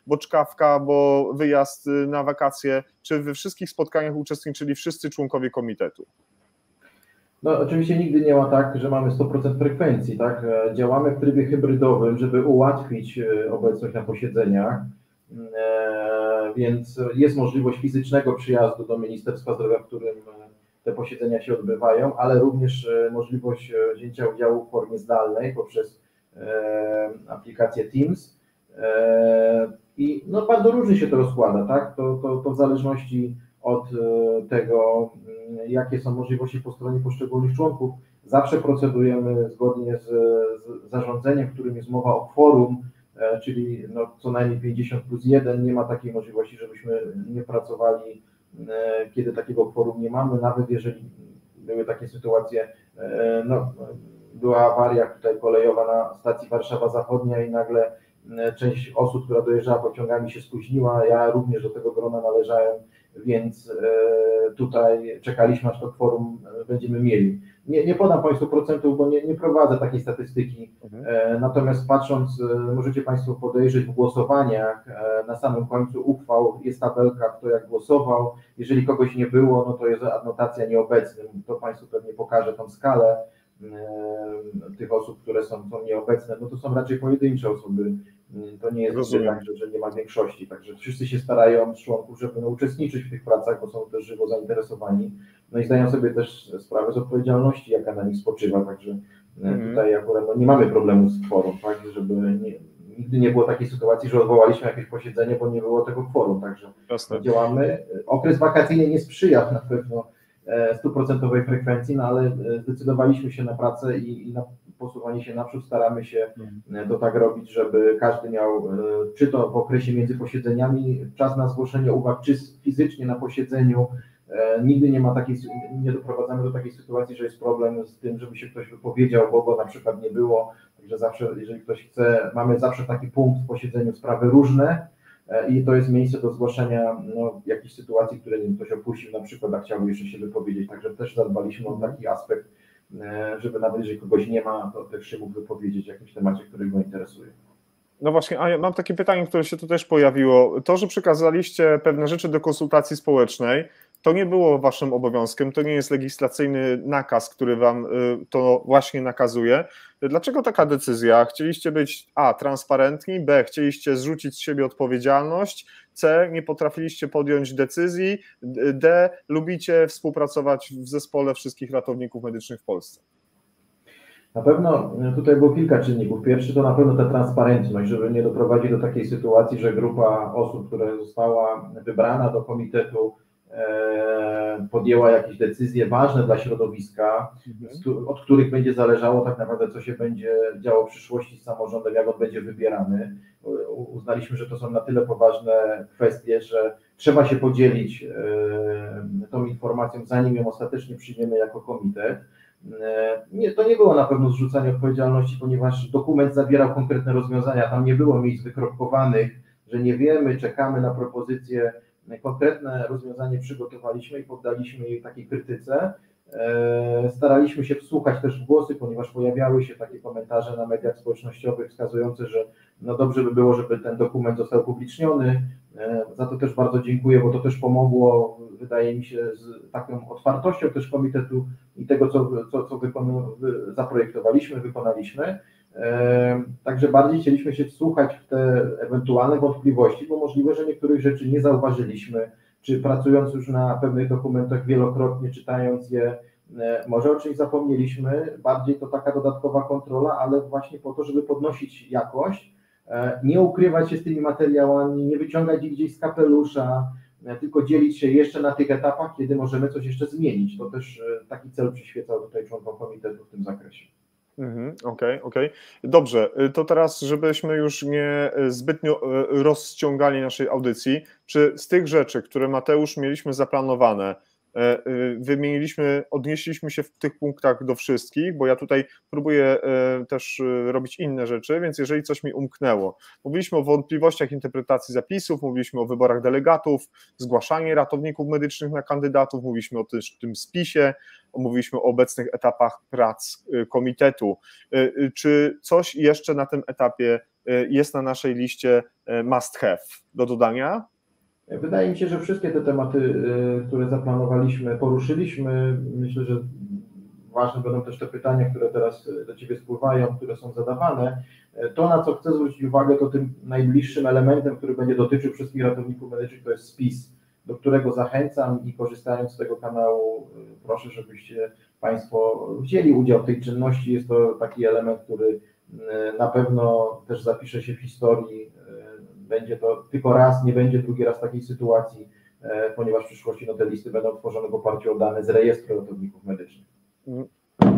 bo czkawka, bo wyjazd na wakacje? Czy we wszystkich spotkaniach uczestniczyli wszyscy członkowie komitetu? No oczywiście nigdy nie ma tak, że mamy 100% frekwencji, tak? Działamy w trybie hybrydowym, żeby ułatwić obecność na posiedzeniach, więc jest możliwość fizycznego przyjazdu do Ministerstwa Zdrowia, w którym te posiedzenia się odbywają, ale również możliwość wzięcia udziału w formie zdalnej poprzez aplikację Teams. I no bardzo różnie się to rozkłada, tak? To w zależności od tego, jakie są możliwości po stronie poszczególnych członków. Zawsze procedujemy zgodnie z zarządzeniem, w którym jest mowa o kworum, czyli no co najmniej 50+1. Nie ma takiej możliwości, żebyśmy nie pracowali, kiedy takiego kworum nie mamy, nawet jeżeli były takie sytuacje, no, była awaria tutaj kolejowa na stacji Warszawa Zachodnia i nagle część osób, która dojeżdżała pociągami, się spóźniła, ja również do tego grona należałem, więc tutaj czekaliśmy, aż to kworum będziemy mieli. Nie podam Państwu procentów, bo nie prowadzę takiej statystyki, natomiast patrząc, możecie Państwo podejrzeć w głosowaniach, na samym końcu uchwał jest tabelka, kto jak głosował, jeżeli kogoś nie było, no to jest adnotacja nieobecny, to Państwu pewnie pokażę tą skalę tych osób, które są nieobecne, no to są raczej pojedyncze osoby, to nie jest tak, że nie ma większości, także wszyscy się starają z członków, żeby uczestniczyć w tych pracach, bo są też żywo zainteresowani, no i zdają sobie też sprawę z odpowiedzialności, jaka na nich spoczywa, także tutaj akurat no, nie mamy problemu z kworum, tak, żeby nigdy nie było takiej sytuacji, że odwołaliśmy jakieś posiedzenie, bo nie było tego kworum, także działamy. Okres wakacyjny nie sprzyja na pewno 100% frekwencji, no ale zdecydowaliśmy się na pracę i na posuwanie się naprzód, staramy się to tak robić, żeby każdy miał, czy to w okresie między posiedzeniami, czas na zgłoszenie uwag, czy fizycznie na posiedzeniu. Nigdy nie doprowadzamy do takiej sytuacji, że jest problem z tym, żeby się ktoś wypowiedział, bo go na przykład nie było, także zawsze, jeżeli ktoś chce, mamy zawsze taki punkt w posiedzeniu sprawy różne, i to jest miejsce do zgłoszenia jakichś sytuacji, które ktoś opuścił na przykład, a chciałby jeszcze się wypowiedzieć, także też zadbaliśmy o taki aspekt, żeby nawet jeżeli kogoś nie ma, to też się mógł wypowiedzieć w jakimś temacie, który go interesuje. No właśnie, a ja mam takie pytanie, które się tu też pojawiło. To, że przekazaliście pewne rzeczy do konsultacji społecznej, to nie było waszym obowiązkiem, to nie jest legislacyjny nakaz, który wam to właśnie nakazuje. Dlaczego taka decyzja? Chcieliście być A, transparentni, B, chcieliście zrzucić z siebie odpowiedzialność, C, nie potrafiliście podjąć decyzji, D, lubicie współpracować w zespole wszystkich ratowników medycznych w Polsce? Na pewno tutaj było kilka czynników. Pierwszy to na pewno ta transparentność, żeby nie doprowadzić do takiej sytuacji, że grupa osób, która została wybrana do komitetu, podjęła jakieś decyzje ważne dla środowiska, od których będzie zależało tak naprawdę, co się będzie działo w przyszłości z samorządem, jak on będzie wybierany. Uznaliśmy, że to są na tyle poważne kwestie, że trzeba się podzielić tą informacją, zanim ją ostatecznie przyjmiemy jako komitet. To nie było na pewno zrzucanie odpowiedzialności, ponieważ dokument zawierał konkretne rozwiązania, tam nie było miejsc wykropkowanych, że nie wiemy, czekamy na propozycje. Konkretne rozwiązanie przygotowaliśmy i poddaliśmy jej takiej krytyce. Staraliśmy się wsłuchać też w głosy, ponieważ pojawiały się takie komentarze na mediach społecznościowych wskazujące, że no dobrze by było, żeby ten dokument został upubliczniony. Za to też bardzo dziękuję, bo to też pomogło, wydaje mi się, z taką otwartością też komitetu i tego, co zaprojektowaliśmy, wykonaliśmy. Także bardziej chcieliśmy się wsłuchać w te ewentualne wątpliwości, bo możliwe, że niektórych rzeczy nie zauważyliśmy, czy pracując już na pewnych dokumentach wielokrotnie, czytając je, może o czymś zapomnieliśmy, bardziej to taka dodatkowa kontrola, ale właśnie po to, żeby podnosić jakość, nie ukrywać się z tymi materiałami, nie wyciągać ich gdzieś z kapelusza, tylko dzielić się jeszcze na tych etapach, kiedy możemy coś jeszcze zmienić. To też taki cel przyświecał tutaj członkom komitetu w tym zakresie. Okej. Dobrze, to teraz, żebyśmy już nie zbytnio rozciągali naszej audycji, czy z tych rzeczy, które Mateusz mieliśmy zaplanowane, odnieśliśmy się w tych punktach do wszystkich, bo ja tutaj próbuję też robić inne rzeczy, więc jeżeli coś mi umknęło, mówiliśmy o wątpliwościach interpretacji zapisów, mówiliśmy o wyborach delegatów, zgłaszanie ratowników medycznych na kandydatów, mówiliśmy o tym spisie, mówiliśmy o obecnych etapach prac komitetu. Czy coś jeszcze na tym etapie jest na naszej liście must have do dodania? Wydaje mi się, że wszystkie te tematy, które zaplanowaliśmy, poruszyliśmy. Myślę, że ważne będą też te pytania, które teraz do Ciebie spływają, które są zadawane. To, na co chcę zwrócić uwagę, to tym najbliższym elementem, który będzie dotyczył wszystkich ratowników medycznych, to jest spis, do którego zachęcam i korzystając z tego kanału, proszę, żebyście Państwo wzięli udział w tej czynności. Jest to taki element, który na pewno też zapisze się w historii. Będzie to tylko raz, nie będzie drugi raz takiej sytuacji, ponieważ w przyszłości te listy będą tworzone w oparciu o dane z rejestru ratowników medycznych.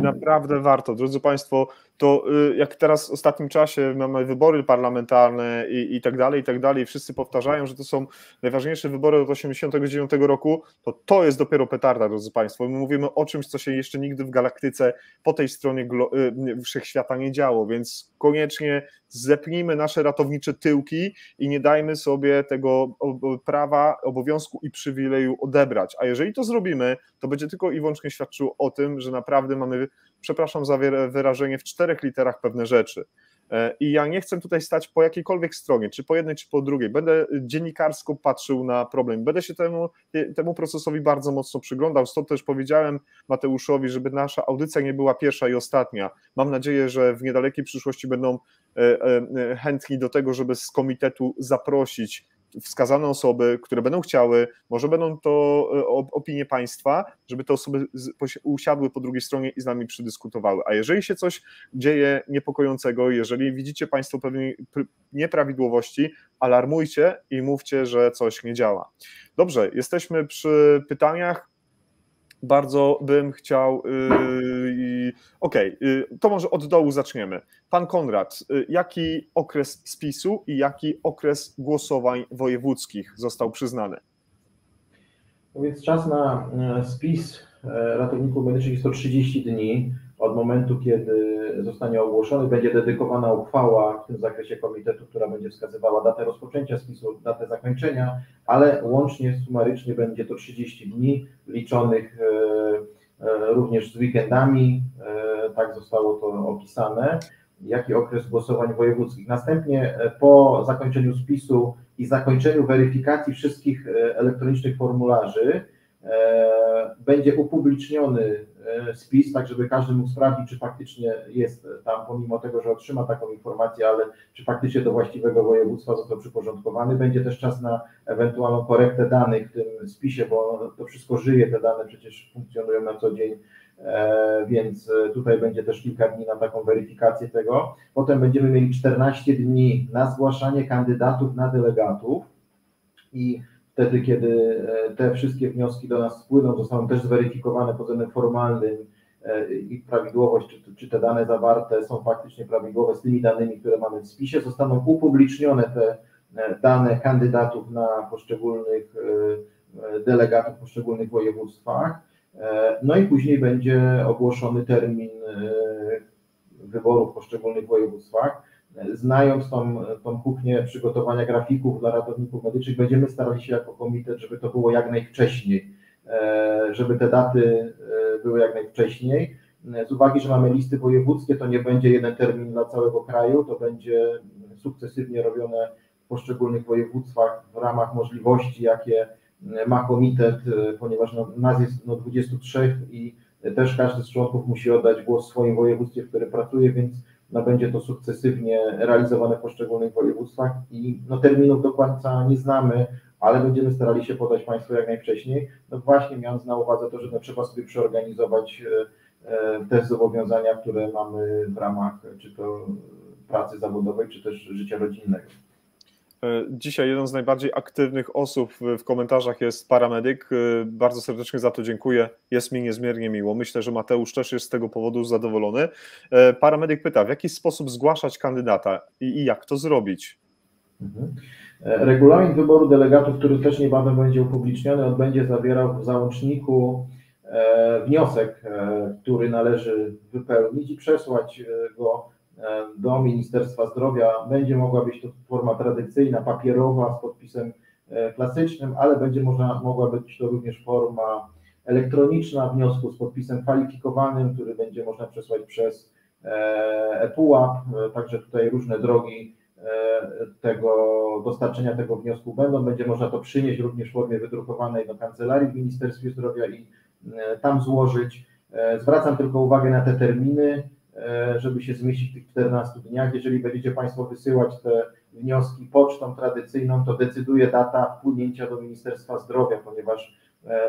Naprawdę warto, drodzy Państwo, to jak teraz w ostatnim czasie mamy wybory parlamentarne i tak dalej, wszyscy powtarzają, że to są najważniejsze wybory od 1989 roku, to jest dopiero petarda, drodzy Państwo. My mówimy o czymś, co się jeszcze nigdy w galaktyce po tej stronie wszechświata nie działo, więc koniecznie zepnijmy nasze ratownicze tyłki i nie dajmy sobie tego prawa, obowiązku i przywileju odebrać. A jeżeli to zrobimy, to będzie tylko i wyłącznie świadczyło o tym, że naprawdę mamy, przepraszam za wyrażenie, w 4 literach pewne rzeczy. I ja nie chcę tutaj stać po jakiejkolwiek stronie, czy po jednej, czy po drugiej. Będę dziennikarsko patrzył na problem. Będę się temu procesowi bardzo mocno przyglądał. Stąd też powiedziałem Mateuszowi, żeby nasza audycja nie była pierwsza i ostatnia. Mam nadzieję, że w niedalekiej przyszłości będą chętni do tego, żeby z komitetu zaprosić wskazane osoby, które będą chciały, może będą to opinie państwa, żeby te osoby usiadły po drugiej stronie i z nami przydyskutowały. A jeżeli się coś dzieje niepokojącego, jeżeli widzicie Państwo pewne nieprawidłowości, alarmujcie i mówcie, że coś nie działa. Dobrze, jesteśmy przy pytaniach. Bardzo bym chciał, to może od dołu zaczniemy. Pan Konrad, jaki okres spisu i jaki okres głosowań wojewódzkich został przyznany? No więc czas na spis ratowników medycznych jest to 30 dni od momentu, kiedy zostanie ogłoszony. Będzie dedykowana uchwała w tym zakresie komitetu, która będzie wskazywała datę rozpoczęcia spisu, datę zakończenia, ale łącznie, sumarycznie będzie to 30 dni liczonych również z weekendami, tak zostało to opisane, jaki okres głosowań wojewódzkich. Następnie po zakończeniu spisu i zakończeniu weryfikacji wszystkich elektronicznych formularzy będzie upubliczniony spis, tak żeby każdy mógł sprawdzić, czy faktycznie jest tam, pomimo tego, że otrzyma taką informację, ale czy faktycznie do właściwego województwa został przyporządkowany. Będzie też czas na ewentualną korektę danych w tym spisie, bo to wszystko żyje, te dane przecież funkcjonują na co dzień, więc tutaj będzie też kilka dni na taką weryfikację tego. Potem będziemy mieli 14 dni na zgłaszanie kandydatów na delegatów i wtedy, kiedy te wszystkie wnioski do nas spłyną, zostaną też zweryfikowane pod względem formalnym, ich prawidłowość, czy te dane zawarte są faktycznie prawidłowe z tymi danymi, które mamy w spisie, zostaną upublicznione te dane kandydatów na poszczególnych delegatów w poszczególnych województwach, no i później będzie ogłoszony termin wyborów w poszczególnych województwach. Znając tą kuchnię przygotowania grafików dla ratowników medycznych, będziemy starali się jako komitet, żeby to było jak najwcześniej, żeby te daty były jak najwcześniej. Z uwagi, że mamy listy wojewódzkie, to nie będzie jeden termin dla całego kraju, to będzie sukcesywnie robione w poszczególnych województwach w ramach możliwości, jakie ma komitet, ponieważ nas jest 23 i też każdy z członków musi oddać głos w swoim województwie, w którym pracuje, więc będzie to sukcesywnie realizowane w poszczególnych województwach i terminów do końca nie znamy, ale będziemy starali się podać Państwu jak najwcześniej. Właśnie mając na uwadze to, że trzeba sobie przeorganizować te zobowiązania, które mamy w ramach czy to pracy zawodowej, czy też życia rodzinnego. Dzisiaj jeden z najbardziej aktywnych osób w komentarzach jest paramedyk. Bardzo serdecznie za to dziękuję. Jest mi niezmiernie miło. Myślę, że Mateusz też jest z tego powodu zadowolony. Paramedyk pyta, w jaki sposób zgłaszać kandydata i jak to zrobić? Regulamin wyboru delegatów, który też niebawem będzie upubliczniony, on będzie zawierał w załączniku wniosek, który należy wypełnić i przesłać go do Ministerstwa Zdrowia. Będzie mogła być to forma tradycyjna, papierowa z podpisem klasycznym, ale będzie mogła być to również forma elektroniczna wniosku z podpisem kwalifikowanym, który będzie można przesłać przez ePUAP, także tutaj różne drogi dostarczenia tego wniosku będą. Będzie można to przynieść również w formie wydrukowanej do kancelarii w Ministerstwie Zdrowia i tam złożyć. Zwracam tylko uwagę na te terminy, żeby się zmieścić w tych 14 dniach. Jeżeli będziecie Państwo wysyłać te wnioski pocztą tradycyjną, to decyduje data wpłynięcia do Ministerstwa Zdrowia, ponieważ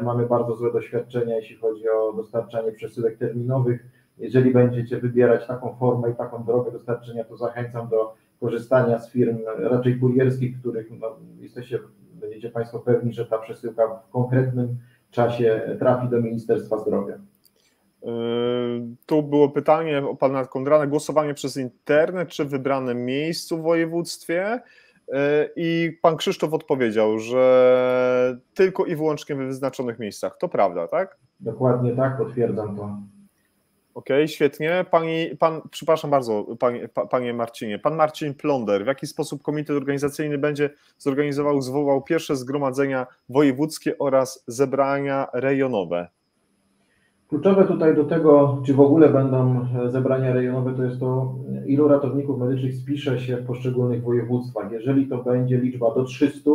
mamy bardzo złe doświadczenia, jeśli chodzi o dostarczanie przesyłek terminowych. Jeżeli będziecie wybierać taką formę i taką drogę dostarczenia, to zachęcam do korzystania z firm raczej kurierskich, których będziecie Państwo pewni, że ta przesyłka w konkretnym czasie trafi do Ministerstwa Zdrowia. Tu było pytanie o pana Kondrana, głosowanie przez internet czy w wybranym miejscu w województwie, i pan Krzysztof odpowiedział, że tylko i wyłącznie w wyznaczonych miejscach. To prawda, tak? Dokładnie tak, potwierdzam to. Okej, świetnie. Przepraszam bardzo, panie Marcinie. Pan Marcin Plonder, w jaki sposób komitet organizacyjny będzie zwołał pierwsze zgromadzenia wojewódzkie oraz zebrania rejonowe? Kluczowe tutaj do tego, czy w ogóle będą zebrania rejonowe, to jest to, ilu ratowników medycznych spisze się w poszczególnych województwach. Jeżeli to będzie liczba do 300,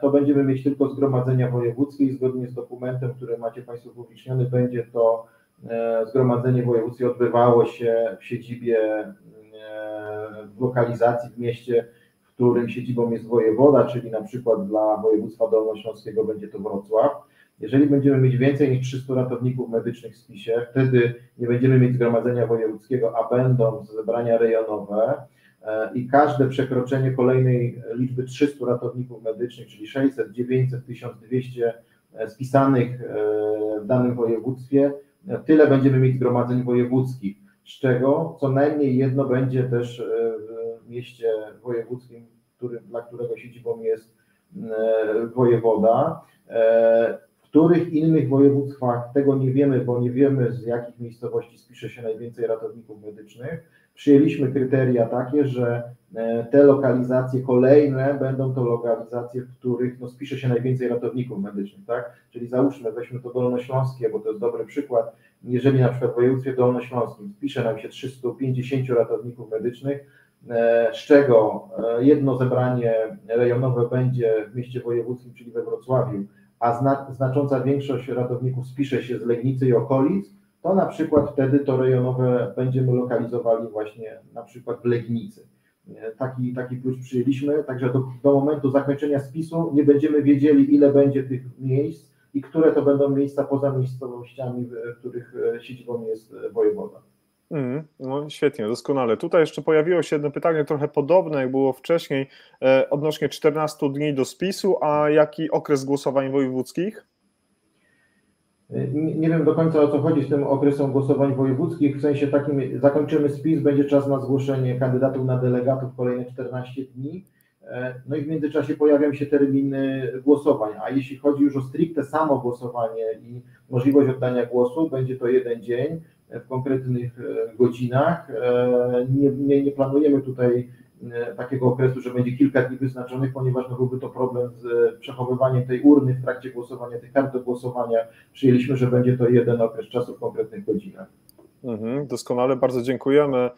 to będziemy mieć tylko zgromadzenia wojewódzkie i zgodnie z dokumentem, który macie Państwo upubliczniony, będzie to zgromadzenie wojewódzkie odbywało się w siedzibie, w lokalizacji, w mieście, w którym siedzibą jest wojewoda, czyli na przykład dla województwa dolnośląskiego będzie to Wrocław. Jeżeli będziemy mieć więcej niż 300 ratowników medycznych w spisie, wtedy nie będziemy mieć zgromadzenia wojewódzkiego, a będą zebrania rejonowe i każde przekroczenie kolejnej liczby 300 ratowników medycznych, czyli 600, 900, 1200 spisanych w danym województwie, tyle będziemy mieć zgromadzeń wojewódzkich, z czego co najmniej jedno będzie też w mieście wojewódzkim, dla którego siedzibą jest wojewoda. W których innych województwach tego nie wiemy, bo nie wiemy, z jakich miejscowości spisze się najwięcej ratowników medycznych. Przyjęliśmy kryteria takie, że te lokalizacje kolejne będą to lokalizacje, w których spisze się najwięcej ratowników medycznych, tak? Czyli załóżmy, weźmy to Dolnośląskie, bo to jest dobry przykład. Jeżeli na przykład w województwie dolnośląskim spisze nam się 350 ratowników medycznych, z czego jedno zebranie rejonowe będzie w mieście wojewódzkim, czyli we Wrocławiu, a znacząca większość ratowników spisze się z Legnicy i okolic, to na przykład wtedy to rejonowe będziemy lokalizowali właśnie na przykład w Legnicy. Taki klucz przyjęliśmy, także do momentu zakończenia spisu nie będziemy wiedzieli, ile będzie tych miejsc i które to będą miejsca poza miejscowościami, w których siedzibą jest wojewoda. No świetnie, doskonale. Tutaj jeszcze pojawiło się jedno pytanie trochę podobne, jak było wcześniej, odnośnie 14 dni do spisu, a jaki okres głosowań wojewódzkich? Nie wiem do końca, o co chodzi z tym okresem głosowań wojewódzkich, w sensie takim: zakończymy spis, będzie czas na zgłoszenie kandydatów na delegatów kolejne 14 dni, no i w międzyczasie pojawią się terminy głosowań, a jeśli chodzi już o stricte samo głosowanie i możliwość oddania głosu, będzie to jeden dzień w konkretnych godzinach. Nie planujemy tutaj takiego okresu, że będzie kilka dni wyznaczonych, ponieważ no byłby to problem z przechowywaniem tej urny w trakcie głosowania, tych kart do głosowania. Przyjęliśmy, że będzie to jeden okres czasu w konkretnych godzinach. Doskonale, bardzo dziękujemy.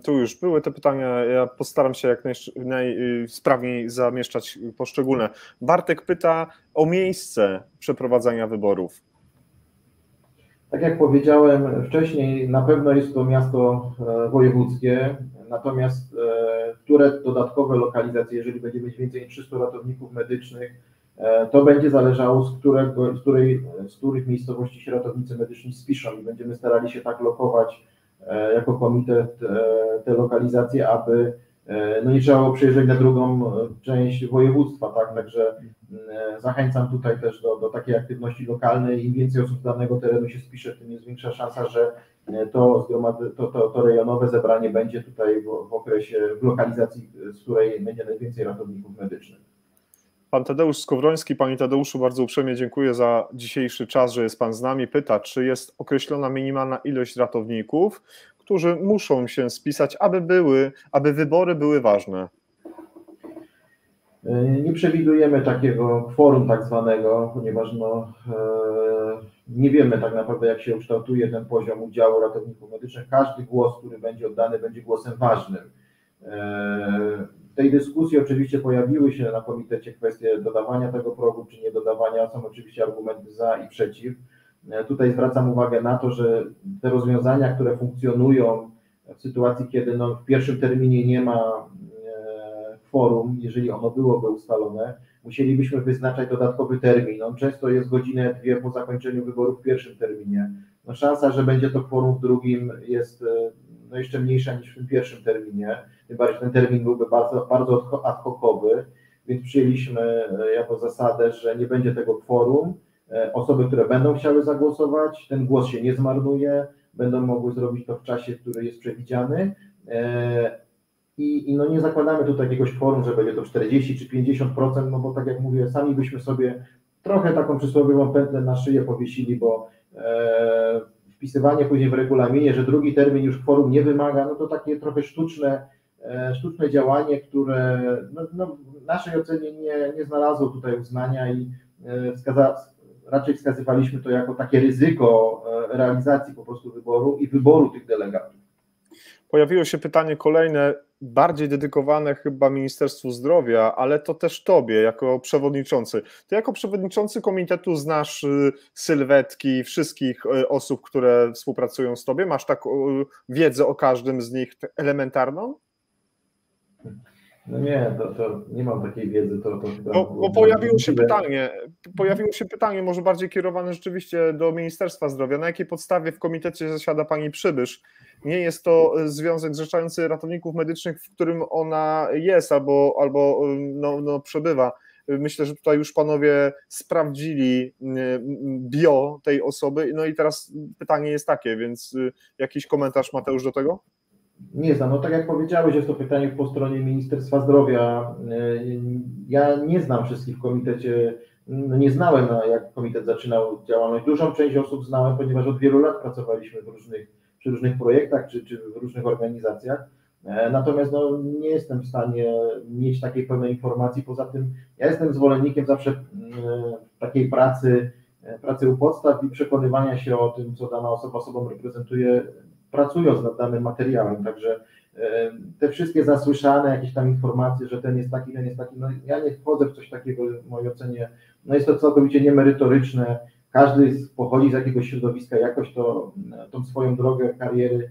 Tu już były te pytania, ja postaram się jak najsprawniej zamieszczać poszczególne. Bartek pyta o miejsce przeprowadzania wyborów. Tak jak powiedziałem wcześniej, na pewno jest to miasto wojewódzkie, natomiast które dodatkowe lokalizacje, jeżeli będzie mieć więcej niż 300 ratowników medycznych, to będzie zależało z których miejscowości się ratownicy medyczni spiszą i będziemy starali się tak lokować jako komitet te lokalizacje, aby no nie trzeba było przyjeżdżać na drugą część województwa, tak? Także zachęcam tutaj też do takiej aktywności lokalnej. Im więcej osób z danego terenu się spisze, tym jest większa szansa, że to rejonowe zebranie będzie tutaj w lokalizacji, z której będzie najwięcej ratowników medycznych. Pan Tadeusz Skowroński. Panie Tadeuszu, bardzo uprzejmie dziękuję za dzisiejszy czas, że jest Pan z nami. Pyta, czy jest określona minimalna ilość ratowników, którzy muszą się spisać, aby wybory były ważne? Nie przewidujemy takiego kworum tak zwanego, ponieważ nie wiemy tak naprawdę, jak się ukształtuje ten poziom udziału ratowników medycznych. Każdy głos, który będzie oddany, będzie głosem ważnym. W tej dyskusji oczywiście pojawiły się na komitecie kwestie dodawania tego progu czy nie dodawania. Są oczywiście argumenty za i przeciw. Tutaj zwracam uwagę na to, że te rozwiązania, które funkcjonują w sytuacji, kiedy w pierwszym terminie nie ma kworum, jeżeli ono byłoby ustalone, musielibyśmy wyznaczać dodatkowy termin. On często jest godzinę, dwie po zakończeniu wyborów w pierwszym terminie. Szansa, że będzie to kworum w drugim, jest jeszcze mniejsza niż w tym pierwszym terminie. Tym bardziej ten termin byłby bardzo, bardzo ad hocowy, więc przyjęliśmy jako zasadę, że nie będzie tego kworum. Osoby, które będą chciały zagłosować, ten głos się nie zmarnuje, będą mogły zrobić to w czasie, który jest przewidziany. I nie zakładamy tutaj jakiegoś kworum, że będzie to 40 czy 50%, bo tak jak mówię, sami byśmy sobie trochę taką przysłowiową pętlę na szyję powiesili, bo wpisywanie później w regulaminie, że drugi termin już kworum nie wymaga, to takie trochę sztuczne działanie, które w naszej ocenie nie znalazło tutaj uznania i raczej wskazywaliśmy to jako takie ryzyko realizacji po prostu wyboru i wyboru tych delegatów. Pojawiło się pytanie kolejne, bardziej dedykowane chyba Ministerstwu Zdrowia, ale to też Tobie jako przewodniczący. Ty jako przewodniczący komitetu znasz sylwetki wszystkich osób, które współpracują z Tobie? Masz taką wiedzę o każdym z nich elementarną? Nie, to nie mam takiej wiedzy. Bo pojawiło się pytanie, może bardziej kierowane rzeczywiście do Ministerstwa Zdrowia. Na jakiej podstawie w komitecie zasiada pani Przybysz? Nie jest to związek zrzeszający ratowników medycznych, w którym ona jest albo przebywa. Myślę, że tutaj już panowie sprawdzili bio tej osoby. No i teraz pytanie jest takie, więc jakiś komentarz, Mateusz, do tego? Nie znam. Tak jak powiedziałeś, jest to pytanie po stronie Ministerstwa Zdrowia. Ja nie znam wszystkich w komitecie, nie znałem, jak komitet zaczynał działalność. Dużą część osób znałem, ponieważ od wielu lat pracowaliśmy przy różnych projektach czy w różnych organizacjach. Natomiast nie jestem w stanie mieć takiej pełnej informacji. Poza tym ja jestem zwolennikiem zawsze takiej pracy u podstaw i przekonywania się o tym, co dana osoba sobą reprezentuje, pracując nad danym materiałem. Także te wszystkie zasłyszane jakieś tam informacje, że ten jest taki, ja nie wchodzę w coś takiego, w mojej ocenie, jest to całkowicie niemerytoryczne. Każdy pochodzi z jakiegoś środowiska, jakoś tą swoją drogę kariery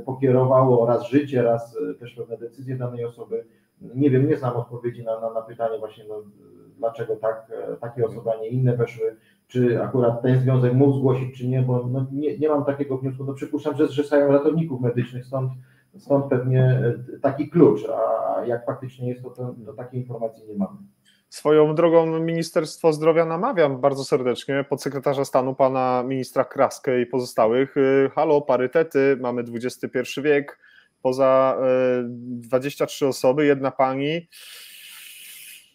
pokierowało, raz życie, raz też pewne decyzje danej osoby. Nie wiem, nie znam odpowiedzi na pytanie właśnie, dlaczego takie osoby, a nie inne weszły, czy akurat ten związek mógł zgłosić, czy nie, bo no nie mam takiego wniosku, no przypuszczam, że zrzeszają ratowników medycznych, stąd pewnie taki klucz, a jak faktycznie jest, to takiej informacji nie mamy. Swoją drogą Ministerstwo Zdrowia namawiam bardzo serdecznie podsekretarza stanu pana ministra Kraskę i pozostałych. Halo, parytety, mamy XXI wiek, poza 23 osoby, jedna pani.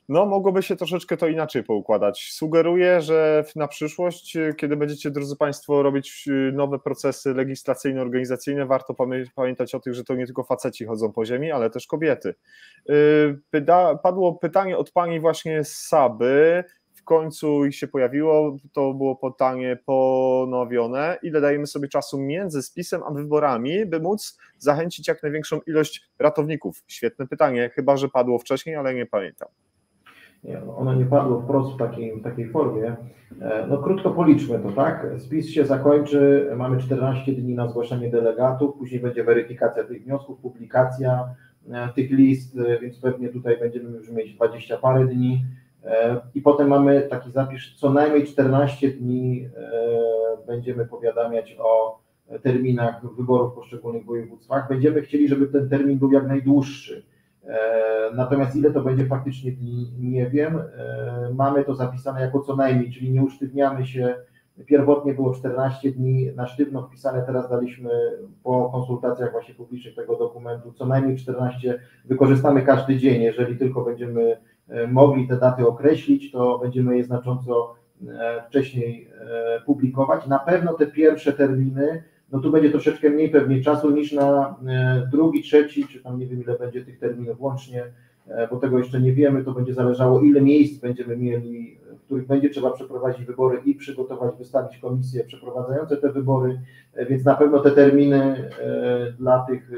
No, mogłoby się troszeczkę to inaczej poukładać. Sugeruję, że na przyszłość, kiedy będziecie, drodzy Państwo, robić nowe procesy legislacyjne, organizacyjne, warto pamiętać o tym, że to nie tylko faceci chodzą po ziemi, ale też kobiety. Padło pytanie od pani właśnie z Saby, w końcu ich się pojawiło, to było pytanie ponowione. Ile dajemy sobie czasu między spisem a wyborami, by móc zachęcić jak największą ilość ratowników? Świetne pytanie, chyba że padło wcześniej, ale nie pamiętam. Nie, ono nie padło wprost w takiej formie. No krótko policzmy to, tak? Spis się zakończy, mamy 14 dni na zgłaszanie delegatów, później będzie weryfikacja tych wniosków, publikacja tych list, więc pewnie tutaj będziemy już mieć 20 parę dni i potem mamy taki zapis, co najmniej 14 dni będziemy powiadamiać o terminach wyborów w poszczególnych województwach. Będziemy chcieli, żeby ten termin był jak najdłuższy. Natomiast ile to będzie faktycznie dni, nie wiem. Mamy to zapisane jako co najmniej, czyli nie usztywniamy się. Pierwotnie było 14 dni na sztywno wpisane, teraz daliśmy po konsultacjach właśnie publicznych tego dokumentu co najmniej 14. Wykorzystamy każdy dzień, jeżeli tylko będziemy mogli te daty określić, to będziemy je znacząco wcześniej publikować. Na pewno te pierwsze terminy, no tu będzie troszeczkę mniej pewnie czasu niż na drugi, trzeci, czy tam nie wiem ile będzie tych terminów łącznie, bo tego jeszcze nie wiemy, to będzie zależało ile miejsc będziemy mieli, w których będzie trzeba przeprowadzić wybory i przygotować, wystawić komisje przeprowadzające te wybory, więc na pewno te terminy dla tych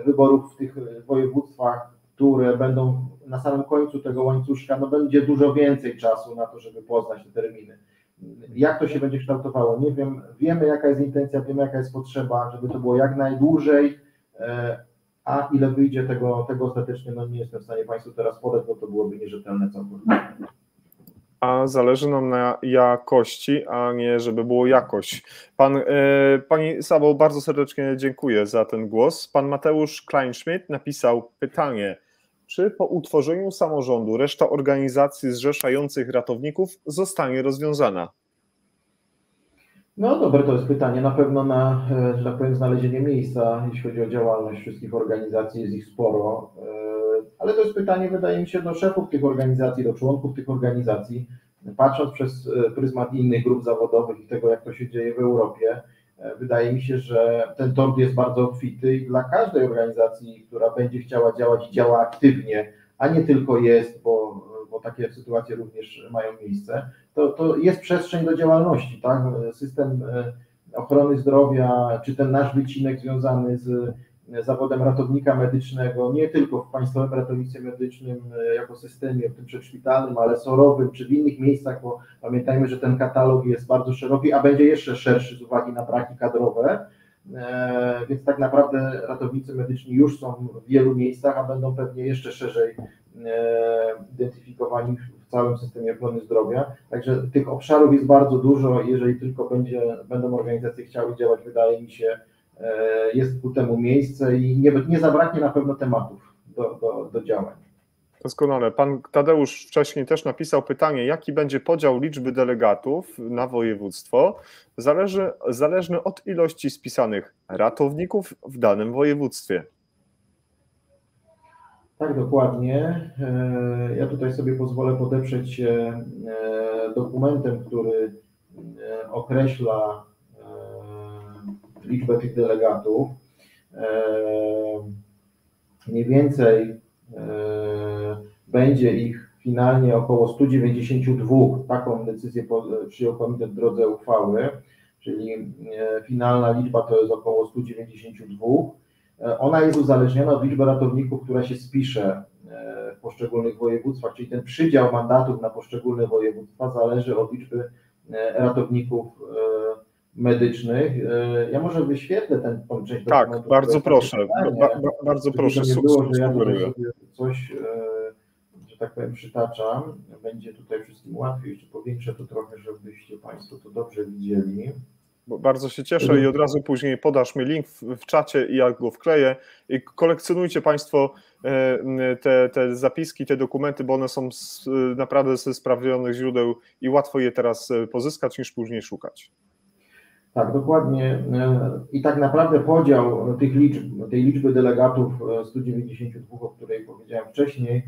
wyborów w tych województwach, które będą na samym końcu tego łańcuszka, no będzie dużo więcej czasu na to, żeby poznać te terminy. Jak to się będzie kształtowało, nie wiem, wiemy jaka jest intencja, wiemy jaka jest potrzeba, żeby to było jak najdłużej, a ile wyjdzie tego ostatecznie, no nie jestem w stanie Państwu teraz podać, bo to byłoby nierzetelne całkowicie. A zależy nam na jakości, a nie żeby było jakość. Pani Sabo, bardzo serdecznie dziękuję za ten głos. Pan Mateusz Kleinschmidt napisał pytanie, czy po utworzeniu samorządu reszta organizacji zrzeszających ratowników zostanie rozwiązana? No dobre to jest pytanie, na pewno na, że tak powiem, znalezienie miejsca, jeśli chodzi o działalność wszystkich organizacji, jest ich sporo, ale to jest pytanie, wydaje mi się, do szefów tych organizacji, do członków tych organizacji, patrząc przez pryzmat innych grup zawodowych i tego, jak to się dzieje w Europie, wydaje mi się, że ten tort jest bardzo obfity i dla każdej organizacji, która będzie chciała działać i działa aktywnie, a nie tylko jest, bo takie sytuacje również mają miejsce, to jest przestrzeń do działalności, tak? System ochrony zdrowia, czy ten nasz wycinek związany z zawodem ratownika medycznego, nie tylko w Państwowym Ratownictwie Medycznym jako systemie, w tym przedszpitalnym, ale SOR-owym, czy w innych miejscach, bo pamiętajmy, że ten katalog jest bardzo szeroki, a będzie jeszcze szerszy z uwagi na braki kadrowe, więc tak naprawdę ratownicy medyczni już są w wielu miejscach, a będą pewnie jeszcze szerzej identyfikowani w całym systemie ochrony zdrowia. Także tych obszarów jest bardzo dużo, jeżeli tylko będą organizacje chciały działać, wydaje mi się, jest ku temu miejsce i nie zabraknie na pewno tematów do działań. Doskonale. Pan Tadeusz wcześniej też napisał pytanie, jaki będzie podział liczby delegatów na województwo, zależny od ilości spisanych ratowników w danym województwie. Tak, dokładnie. Ja tutaj sobie pozwolę podeprzeć się dokumentem, który określa liczbę tych delegatów. Mniej więcej będzie ich finalnie około 192. Taką decyzję przyjął komitet w drodze uchwały, czyli finalna liczba to jest około 192. Ona jest uzależniona od liczby ratowników, która się spisze w poszczególnych województwach, czyli ten przydział mandatów na poszczególne województwa zależy od liczby ratowników medycznych. Ja może wyświetlę tą część dokumentu. Tak, bardzo proszę, bardzo proszę. Nie było, że ja tutaj sobie coś, że że tak powiem, przytaczam. Będzie tutaj wszystkim łatwiej, jeszcze powiększę to trochę, żebyście Państwo to dobrze widzieli. Bo bardzo się cieszę i od razu później podasz mi link w czacie i ja go wkleję. I kolekcjonujcie Państwo te zapiski, te dokumenty, bo one są naprawdę ze sprawnionych źródeł i łatwo je teraz pozyskać niż później szukać. Tak, dokładnie. I tak naprawdę podział tej liczby delegatów 192, o której powiedziałem wcześniej,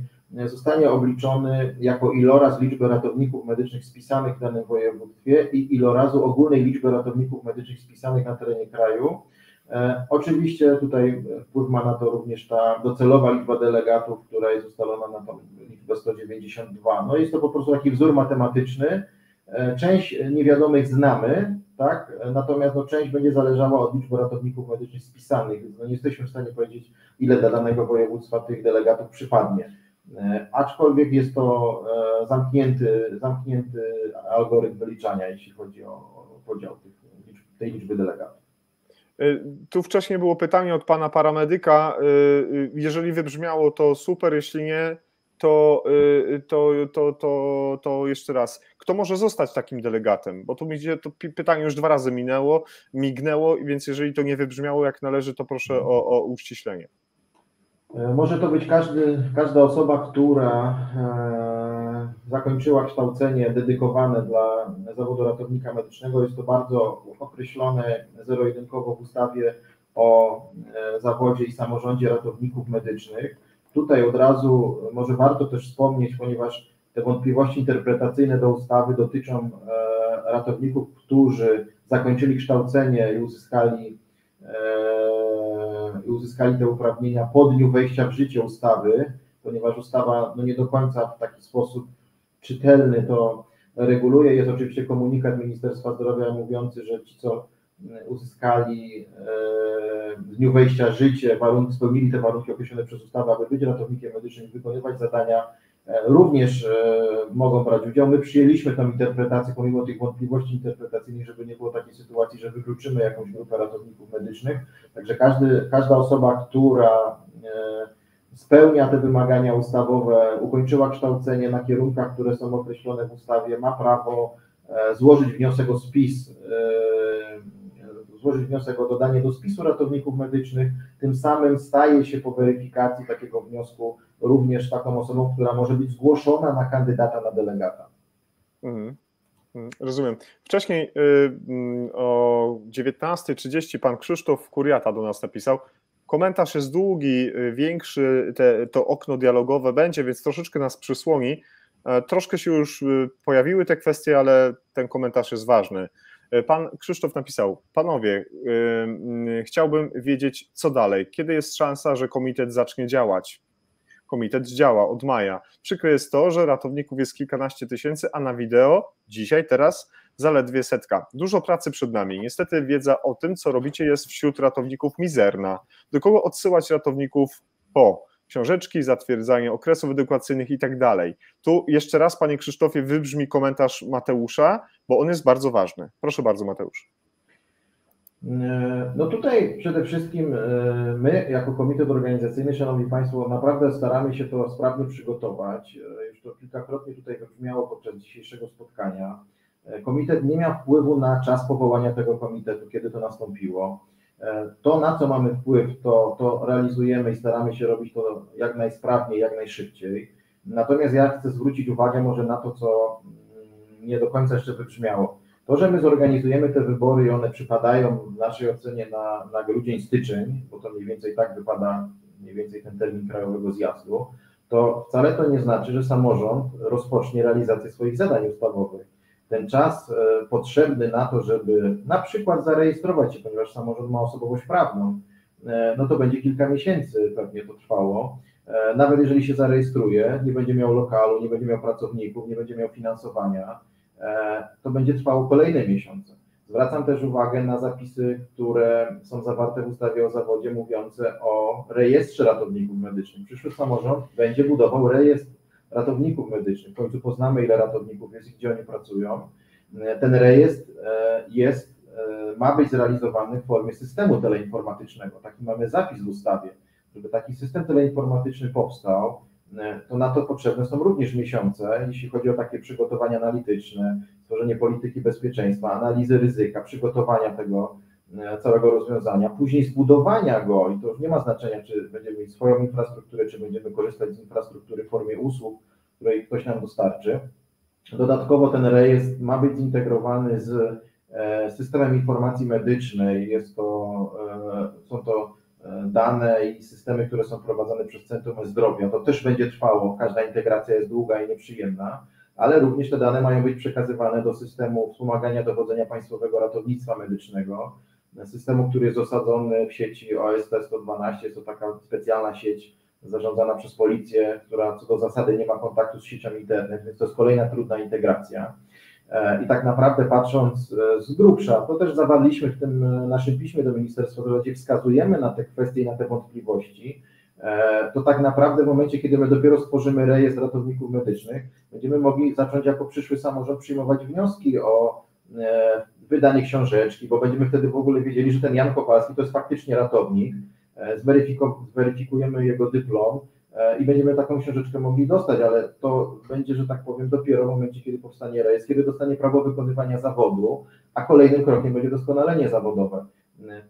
zostanie obliczony jako iloraz liczby ratowników medycznych spisanych w danym województwie i ilorazu ogólnej liczby ratowników medycznych spisanych na terenie kraju. Oczywiście tutaj wpływ ma na to również ta docelowa liczba delegatów, która jest ustalona na tą liczbę 192. No jest to po prostu taki wzór matematyczny. Część niewiadomych znamy, tak? Natomiast część będzie zależała od liczby ratowników medycznych spisanych, więc nie jesteśmy w stanie powiedzieć, ile dla danego województwa tych delegatów przypadnie. Aczkolwiek jest to zamknięty algorytm wyliczania, jeśli chodzi o podział tej liczby delegatów. Tu wcześniej było pytanie od pana paramedyka. Jeżeli wybrzmiało, to super, jeśli nie, to jeszcze raz. Kto może zostać takim delegatem? Bo tu to pytanie już 2 razy mignęło, więc jeżeli to nie wybrzmiało jak należy, to proszę o uściślenie. Może to być każda osoba, która zakończyła kształcenie dedykowane dla zawodu ratownika medycznego. Jest to bardzo określone zero-jedynkowo w ustawie o zawodzie i samorządzie ratowników medycznych. Tutaj od razu może warto też wspomnieć, ponieważ te wątpliwości interpretacyjne do ustawy dotyczą ratowników, którzy zakończyli kształcenie i uzyskali te uprawnienia po dniu wejścia w życie ustawy, ponieważ ustawa nie do końca w taki sposób czytelny to reguluje. Jest oczywiście komunikat Ministerstwa Zdrowia mówiący, że ci, co uzyskali w dniu wejścia w życie, spełnili te warunki określone przez ustawę, aby być ratownikiem medycznym i wykonywać zadania, również mogą brać udział. My przyjęliśmy tę interpretację, pomimo tych wątpliwości interpretacyjnych, żeby nie było takiej sytuacji, że wykluczymy jakąś grupę ratowników medycznych. Także każda osoba, która spełnia te wymagania ustawowe, ukończyła kształcenie na kierunkach, które są określone w ustawie, ma prawo złożyć wniosek o spis, złożyć wniosek o dodanie do spisu ratowników medycznych, tym samym staje się po weryfikacji takiego wniosku również taką osobą, która może być zgłoszona na kandydata na delegata. Rozumiem. Wcześniej o 19:30 pan Krzysztof Kuriata do nas napisał. Komentarz jest długi, większy, to okno dialogowe będzie, więc troszeczkę nas przysłoni. Troszkę się już pojawiły te kwestie, ale ten komentarz jest ważny. Pan Krzysztof napisał: panowie, chciałbym wiedzieć, co dalej. Kiedy jest szansa, że komitet zacznie działać? Komitet działa od maja. Przykre jest to, że ratowników jest kilkanaście tysięcy, a na wideo teraz zaledwie 100. Dużo pracy przed nami. Niestety wiedza o tym, co robicie, jest wśród ratowników mizerna. Do kogo odsyłać ratowników po książeczki, zatwierdzanie okresów edukacyjnych i tak dalej. Tu jeszcze raz, panie Krzysztofie, wybrzmi komentarz Mateusza, bo on jest bardzo ważny. Proszę bardzo, Mateusz. No tutaj przede wszystkim my jako komitet organizacyjny, szanowni państwo, naprawdę staramy się to sprawnie przygotować. Już to kilkakrotnie tutaj wybrzmiało podczas dzisiejszego spotkania. Komitet nie miał wpływu na czas powołania tego komitetu, kiedy to nastąpiło. To, na co mamy wpływ, to realizujemy i staramy się robić to jak najsprawniej, jak najszybciej. Natomiast ja chcę zwrócić uwagę może na to, co nie do końca jeszcze wybrzmiało. To, że my zorganizujemy te wybory i one przypadają w naszej ocenie na grudzień, styczeń, bo to mniej więcej tak wypada ten termin krajowego zjazdu, to wcale to nie znaczy, że samorząd rozpocznie realizację swoich zadań ustawowych. Ten czas potrzebny na to, żeby na przykład zarejestrować się, ponieważ samorząd ma osobowość prawną, no to będzie kilka miesięcy pewnie to trwało. Nawet jeżeli się zarejestruje, nie będzie miał lokalu, nie będzie miał pracowników, nie będzie miał finansowania, to będzie trwało kolejne miesiące. Zwracam też uwagę na zapisy, które są zawarte w ustawie o zawodzie, mówiące o rejestrze ratowników medycznych. Przyszły samorząd będzie budował rejestr ratowników medycznych. W końcu poznamy, ile ratowników jest i gdzie oni pracują. Ten rejestr ma być zrealizowany w formie systemu teleinformatycznego. Taki mamy zapis w ustawie. Żeby taki system teleinformatyczny powstał, to na to potrzebne są również miesiące, jeśli chodzi o takie przygotowania analityczne, stworzenie polityki bezpieczeństwa, analizy ryzyka, przygotowania tego całego rozwiązania, później zbudowania go i to już nie ma znaczenia, czy będziemy mieć swoją infrastrukturę, czy będziemy korzystać z infrastruktury w formie usług, której ktoś nam dostarczy. Dodatkowo ten rejestr ma być zintegrowany z systemem informacji medycznej, są to dane i systemy, które są prowadzone przez Centrum Zdrowia. To też będzie trwało, każda integracja jest długa i nieprzyjemna, ale również te dane mają być przekazywane do systemu wspomagania dowodzenia Państwowego Ratownictwa Medycznego, systemu, który jest osadzony w sieci OST 112, jest to taka specjalna sieć zarządzana przez policję, która co do zasady nie ma kontaktu z siecią internet, więc to jest kolejna trudna integracja. I tak naprawdę patrząc z grubsza, to też zawarliśmy w tym naszym piśmie do Ministerstwa Zdrowia, gdzie wskazujemy na te kwestie i na te wątpliwości, to tak naprawdę w momencie, kiedy my dopiero stworzymy rejestr ratowników medycznych, będziemy mogli zacząć jako przyszły samorząd przyjmować wnioski o wydanie książeczki, bo będziemy wtedy w ogóle wiedzieli, że ten Jan Kowalski to jest faktycznie ratownik, zweryfikujemy jego dyplom i będziemy taką książeczkę mogli dostać, ale to będzie, że tak powiem, dopiero w momencie, kiedy powstanie rejestr, kiedy dostanie prawo wykonywania zawodu, a kolejnym krokiem będzie doskonalenie zawodowe.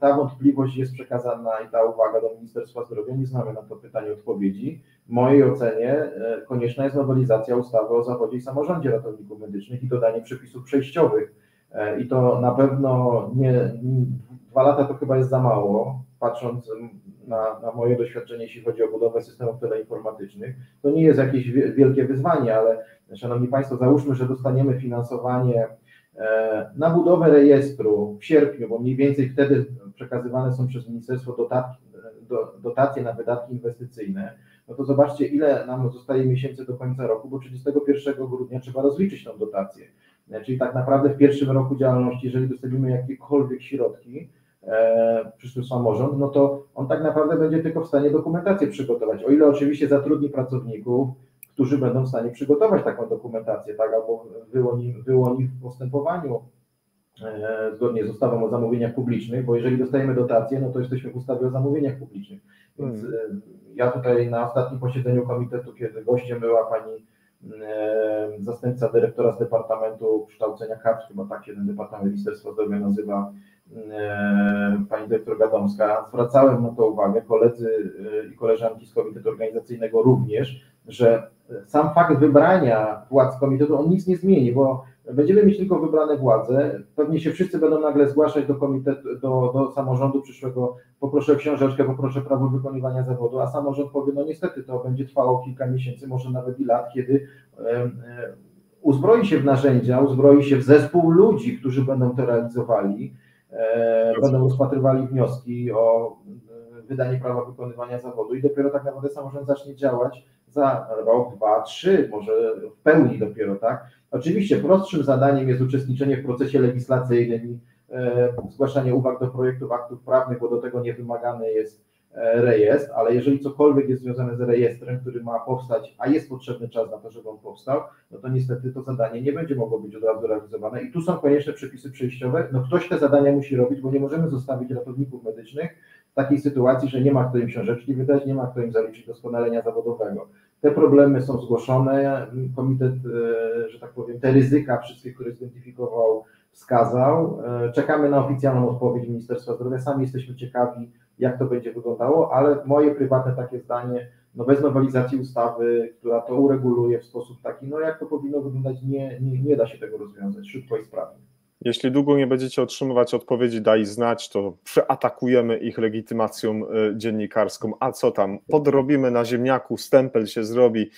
Ta wątpliwość jest przekazana i ta uwaga do Ministerstwa Zdrowia, nie znamy na to pytanie odpowiedzi. W mojej ocenie konieczna jest nowelizacja ustawy o zawodzie i samorządzie ratowników medycznych i dodanie przepisów przejściowych. I to na pewno 2 lata to chyba jest za mało, patrząc na moje doświadczenie, jeśli chodzi o budowę systemów teleinformatycznych. To nie jest jakieś wielkie wyzwanie, ale Szanowni Państwo, załóżmy, że dostaniemy finansowanie na budowę rejestru w sierpniu, bo mniej więcej wtedy przekazywane są przez ministerstwo dotacje na wydatki inwestycyjne, no to zobaczcie, ile nam zostaje miesięcy do końca roku, bo 31 grudnia trzeba rozliczyć tą dotację. Czyli tak naprawdę w pierwszym roku działalności, jeżeli dostaniemy jakiekolwiek środki, przyszły samorząd, no to on tak naprawdę będzie tylko w stanie dokumentację przygotować, o ile oczywiście zatrudni pracowników, którzy będą w stanie przygotować taką dokumentację, tak, albo wyłoni w postępowaniu zgodnie z ustawą o zamówieniach publicznych, bo jeżeli dostajemy dotację, no to jesteśmy w ustawie o zamówieniach publicznych. Więc ja tutaj na ostatnim posiedzeniu komitetu, kiedy gościem była pani zastępca dyrektora z Departamentu Kształcenia Kadr, chyba tak się ten Departament Ministerstwa Zdrowia nazywa, pani dyrektor Gadomska, zwracałem na to uwagę, koledzy i koleżanki z Komitetu Organizacyjnego również, że sam fakt wybrania władz komitetu, on nic nie zmieni, bo będziemy mieć tylko wybrane władze, pewnie się wszyscy będą nagle zgłaszać do komitetu, do samorządu przyszłego, poproszę książeczkę, poproszę prawo wykonywania zawodu, a samorząd powie, no niestety to będzie trwało kilka miesięcy, może nawet i lat, kiedy uzbroi się w narzędzia, uzbroi się w zespół ludzi, którzy będą to realizowali, będą rozpatrywali wnioski o wydanie prawa wykonywania zawodu i dopiero tak naprawdę samorząd zacznie działać za rok, 2, 3, może w pełni dopiero, tak? Oczywiście prostszym zadaniem jest uczestniczenie w procesie legislacyjnym i zgłaszanie uwag do projektów aktów prawnych, bo do tego nie wymagany jest rejestr, ale jeżeli cokolwiek jest związane z rejestrem, który ma powstać, a jest potrzebny czas na to, żeby on powstał, no to niestety to zadanie nie będzie mogło być od razu realizowane i tu są konieczne przepisy przejściowe. No ktoś te zadania musi robić, bo nie możemy zostawić ratowników medycznych w takiej sytuacji, że nie ma kto im książeczki wydać, nie ma kto im zaliczyć doskonalenia zawodowego. Te problemy są zgłoszone, komitet, że tak powiem, te ryzyka wszystkie, które zidentyfikował, wskazał. Czekamy na oficjalną odpowiedź Ministerstwa Zdrowia, sami jesteśmy ciekawi, jak to będzie wyglądało, ale moje prywatne takie zdanie, no bez nowelizacji ustawy, która to ureguluje w sposób taki, no jak to powinno wyglądać, nie da się tego rozwiązać szybko i sprawnie. Jeśli długo nie będziecie otrzymywać odpowiedzi, daj znać, to przeatakujemy ich legitymacją dziennikarską, a co tam, podrobimy na ziemniaku, stempel się zrobi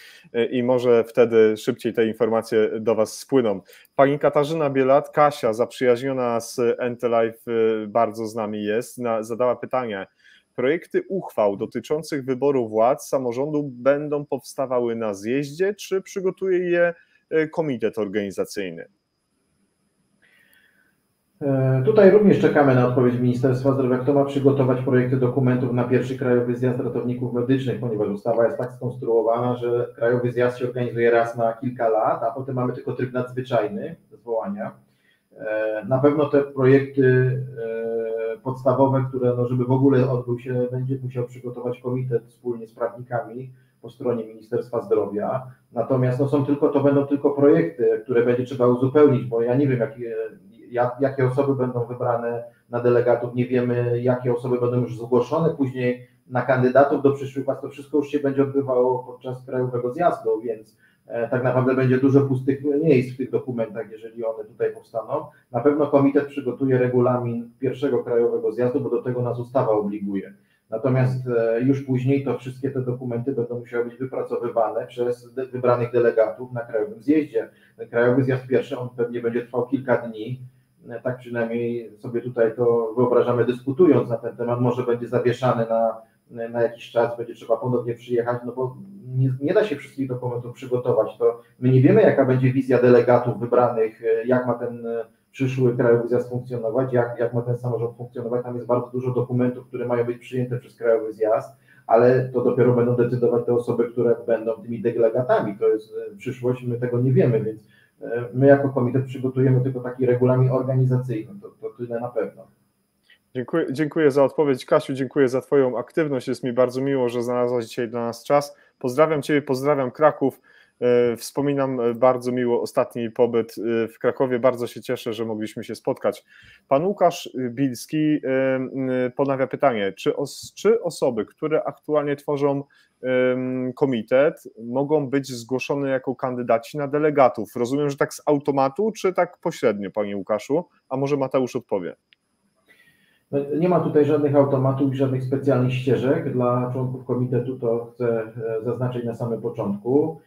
i może wtedy szybciej te informacje do Was spłyną. Pani Katarzyna Bielat, Kasia, zaprzyjaźniona z Entelive, bardzo z nami jest, zadała pytanie. Projekty uchwał dotyczących wyboru władz samorządu będą powstawały na zjeździe, czy przygotuje je komitet organizacyjny? Tutaj również czekamy na odpowiedź Ministerstwa Zdrowia, kto ma przygotować projekty dokumentów na pierwszy Krajowy Zjazd Ratowników Medycznych, ponieważ ustawa jest tak skonstruowana, że Krajowy Zjazd się organizuje raz na kilka lat, a potem mamy tylko tryb nadzwyczajny zwołania. Na pewno te projekty podstawowe, które no, żeby w ogóle odbył się, będzie musiał przygotować komitet wspólnie z prawnikami, po stronie Ministerstwa Zdrowia. Natomiast to będą tylko projekty, które będzie trzeba uzupełnić, bo ja nie wiem, jakie osoby będą wybrane na delegatów, nie wiemy, jakie osoby będą już zgłoszone później na kandydatów do przyszłych władz. To wszystko już się będzie odbywało podczas krajowego zjazdu, więc tak naprawdę będzie dużo pustych miejsc w tych dokumentach, jeżeli one tutaj powstaną. Na pewno komitet przygotuje regulamin pierwszego krajowego zjazdu, bo do tego nas ustawa obliguje. Natomiast już później to wszystkie te dokumenty będą musiały być wypracowywane przez wybranych delegatów na krajowym zjeździe. Ten krajowy zjazd pierwszy, on pewnie będzie trwał kilka dni, tak przynajmniej sobie tutaj to wyobrażamy, dyskutując na ten temat, może będzie zawieszany na jakiś czas, będzie trzeba ponownie przyjechać, no bo nie da się wszystkich dokumentów przygotować. To my nie wiemy, jaka będzie wizja delegatów wybranych, jak ma ten przyszły krajowy zjazd funkcjonować, jak ma ten samorząd funkcjonować. Tam jest bardzo dużo dokumentów, które mają być przyjęte przez krajowy zjazd, ale to dopiero będą decydować te osoby, które będą tymi delegatami. To jest przyszłość, my tego nie wiemy, więc my jako komitet przygotujemy tylko taki regulamin organizacyjny, to tyle na pewno. Dziękuję za odpowiedź, Kasiu, dziękuję za Twoją aktywność, jest mi bardzo miło, że znalazłaś dzisiaj dla nas czas. Pozdrawiam Ciebie, pozdrawiam Kraków, wspominam bardzo miło ostatni pobyt w Krakowie, bardzo się cieszę, że mogliśmy się spotkać. Pan Łukasz Bilski ponawia pytanie, czy osoby, które aktualnie tworzą komitet, mogą być zgłoszone jako kandydaci na delegatów? Rozumiem, że tak z automatu, czy tak pośrednio, Panie Łukaszu? A może Mateusz odpowie? Nie ma tutaj żadnych automatów i żadnych specjalnych ścieżek dla członków komitetu, to chcę zaznaczyć na samym początku.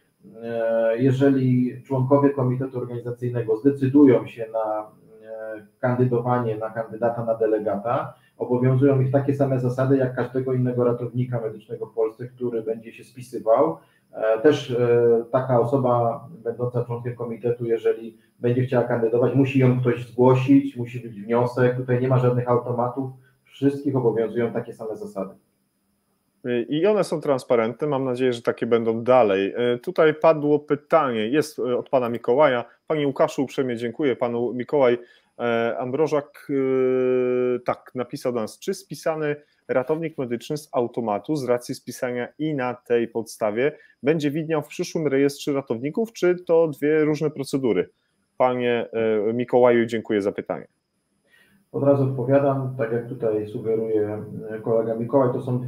Jeżeli członkowie komitetu organizacyjnego zdecydują się na kandydowanie na kandydata na delegata, obowiązują ich takie same zasady jak każdego innego ratownika medycznego w Polsce, który będzie się spisywał. Też taka osoba będąca członkiem komitetu, jeżeli będzie chciała kandydować, musi ją ktoś zgłosić, musi być wniosek, tutaj nie ma żadnych automatów, wszystkich obowiązują takie same zasady. I one są transparentne, mam nadzieję, że takie będą dalej. Tutaj padło pytanie, jest od pana Mikołaja. Panie Łukaszu, uprzejmie dziękuję. Panu Mikołaj Ambrożak tak napisał do nas, czy spisany ratownik medyczny z automatu z racji spisania i na tej podstawie będzie widniał w przyszłym rejestrze ratowników, czy to dwie różne procedury? Panie Mikołaju, dziękuję za pytanie. Od razu odpowiadam, tak jak tutaj sugeruje kolega Mikołaj, to są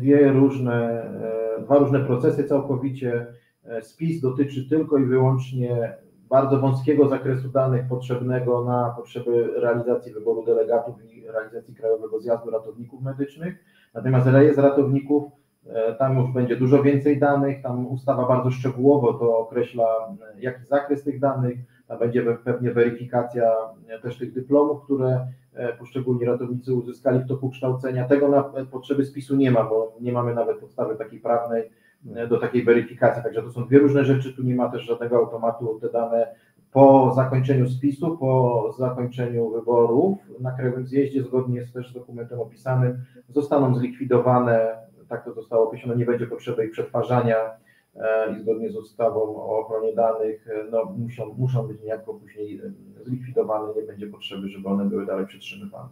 dwa różne procesy całkowicie. Spis dotyczy tylko i wyłącznie bardzo wąskiego zakresu danych potrzebnego na potrzeby realizacji wyboru delegatów i realizacji Krajowego Zjazdu Ratowników Medycznych. Natomiast rejestr ratowników, tam już będzie dużo więcej danych, tam ustawa bardzo szczegółowo to określa, jaki zakres tych danych, tam będzie pewnie weryfikacja też tych dyplomów, które poszczególni ratownicy uzyskali w toku kształcenia. Tego na potrzeby spisu nie ma, bo nie mamy nawet podstawy takiej prawnej do takiej weryfikacji. Także to są dwie różne rzeczy, tu nie ma też żadnego automatu. Te dane po zakończeniu spisu, po zakończeniu wyborów na Krajowym Zjeździe, zgodnie też z dokumentem opisanym, zostaną zlikwidowane, tak to zostało określone, nie będzie potrzeby ich przetwarzania i zgodnie z ustawą o ochronie danych no, muszą być niejako później zlikwidowane, nie będzie potrzeby, żeby one były dalej przetrzymywane.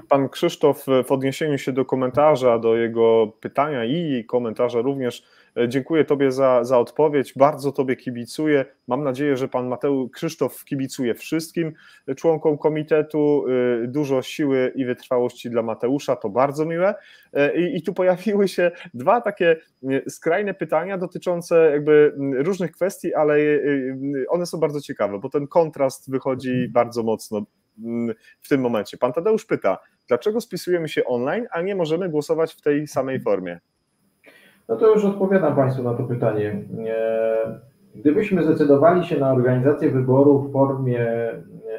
Pan Krzysztof w odniesieniu się do komentarza, do jego pytania i komentarza również, dziękuję Tobie za odpowiedź, bardzo Tobie kibicuję, mam nadzieję, że Pan Krzysztof kibicuje wszystkim członkom komitetu, dużo siły i wytrwałości dla Mateusza, to bardzo miłe i tu pojawiły się dwa takie skrajne pytania dotyczące jakby różnych kwestii, ale one są bardzo ciekawe, bo ten kontrast wychodzi bardzo mocno w tym momencie. Pan Tadeusz pyta, dlaczego spisujemy się online, a nie możemy głosować w tej samej formie? No to już odpowiadam Państwu na to pytanie. Gdybyśmy zdecydowali się na organizację wyboru w formie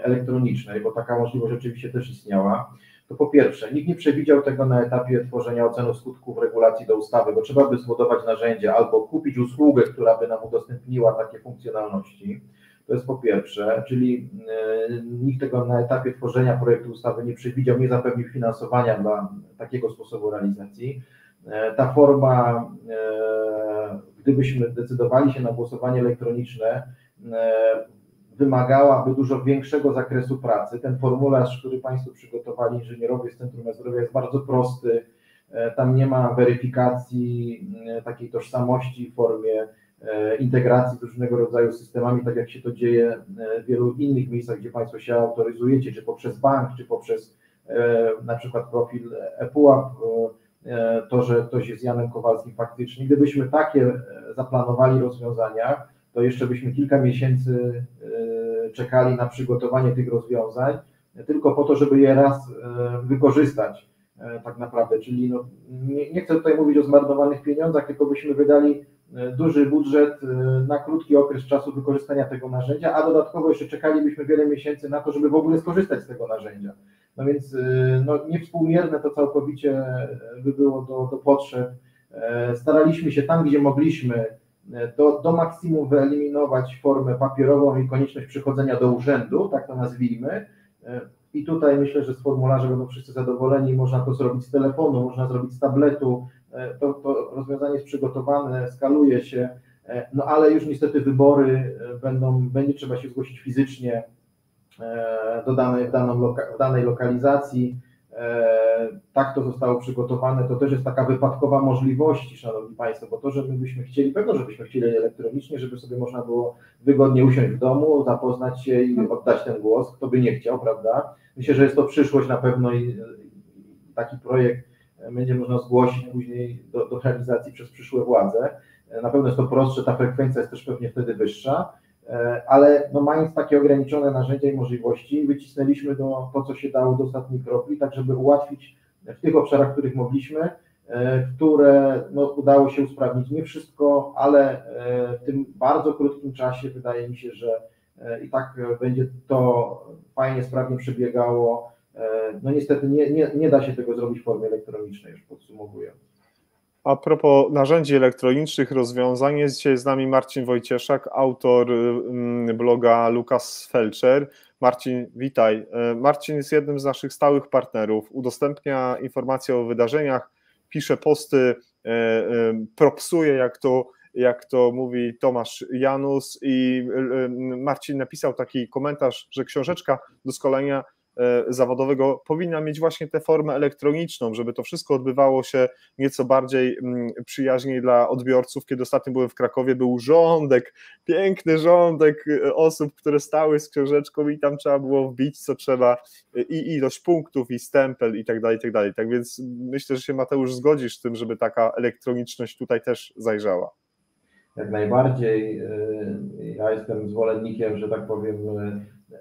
elektronicznej, bo taka możliwość oczywiście też istniała, to po pierwsze, nikt nie przewidział tego na etapie tworzenia oceny skutków regulacji do ustawy, bo trzeba by zbudować narzędzie albo kupić usługę, która by nam udostępniła takie funkcjonalności. To jest po pierwsze, czyli nikt tego na etapie tworzenia projektu ustawy nie przewidział, nie zapewnił finansowania dla takiego sposobu realizacji. Ta forma, gdybyśmy decydowali się na głosowanie elektroniczne, wymagałaby dużo większego zakresu pracy. Ten formularz, który Państwo przygotowali, inżynierowie z Centrum Zdrowia, jest bardzo prosty. tam nie ma weryfikacji takiej tożsamości w formie integracji z różnego rodzaju systemami, tak jak się to dzieje w wielu innych miejscach, gdzie Państwo się autoryzujecie, czy poprzez bank, czy poprzez na przykład profil ePUAP, to, że ktoś jest Janem Kowalskim faktycznie. Gdybyśmy takie zaplanowali rozwiązania, to jeszcze byśmy kilka miesięcy czekali na przygotowanie tych rozwiązań, tylko po to, żeby je raz wykorzystać tak naprawdę, czyli no, nie chcę tutaj mówić o zmarnowanych pieniądzach, tylko byśmy wydali duży budżet na krótki okres czasu wykorzystania tego narzędzia, a dodatkowo jeszcze czekalibyśmy wiele miesięcy na to, żeby w ogóle skorzystać z tego narzędzia. No więc no, niewspółmierne to całkowicie by było do potrzeb. Staraliśmy się tam, gdzie mogliśmy, do maksimum wyeliminować formę papierową i konieczność przychodzenia do urzędu, tak to nazwijmy. I tutaj myślę, że z formularza będą wszyscy zadowoleni, można to zrobić z telefonu, można zrobić z tabletu, to rozwiązanie jest przygotowane, skaluje się, no ale już niestety wybory będzie trzeba się zgłosić fizycznie w danej lokalizacji. Tak to zostało przygotowane, to też jest taka wypadkowa możliwości, Szanowni Państwo, bo to, że my byśmy chcieli, pewno, żebyśmy chcieli elektronicznie, żeby sobie można było wygodnie usiąść w domu, zapoznać się i oddać ten głos, kto by nie chciał, prawda? Myślę, że jest to przyszłość na pewno i taki projekt będzie można zgłosić później do realizacji przez przyszłe władze. Na pewno jest to prostsze, ta frekwencja jest też pewnie wtedy wyższa, ale no mając takie ograniczone narzędzia i możliwości, wycisnęliśmy to, co się dało do ostatniej kropli, tak żeby ułatwić w tych obszarach, w których mogliśmy, które no, udało się usprawnić. Nie wszystko, ale w tym bardzo krótkim czasie wydaje mi się, że i tak będzie to fajnie, sprawnie przebiegało. No niestety nie da się tego zrobić w formie elektronicznej, już podsumowując. A propos narzędzi elektronicznych, rozwiązań, jest dzisiaj z nami Marcin Wojcieszak, autor bloga Lukas Felczer. Marcin, witaj. Marcin jest jednym z naszych stałych partnerów, udostępnia informacje o wydarzeniach, pisze posty, propsuje, jak to mówi Tomasz Janus, i Marcin napisał taki komentarz, że książeczka do szkolenia zawodowego powinna mieć właśnie tę formę elektroniczną, żeby to wszystko odbywało się nieco bardziej przyjaźniej dla odbiorców. Kiedy ostatnio byłem w Krakowie, był rządek, piękny rządek osób, które stały z książeczką i tam trzeba było wbić co trzeba, i ilość punktów, i stempel, i tak dalej, i tak dalej. Tak więc myślę, że się, Mateusz, zgodzisz z tym, żeby taka elektroniczność tutaj też zajrzała. Jak najbardziej. Ja jestem zwolennikiem, że tak powiem,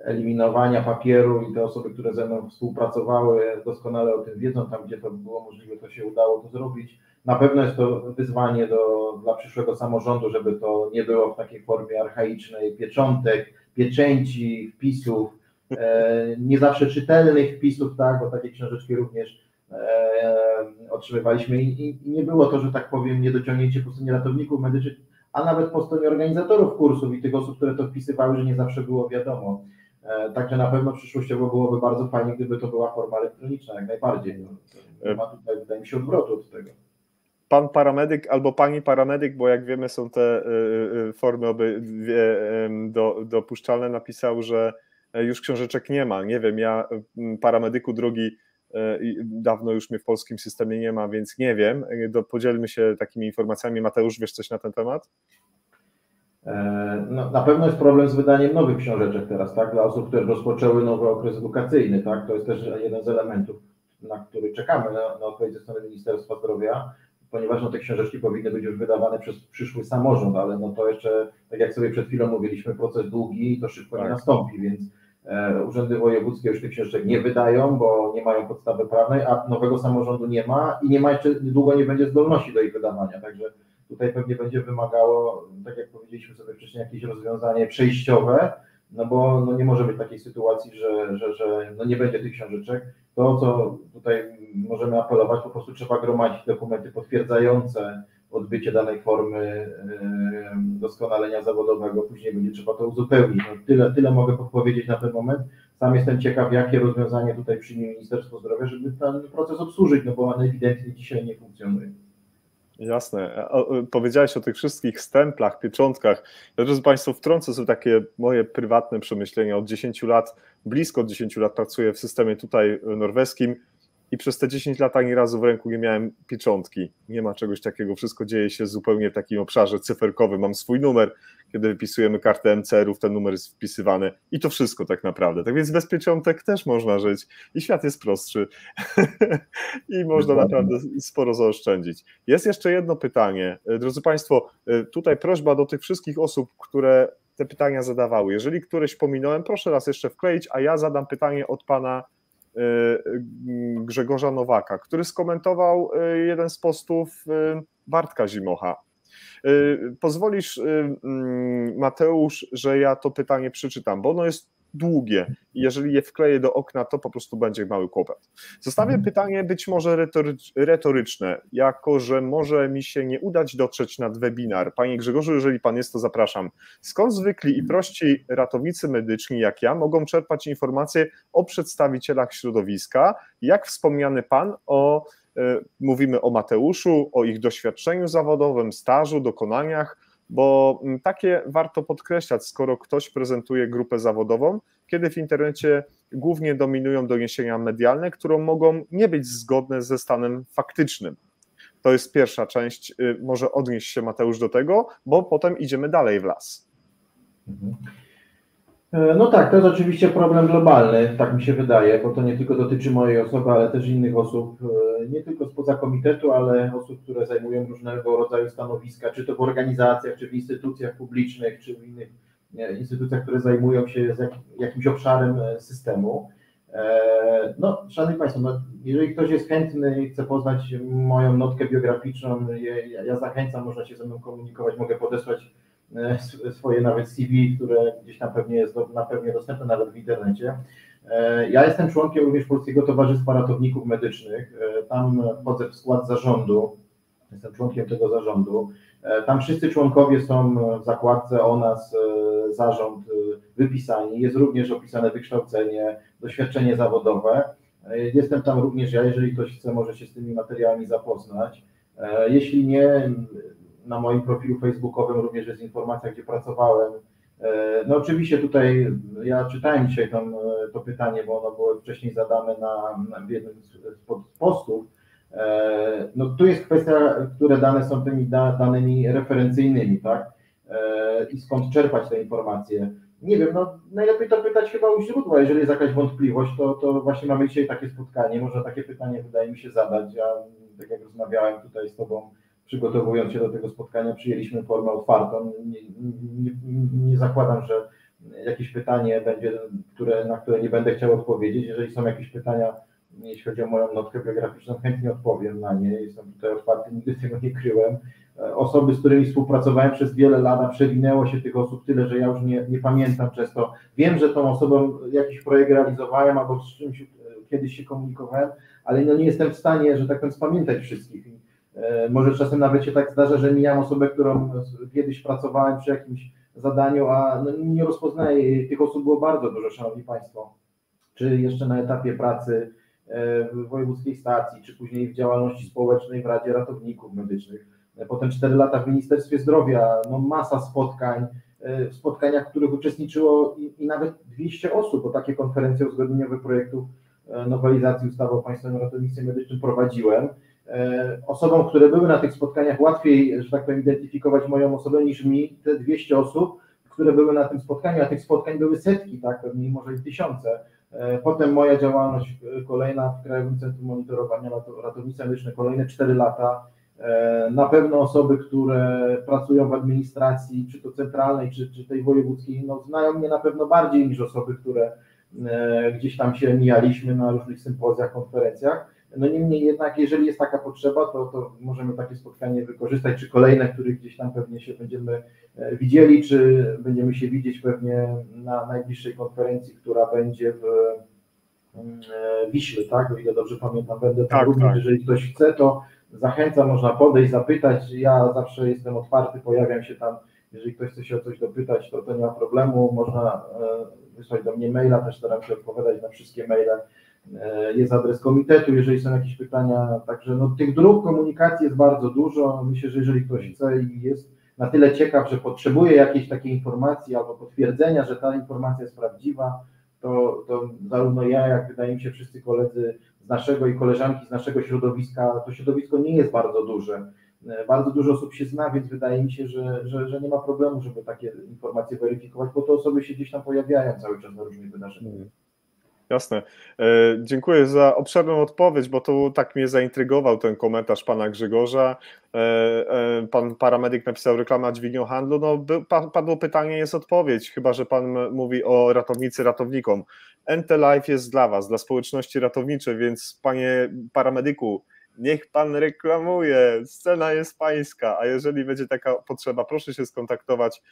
eliminowania papieru i te osoby, które ze mną współpracowały, doskonale o tym wiedzą, tam gdzie to było możliwe, to się udało to zrobić. Na pewno jest to wyzwanie dla przyszłego samorządu, żeby to nie było w takiej formie archaicznej pieczątek, pieczęci, wpisów, nie zawsze czytelnych wpisów, tak, bo takie książeczki również otrzymywaliśmy i nie było to, że tak powiem, niedociągnięcie po stronie ratowników medycznych, a nawet po stronie organizatorów kursów i tych osób, które to wpisywały, że nie zawsze było wiadomo. Także na pewno przyszłościowo byłoby bardzo fajnie, gdyby to była forma elektroniczna, jak najbardziej. Nie ma tutaj, wydaje mi się, odwrotu od tego. Pan paramedyk albo pani paramedyk, bo jak wiemy są te formy obydwie dopuszczalne, napisał, że już książeczek nie ma. Nie wiem, ja paramedyku drugi dawno już mnie w polskim systemie nie ma, więc nie wiem. Podzielmy się takimi informacjami. Mateusz, wiesz coś na ten temat? No, na pewno jest problem z wydaniem nowych książeczek teraz, tak? Dla osób, które rozpoczęły nowy okres edukacyjny, tak? To jest też jeden z elementów, na który czekamy na odpowiedź ze strony Ministerstwa Zdrowia, ponieważ no, te książeczki powinny być już wydawane przez przyszły samorząd, ale no to jeszcze, tak jak sobie przed chwilą mówiliśmy, proces długi i to szybko nie nastąpi, więc urzędy wojewódzkie już tych książek nie wydają, bo nie mają podstawy prawnej, a nowego samorządu nie ma i nie ma jeszcze, długo nie będzie zdolności do ich wydawania, także tutaj pewnie będzie wymagało, tak jak powiedzieliśmy sobie wcześniej, jakieś rozwiązanie przejściowe, no bo no nie może być takiej sytuacji, że no nie będzie tych książeczek. To, co tutaj możemy apelować, po prostu trzeba gromadzić dokumenty potwierdzające odbycie danej formy doskonalenia zawodowego, później będzie trzeba to uzupełnić. No tyle mogę powiedzieć na ten moment. Sam jestem ciekaw, jakie rozwiązanie tutaj przyjmie Ministerstwo Zdrowia, żeby ten proces obsłużyć, no bo on ewidentnie dzisiaj nie funkcjonuje. Jasne. Powiedziałeś o tych wszystkich stemplach, pieczątkach. Ja, drodzy Państwo, wtrącę sobie takie moje prywatne przemyślenia. Od 10 lat, blisko od 10 lat pracuję w systemie tutaj norweskim i przez te 10 lat ani razu w ręku nie miałem pieczątki. Nie ma czegoś takiego, wszystko dzieje się zupełnie w takim obszarze cyferkowym. Mam swój numer, kiedy wypisujemy kartę MCR-ów, ten numer jest wpisywany i to wszystko tak naprawdę. Tak więc bez pieczątek też można żyć i świat jest prostszy i można naprawdę sporo zaoszczędzić. Jest jeszcze jedno pytanie. Drodzy Państwo, tutaj prośba do tych wszystkich osób, które te pytania zadawały. Jeżeli któreś pominąłem, proszę raz jeszcze wkleić, a ja zadam pytanie od pana Grzegorza Nowaka, który skomentował jeden z postów Bartka Zimocha. Pozwolisz, Mateusz, że ja to pytanie przeczytam, bo ono jest długie i jeżeli je wkleję do okna, to po prostu będzie mały kłopot. Zostawię pytanie być może retoryczne, jako że może mi się nie udać dotrzeć nad webinar. Panie Grzegorzu, jeżeli pan jest, to zapraszam. Skąd zwykli i prości ratownicy medyczni jak ja mogą czerpać informacje o przedstawicielach środowiska, jak wspomniany pan mówimy o Mateuszu, o ich doświadczeniu zawodowym, stażu, dokonaniach, bo takie warto podkreślać, skoro ktoś prezentuje grupę zawodową, kiedy w internecie głównie dominują doniesienia medialne, które mogą nie być zgodne ze stanem faktycznym. To jest pierwsza część, może odnieść się Mateusz do tego, bo potem idziemy dalej w las. No tak, to jest oczywiście problem globalny, tak mi się wydaje, bo to nie tylko dotyczy mojej osoby, ale też innych osób, nie tylko spoza komitetu, ale osób, które zajmują różnego rodzaju stanowiska, czy to w organizacjach, czy w instytucjach publicznych, czy w innych instytucjach, które zajmują się jakimś obszarem systemu. No, szanowni Państwo, no, jeżeli ktoś jest chętny i chce poznać moją notkę biograficzną, ja zachęcam, można się ze mną komunikować, mogę podesłać swoje nawet CV, które gdzieś tam pewnie jest pewnie dostępne nawet w internecie. Ja jestem członkiem również Polskiego Towarzystwa Ratowników Medycznych, tam wchodzę w skład zarządu, jestem członkiem tego zarządu. Tam wszyscy członkowie są w zakładce o nas, zarząd wypisani, jest również opisane wykształcenie, doświadczenie zawodowe. Jestem tam również ja, jeżeli ktoś chce, może się z tymi materiałami zapoznać. Jeśli nie, na moim profilu facebookowym również jest informacja, gdzie pracowałem. No oczywiście tutaj, ja czytałem dzisiaj to pytanie, bo ono było wcześniej zadane w jednym z postów. No tu jest kwestia, które dane są tymi danymi referencyjnymi, tak? I skąd czerpać te informacje. Nie wiem, no najlepiej to pytać chyba u źródła, jeżeli jest jakaś wątpliwość, to właśnie mamy dzisiaj takie spotkanie, można takie pytanie wydaje mi się zadać. Ja, tak jak rozmawiałem tutaj z Tobą, przygotowując się do tego spotkania, przyjęliśmy formę otwartą. Nie zakładam, że jakieś pytanie będzie, na które nie będę chciał odpowiedzieć. Jeżeli są jakieś pytania, jeśli chodzi o moją notkę biograficzną, chętnie odpowiem na nie. Jestem tutaj otwarty, nigdy tego nie kryłem. Osoby, z którymi współpracowałem przez wiele lat, a przewinęło się tych osób tyle, że ja już nie pamiętam często. Wiem, że tą osobą jakiś projekt realizowałem albo z czymś kiedyś się komunikowałem, ale no nie jestem w stanie, że tak powiem, spamiętać wszystkich. Może czasem nawet się tak zdarza, że mijam osobę, którą kiedyś pracowałem przy jakimś zadaniu, a no nie rozpoznaję. Tych osób było bardzo dużo, Szanowni Państwo. Czy jeszcze na etapie pracy w wojewódzkiej stacji, czy później w działalności społecznej w Radzie Ratowników Medycznych. Potem 4 lata w Ministerstwie Zdrowia, no masa spotkań, w spotkaniach, w których uczestniczyło i nawet 200 osób, bo takie konferencje uzgodnieniowe projektów nowelizacji ustawy o Państwowym Ratownictwie Medycznym prowadziłem. Osobom, które były na tych spotkaniach, łatwiej, że tak powiem, identyfikować moją osobę niż mi, te 200 osób, które były na tym spotkaniu, a tych spotkań były setki, tak, pewnie może i tysiące. Potem moja działalność kolejna w Krajowym Centrum Monitorowania Ratownictwa Medycznego, kolejne 4 lata. Na pewno osoby, które pracują w administracji, czy to centralnej, czy tej wojewódzkiej, no znają mnie na pewno bardziej niż osoby, które gdzieś tam się mijaliśmy na różnych sympozjach, konferencjach. No niemniej jednak, jeżeli jest taka potrzeba, to możemy takie spotkanie wykorzystać, czy kolejne, których gdzieś tam pewnie się będziemy widzieli, czy będziemy się widzieć pewnie na najbliższej konferencji, która będzie w Wiśle, tak? O ile dobrze pamiętam, będę tam również, tak. Jeżeli ktoś chce, to zachęcam, można podejść, zapytać. Ja zawsze jestem otwarty, pojawiam się tam. Jeżeli ktoś chce się o coś dopytać, to nie ma problemu. Można wysłać do mnie maila, też staram się odpowiadać na wszystkie maile. Jest adres komitetu, jeżeli są jakieś pytania. Także no, tych dróg komunikacji jest bardzo dużo. Myślę, że jeżeli ktoś chce i jest na tyle ciekaw, że potrzebuje jakiejś takiej informacji albo potwierdzenia, że ta informacja jest prawdziwa, to zarówno ja, jak wydaje mi się wszyscy koledzy z naszego i koleżanki z naszego środowiska, to środowisko nie jest bardzo duże. Bardzo dużo osób się zna, więc wydaje mi się, że nie ma problemu, żeby takie informacje weryfikować, bo te osoby się gdzieś tam pojawiają cały czas na różnych wydarzeniach. Jasne. Dziękuję za obszerną odpowiedź, bo to tak mnie zaintrygował ten komentarz pana Grzegorza. Pan paramedyk napisał reklama dźwignią handlu. No, padło pytanie, jest odpowiedź, chyba że pan mówi o ratownicy ratownikom. NT Live jest dla was, dla społeczności ratowniczej, więc panie paramedyku, niech pan reklamuje, scena jest pańska, a jeżeli będzie taka potrzeba, proszę się skontaktować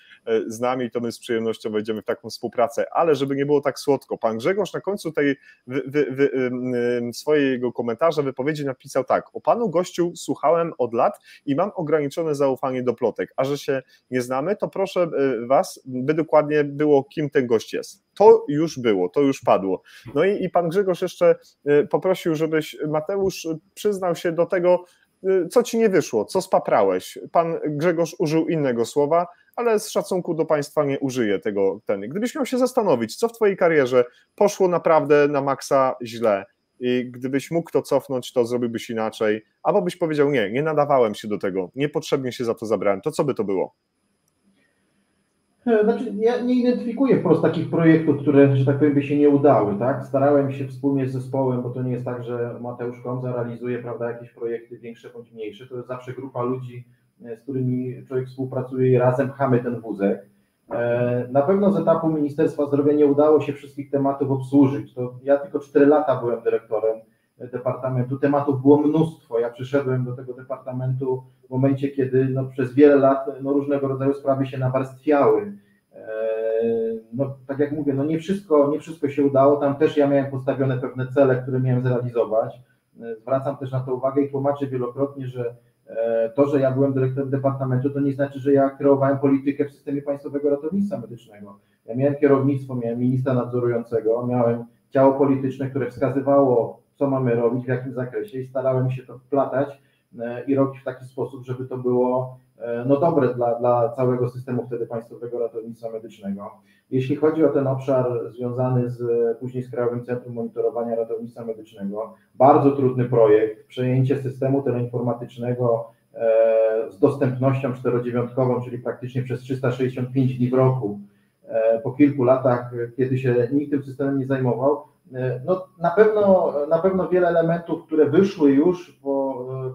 z nami, to my z przyjemnością wejdziemy w taką współpracę, ale żeby nie było tak słodko, pan Grzegorz na końcu tej swojego komentarza, wypowiedzi napisał tak: o panu gościu słuchałem od lat i mam ograniczone zaufanie do plotek, a że się nie znamy, to proszę was, by dokładnie było, kim ten gość jest. To już było, to już padło. No i pan Grzegorz jeszcze poprosił, żebyś, Mateusz, przyznał się do tego, co ci nie wyszło, co spaprałeś. Pan Grzegorz użył innego słowa, ale z szacunku do państwa nie użyję tego. Gdybyś miał się zastanowić, co w twojej karierze poszło naprawdę na maksa źle i gdybyś mógł to cofnąć, to zrobiłbyś inaczej, albo byś powiedział nie nadawałem się do tego, niepotrzebnie się za to zabrałem, to co by to było? Znaczy, ja nie identyfikuję wprost takich projektów, które, że tak powiem, by się nie udały, tak? Starałem się wspólnie z zespołem, bo to nie jest tak, że Mateusz Komza realizuje, prawda, jakieś projekty większe bądź mniejsze, to jest zawsze grupa ludzi, z którymi człowiek współpracuje i razem pchamy ten wózek. Na pewno z etapu Ministerstwa Zdrowia nie udało się wszystkich tematów obsłużyć. To ja tylko 4 lata byłem dyrektorem departamentu, tematów było mnóstwo. Ja przyszedłem do tego departamentu w momencie, kiedy przez wiele lat różnego rodzaju sprawy się nawarstwiały. Tak jak mówię, nie wszystko się udało, tam też ja miałem postawione pewne cele, które miałem zrealizować. Zwracam też na to uwagę i tłumaczę wielokrotnie, że to, że ja byłem dyrektorem departamentu, to nie znaczy, że ja kreowałem politykę w systemie Państwowego Ratownictwa Medycznego. Ja miałem kierownictwo, miałem ministra nadzorującego, miałem ciało polityczne, które wskazywało, co mamy robić, w jakim zakresie, i starałem się to wplatać i robić w taki sposób, żeby to było dobre dla całego systemu wtedy Państwowego Ratownictwa Medycznego. Jeśli chodzi o ten obszar związany później z Krajowym Centrum Monitorowania Ratownictwa Medycznego, bardzo trudny projekt, przejęcie systemu teleinformatycznego z dostępnością 4-dziewiątkową, czyli praktycznie przez 365 dni w roku, po kilku latach, kiedy się nikt tym systemem nie zajmował. Na pewno wiele elementów, które wyszły już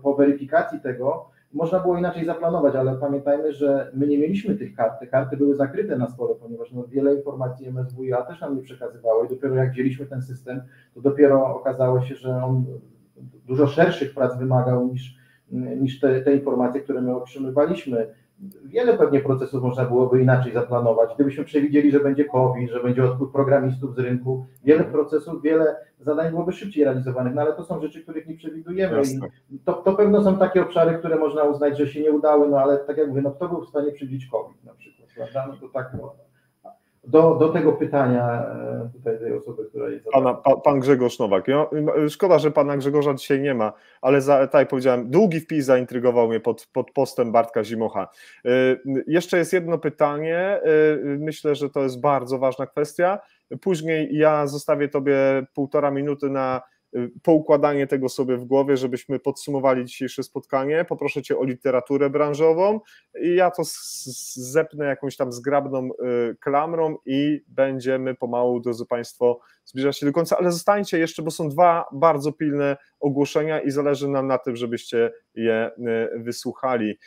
po weryfikacji tego, można było inaczej zaplanować, ale pamiętajmy, że my nie mieliśmy tych kart. Te karty były zakryte na stole, ponieważ wiele informacji MSWiA też nam nie przekazywało i dopiero jak wzięliśmy ten system, to dopiero okazało się, że on dużo szerszych prac wymagał niż te informacje, które my otrzymywaliśmy. Wiele pewnie procesów można byłoby inaczej zaplanować. Gdybyśmy przewidzieli, że będzie COVID, że będzie odpływ programistów z rynku, wiele procesów, wiele zadań byłoby szybciej realizowanych, ale to są rzeczy, których nie przewidujemy. Jasne. I to pewno są takie obszary, które można uznać, że się nie udały, ale tak jak mówię, kto był w stanie przewidzieć COVID na przykład, prawda? To tak, do tego pytania tutaj tej osoby, która jest... Pan Grzegorz Nowak. Szkoda, że pana Grzegorza dzisiaj nie ma, ale tak jak powiedziałem, długi wpis zaintrygował mnie pod postem Bartka Zimocha. Jeszcze jest jedno pytanie, myślę, że to jest bardzo ważna kwestia. Później ja zostawię tobie 1,5 minuty na poukładanie tego sobie w głowie, żebyśmy podsumowali dzisiejsze spotkanie. Poproszę cię o literaturę branżową i ja to zepnę jakąś tam zgrabną klamrą i będziemy pomału, drodzy Państwo, zbliżać się do końca, ale zostańcie jeszcze, bo są 2 bardzo pilne ogłoszenia i zależy nam na tym, żebyście je wysłuchali.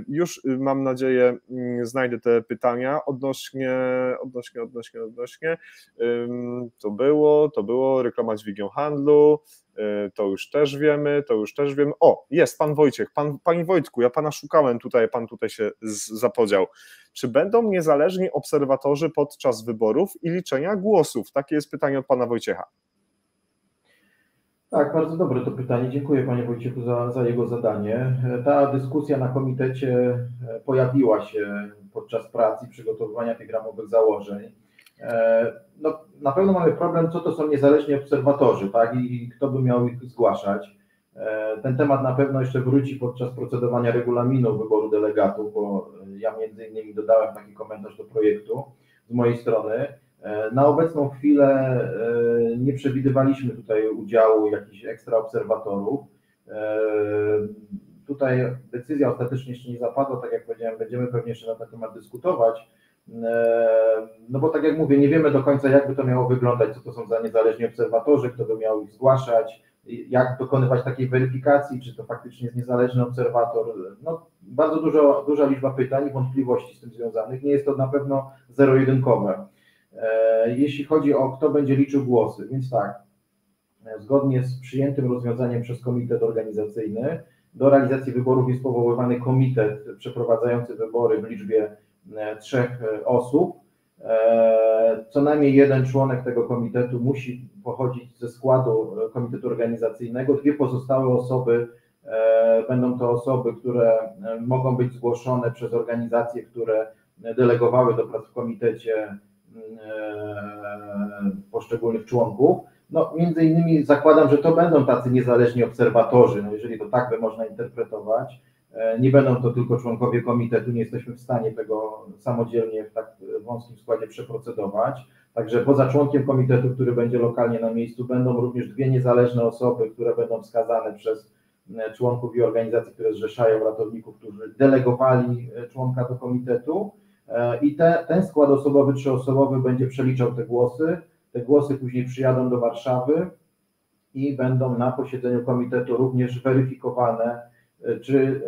Już mam nadzieję znajdę te pytania odnośnie. To było reklama dźwignią handlu, to już też wiemy. O, jest pan Wojciech, panie Wojtku, ja pana szukałem tutaj, pan tutaj się zapodział. Czy będą niezależni obserwatorzy podczas wyborów i liczenia głosów? Takie jest pytanie od pana Wojciecha. Tak, bardzo dobre to pytanie. Dziękuję panie Wojciechu za jego zadanie. Ta dyskusja na komitecie pojawiła się podczas prac i przygotowywania tych ramowych założeń. Na pewno mamy problem, co to są niezależni obserwatorzy, tak, i kto by miał ich zgłaszać. Ten temat na pewno jeszcze wróci podczas procedowania regulaminu wyboru delegatów, bo ja między innymi dodałem taki komentarz do projektu z mojej strony. Na obecną chwilę nie przewidywaliśmy tutaj udziału jakichś ekstra obserwatorów. Tutaj decyzja ostatecznie jeszcze nie zapadła, tak jak powiedziałem, będziemy pewnie jeszcze na ten temat dyskutować, no bo tak jak mówię, nie wiemy do końca, jak by to miało wyglądać, co to są za niezależni obserwatorzy, kto by miał ich zgłaszać, jak dokonywać takiej weryfikacji, czy to faktycznie jest niezależny obserwator. No, bardzo duża liczba pytań i wątpliwości z tym związanych. Nie jest to na pewno zero-jedynkowe. Jeśli chodzi o kto będzie liczył głosy, więc tak, zgodnie z przyjętym rozwiązaniem przez komitet organizacyjny, do realizacji wyborów jest powoływany komitet przeprowadzający wybory w liczbie 3 osób. Co najmniej jeden członek tego komitetu musi pochodzić ze składu komitetu organizacyjnego. 2 pozostałe osoby będą to osoby, które mogą być zgłoszone przez organizacje, które delegowały do prac w komitecie poszczególnych członków. No, między innymi zakładam, że to będą tacy niezależni obserwatorzy, no jeżeli to tak by można interpretować. Nie będą to tylko członkowie komitetu, nie jesteśmy w stanie tego samodzielnie w tak wąskim składzie przeprocedować. Także poza członkiem komitetu, który będzie lokalnie na miejscu, będą również 2 niezależne osoby, które będą wskazane przez członków i organizacji, które zrzeszają ratowników, którzy delegowali członka do komitetu. I ten skład osobowy, 3-osobowy będzie przeliczał te głosy. Te głosy później przyjadą do Warszawy i będą na posiedzeniu komitetu również weryfikowane, czy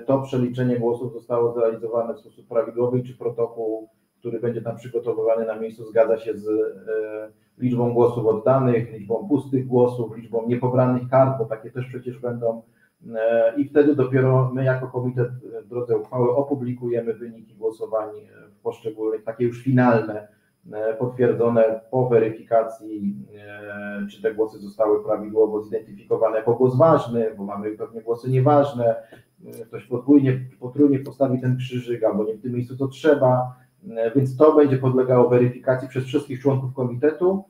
to przeliczenie głosów zostało zrealizowane w sposób prawidłowy, czy protokół, który będzie tam przygotowywany na miejscu, zgadza się z liczbą głosów oddanych, liczbą pustych głosów, liczbą niepobranych kart, bo takie też przecież będą. I wtedy dopiero my jako komitet w drodze uchwały opublikujemy wyniki głosowań w poszczególnych, takie już finalne, potwierdzone po weryfikacji, czy te głosy zostały prawidłowo zidentyfikowane jako głos ważny, bo mamy pewnie głosy nieważne, ktoś potrójnie postawi ten krzyżyk, albo nie w tym miejscu co trzeba, więc to będzie podlegało weryfikacji przez wszystkich członków komitetu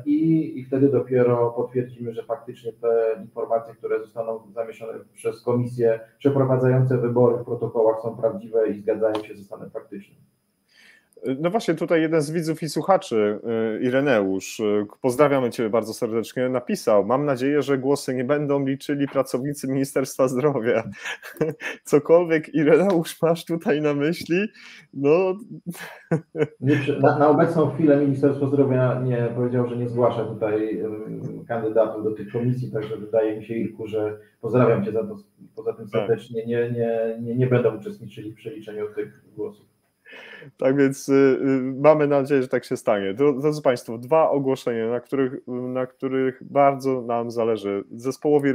i wtedy dopiero potwierdzimy, że faktycznie te informacje, które zostaną zamieszczone przez komisje przeprowadzające wybory w protokołach są prawdziwe i zgadzają się ze stanem faktycznym. No właśnie, tutaj jeden z widzów i słuchaczy, Ireneusz, pozdrawiamy Cię bardzo serdecznie, napisał: mam nadzieję, że głosy nie będą liczyli pracownicy Ministerstwa Zdrowia. Cokolwiek, Ireneusz, masz tutaj na myśli? No... Na obecną chwilę Ministerstwo Zdrowia nie powiedział, że nie zgłasza tutaj kandydatów do tych komisji, także wydaje mi się, Irku, że pozdrawiam Cię za to, poza tym serdecznie, nie będą uczestniczyli w przeliczeniu tych głosów. Tak więc mamy nadzieję, że tak się stanie. Drodzy Państwo, 2 ogłoszenia, na których bardzo nam zależy, zespołowi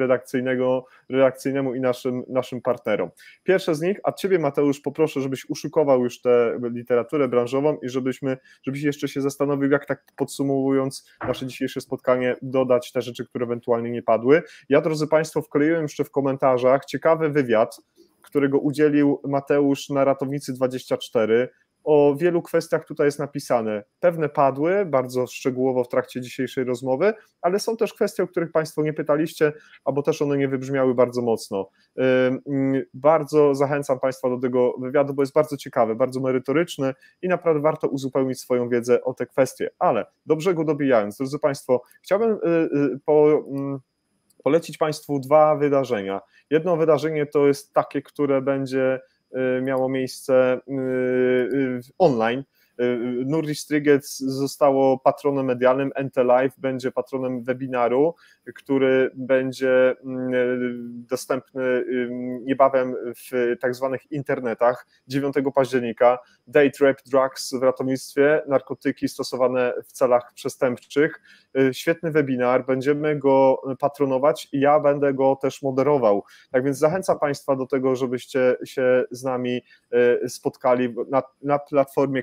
redakcyjnemu i naszym partnerom. Pierwsze z nich, a Ciebie, Mateusz, poproszę, żebyś uszykował już tę literaturę branżową i żebyś jeszcze się zastanowił, jak tak podsumowując nasze dzisiejsze spotkanie, dodać te rzeczy, które ewentualnie nie padły. Ja, drodzy Państwo, wkleiłem jeszcze w komentarzach ciekawy wywiad, którego udzielił Mateusz na Ratownicy24. O wielu kwestiach tutaj jest napisane. Pewne padły bardzo szczegółowo w trakcie dzisiejszej rozmowy, ale są też kwestie, o których Państwo nie pytaliście, albo też one nie wybrzmiały bardzo mocno. Bardzo zachęcam Państwa do tego wywiadu, bo jest bardzo ciekawy, bardzo merytoryczny i naprawdę warto uzupełnić swoją wiedzę o te kwestie. Ale do brzegu dobijając, drodzy Państwo, chciałbym polecić Państwu 2 wydarzenia. Jedno wydarzenie to jest takie, które będzie miało miejsce online. Nurdi Strigec zostało patronem medialnym, NT Live będzie patronem webinaru, który będzie dostępny niebawem w tak zwanych internetach 9 października. Date Rape Drugs w ratownictwie, narkotyki stosowane w celach przestępczych. Świetny webinar, będziemy go patronować i ja będę go też moderował. Tak więc zachęcam Państwa do tego, żebyście się z nami spotkali na platformie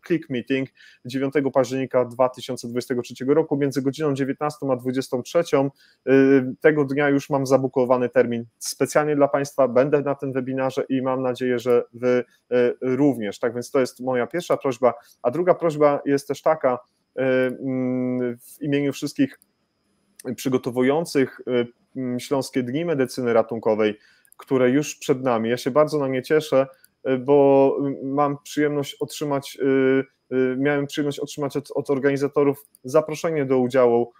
Click Meeting 9 października 2023 roku między godziną 19 a 23. Tego dnia już mam zabukowany termin specjalnie dla Państwa, będę na tym webinarze i mam nadzieję, że Wy również. Tak więc to jest moja pierwsza prośba, a druga prośba jest też taka, w imieniu wszystkich przygotowujących Śląskie Dni Medycyny Ratunkowej, które już przed nami. Ja się bardzo na nie cieszę, bo mam przyjemność otrzymać miałem przyjemność otrzymać od organizatorów zaproszenie do udziału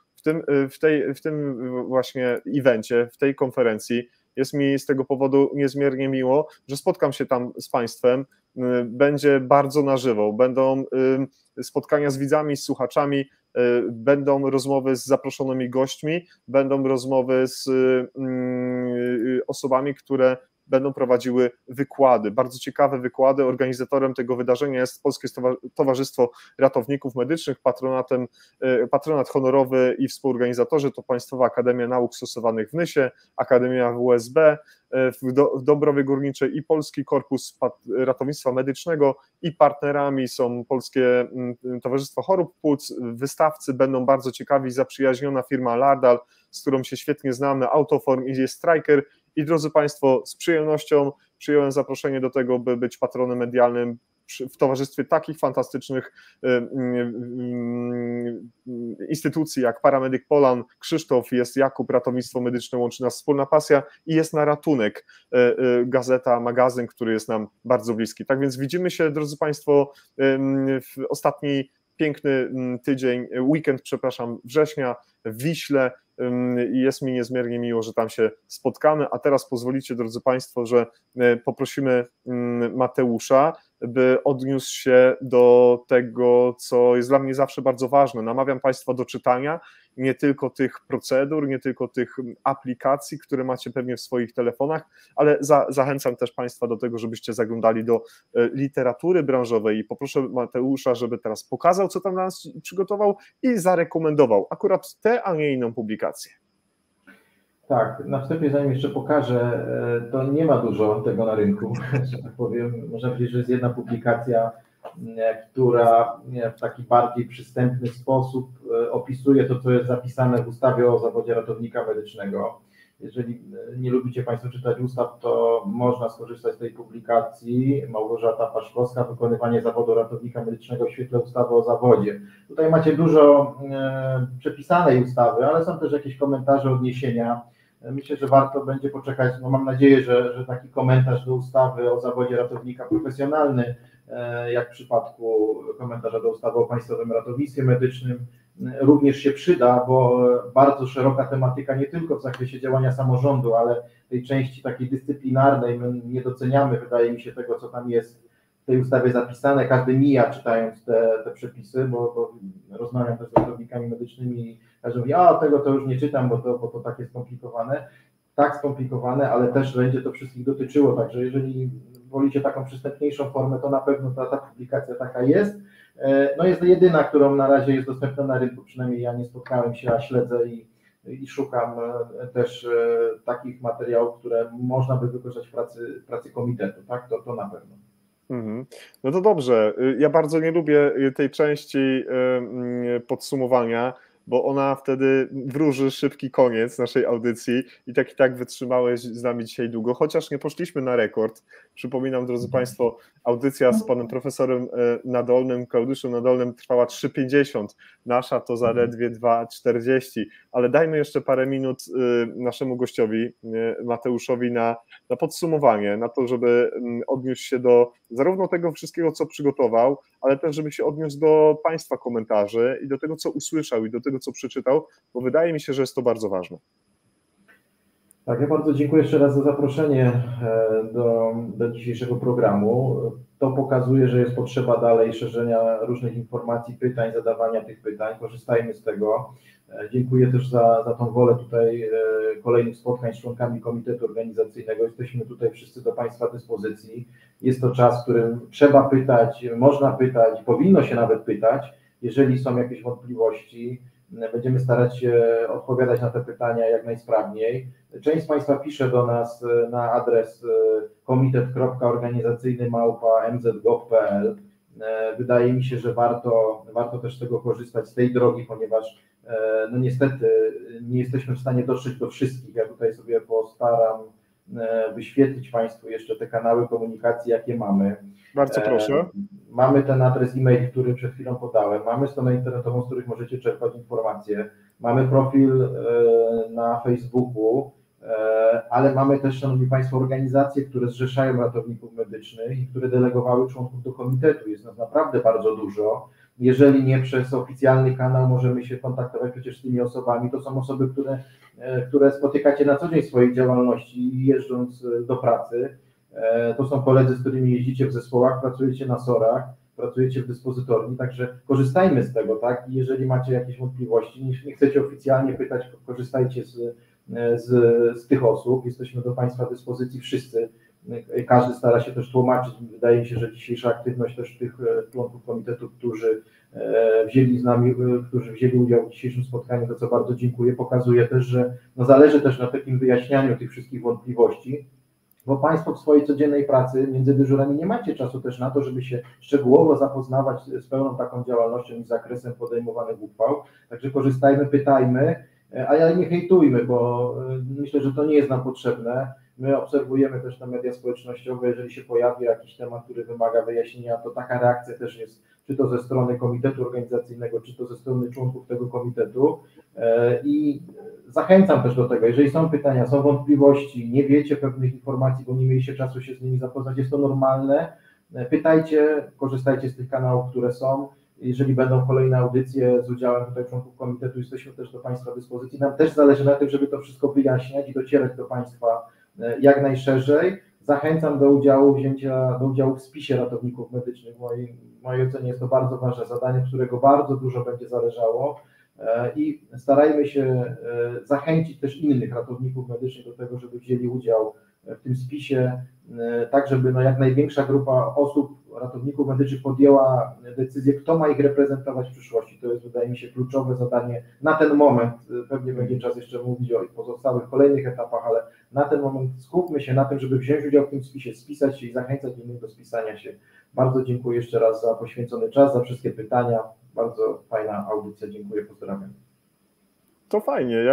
w tym właśnie evencie, w tej konferencji. Jest mi z tego powodu niezmiernie miło, że spotkam się tam z Państwem. Będzie bardzo na żywo, będą spotkania z widzami, z słuchaczami, będą rozmowy z zaproszonymi gośćmi, będą rozmowy z osobami, które będą prowadziły wykłady, bardzo ciekawe wykłady. Organizatorem tego wydarzenia jest Polskie Towarzystwo Ratowników Medycznych, patronat honorowy i współorganizatorzy to Państwowa Akademia Nauk Stosowanych w Nysie, Akademia WSB w Dąbrowie Górniczej i Polski Korpus Ratownictwa Medycznego, i partnerami są Polskie Towarzystwo Chorób Płuc. Wystawcy będą bardzo ciekawi, zaprzyjaźniona firma Lardal, z którą się świetnie znamy, Autoform i Striker. I drodzy Państwo, z przyjemnością przyjąłem zaproszenie do tego, by być patronem medialnym w towarzystwie takich fantastycznych instytucji jak Paramedyk Polan, Krzysztof, jest Jakub, Ratownictwo Medyczne łączy nas wspólna pasja, i jest Na Ratunek, gazeta, magazyn, który jest nam bardzo bliski. Tak więc widzimy się, drodzy Państwo, w ostatni piękny weekend, września w Wiśle, i jest mi niezmiernie miło, że tam się spotkamy. A teraz pozwolicie, drodzy Państwo, że poprosimy Mateusza, by odniósł się do tego, co jest dla mnie zawsze bardzo ważne. Namawiam Państwa do czytania nie tylko tych procedur, nie tylko tych aplikacji, które macie pewnie w swoich telefonach, ale zachęcam też Państwa do tego, żebyście zaglądali do literatury branżowej, i poproszę Mateusza, żeby teraz pokazał, co tam dla nas przygotował i zarekomendował akurat tę, a nie inną publikację. Tak, na wstępie, zanim jeszcze pokażę, to nie ma dużo tego na rynku, że tak powiem. Można powiedzieć, że jest jedna publikacja, która w taki bardziej przystępny sposób opisuje to, co jest zapisane w ustawie o zawodzie ratownika medycznego. Jeżeli nie lubicie Państwo czytać ustaw, to można skorzystać z tej publikacji. Małgorzata Paszkowska, wykonywanie zawodu ratownika medycznego w świetle ustawy o zawodzie. Tutaj macie dużo przepisanej ustawy, ale są też jakieś komentarze, odniesienia. Myślę, że warto będzie poczekać, no mam nadzieję, że taki komentarz do ustawy o zawodzie ratownika profesjonalny, jak w przypadku komentarza do ustawy o Państwowym Ratownictwie Medycznym, również się przyda, bo bardzo szeroka tematyka nie tylko w zakresie działania samorządu, ale tej części takiej dyscyplinarnej. My nie doceniamy, wydaje mi się, tego, co tam jest w tej ustawie zapisane. Każdy mija, czytając te przepisy, bo rozmawiam też z ratownikami medycznymi i każdy mówi, tego to już nie czytam, bo to takie skomplikowane. Tak skomplikowane, ale też będzie to wszystkich dotyczyło, także jeżeli wolicie taką przystępniejszą formę, to na pewno ta publikacja taka jest. No jest jedyna, którą na razie jest dostępna na rynku, przynajmniej ja nie spotkałem się, a śledzę i szukam też takich materiałów, które można by wykorzystać w pracy komitetu, tak? To na pewno. No to dobrze. Ja bardzo nie lubię tej części podsumowania, bo ona wtedy wróży szybki koniec naszej audycji, i tak wytrzymałeś z nami dzisiaj długo, chociaż nie poszliśmy na rekord. Przypominam, drodzy Państwo, audycja z panem profesorem Nadolnym, Klaudiuszem Nadolnym, trwała 3,50, nasza to zaledwie 2,40, ale dajmy jeszcze parę minut naszemu gościowi, Mateuszowi, na podsumowanie, na to, żeby odniósł się do zarówno tego wszystkiego, co przygotował, ale też żeby się odniósł do Państwa komentarzy i do tego, co usłyszał, i do tego, co przeczytał, bo wydaje mi się, że jest to bardzo ważne. Tak, ja bardzo dziękuję jeszcze raz za zaproszenie do dzisiejszego programu. To pokazuje, że jest potrzeba dalej szerzenia różnych informacji, pytań, zadawania tych pytań. Korzystajmy z tego. Dziękuję też za tą wolę tutaj kolejnych spotkań z członkami komitetu organizacyjnego. Jesteśmy tutaj wszyscy do Państwa dyspozycji. Jest to czas, w którym trzeba pytać, można pytać, powinno się nawet pytać. Jeżeli są jakieś wątpliwości, będziemy starać się odpowiadać na te pytania jak najsprawniej. Część z Państwa pisze do nas na adres komitet.organizacyjny@mzgov.pl. Wydaje mi się, że warto też z tego korzystać, z tej drogi, ponieważ no niestety nie jesteśmy w stanie dotrzeć do wszystkich. Ja tutaj sobie postaram wyświetlić Państwu jeszcze te kanały komunikacji, jakie mamy. Bardzo proszę. Mamy ten adres e-mail, który przed chwilą podałem, mamy stronę internetową, z których możecie czerpać informacje, mamy profil na Facebooku, ale mamy też, szanowni państwo, organizacje, które zrzeszają ratowników medycznych i które delegowały członków do komitetu. Jest nas naprawdę bardzo dużo. Jeżeli nie przez oficjalny kanał możemy się kontaktować przecież z tymi osobami, to są osoby, które spotykacie na co dzień w swojej działalności, jeżdżąc do pracy. To są koledzy, z którymi jeździcie w zespołach, pracujecie na SOR-ach, pracujecie w dyspozytorni, także korzystajmy z tego, tak? I jeżeli macie jakieś wątpliwości, nie chcecie oficjalnie pytać, korzystajcie z tych osób. Jesteśmy do państwa dyspozycji wszyscy. Każdy stara się też tłumaczyć. Wydaje mi się, że dzisiejsza aktywność też tych członków komitetu, którzy wzięli udział w dzisiejszym spotkaniu, za co bardzo dziękuję, pokazuje też, że zależy też na takim wyjaśnianiu tych wszystkich wątpliwości, bo państwo w swojej codziennej pracy między dyżurami nie macie czasu też na to, żeby się szczegółowo zapoznawać z pełną taką działalnością i zakresem podejmowanych uchwał. Także korzystajmy, pytajmy, ale nie hejtujmy, bo myślę, że to nie jest nam potrzebne. My obserwujemy też na media społecznościowe, jeżeli się pojawi jakiś temat, który wymaga wyjaśnienia, to taka reakcja też jest, czy to ze strony komitetu organizacyjnego, czy to ze strony członków tego komitetu. I zachęcam też do tego, jeżeli są pytania, są wątpliwości, nie wiecie pewnych informacji, bo nie mieliście czasu się z nimi zapoznać, jest to normalne. Pytajcie, korzystajcie z tych kanałów, które są. Jeżeli będą kolejne audycje z udziałem tutaj członków komitetu, jesteśmy też do państwa dyspozycji. Nam też zależy na tym, żeby to wszystko wyjaśniać i docierać do państwa jak najszerzej. Zachęcam do udziału w spisie ratowników medycznych. W mojej ocenie jest to bardzo ważne zadanie, od którego bardzo dużo będzie zależało i starajmy się zachęcić też innych ratowników medycznych do tego, żeby wzięli udział w tym spisie, tak żeby jak największa grupa osób, ratowników medycznych podjęła decyzję, kto ma ich reprezentować w przyszłości. To jest, wydaje mi się, kluczowe zadanie na ten moment. Pewnie będzie czas jeszcze mówić o pozostałych kolejnych etapach, ale na ten moment skupmy się na tym, żeby wziąć udział w tym spisie, spisać się i zachęcać innych do spisania się. Bardzo dziękuję jeszcze raz za poświęcony czas, za wszystkie pytania. Bardzo fajna audycja. Dziękuję, pozdrawiam. To fajnie,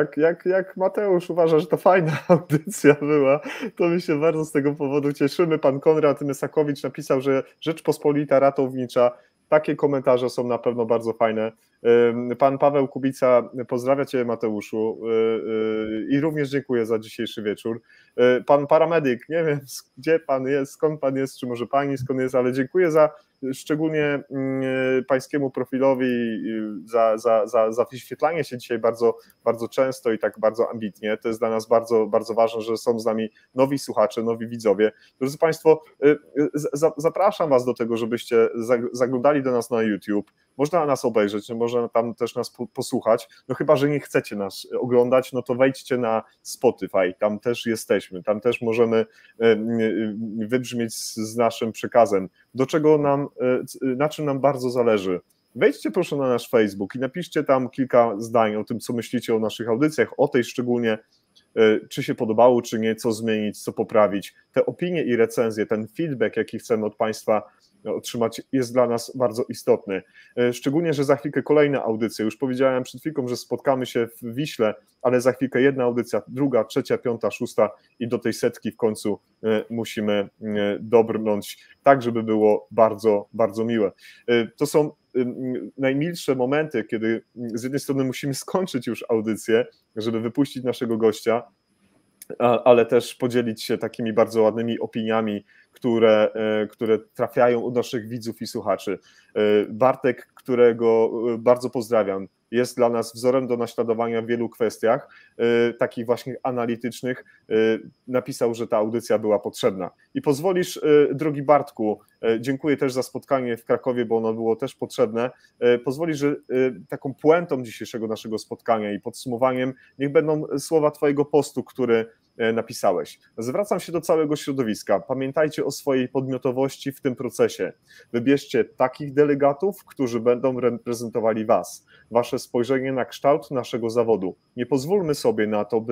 jak Mateusz uważa, że to fajna audycja była, to my się bardzo z tego powodu cieszymy. Pan Konrad Mysakowicz napisał, że Rzeczpospolita ratownicza, takie komentarze są na pewno bardzo fajne. Pan Paweł Kubica pozdrawia Cię, Mateuszu, i również dziękuję za dzisiejszy wieczór. Pan paramedyk, nie wiem gdzie Pan jest, skąd Pan jest, czy może Pani skąd jest, ale dziękuję za szczególnie pańskiemu profilowi za wyświetlanie się dzisiaj bardzo, bardzo często i tak bardzo ambitnie. To jest dla nas bardzo, bardzo ważne, że są z nami nowi słuchacze, nowi widzowie. Drodzy Państwo, zapraszam Was do tego, żebyście zaglądali do nas na YouTube. Można nas obejrzeć, można tam też nas posłuchać, no chyba, że nie chcecie nas oglądać, no to wejdźcie na Spotify, tam też jesteśmy, tam też możemy wybrzmieć z naszym przekazem, na czym nam bardzo zależy. Wejdźcie proszę na nasz Facebook i napiszcie tam kilka zdań o tym, co myślicie o naszych audycjach, o tej szczególnie, czy się podobało, czy nie, co zmienić, co poprawić. Te opinie i recenzje, ten feedback, jaki chcemy od Państwa otrzymać, jest dla nas bardzo istotny. Szczególnie, że za chwilkę kolejna audycja. Już powiedziałem przed chwilką, że spotkamy się w Wiśle, ale za chwilkę jedna audycja, druga, trzecia, piąta, szósta i do tej setki w końcu musimy dobrnąć, tak żeby było bardzo, bardzo miłe. To są najmilsze momenty, kiedy z jednej strony musimy skończyć już audycję, żeby wypuścić naszego gościa, ale też podzielić się takimi bardzo ładnymi opiniami, które trafiają od naszych widzów i słuchaczy. Bartek, którego bardzo pozdrawiam, jest dla nas wzorem do naśladowania w wielu kwestiach, takich właśnie analitycznych. Napisał, że ta audycja była potrzebna. I pozwolisz, drogi Bartku, dziękuję też za spotkanie w Krakowie, bo ono było też potrzebne. Pozwolisz, że taką puentą dzisiejszego naszego spotkania i podsumowaniem niech będą słowa Twojego postu, który napisałeś. Zwracam się do całego środowiska. Pamiętajcie o swojej podmiotowości w tym procesie. Wybierzcie takich delegatów, którzy będą reprezentowali Was, Wasze spojrzenie na kształt naszego zawodu. Nie pozwólmy sobie na to,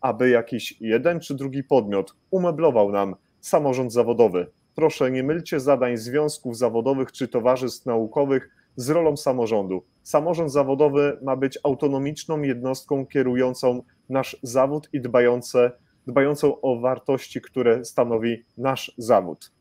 aby jakiś jeden czy drugi podmiot umeblował nam samorząd zawodowy. Proszę, nie mylcie zadań związków zawodowych czy towarzystw naukowych z rolą samorządu. Samorząd zawodowy ma być autonomiczną jednostką kierującą nasz zawód i dbającą o wartości, które stanowi nasz zawód.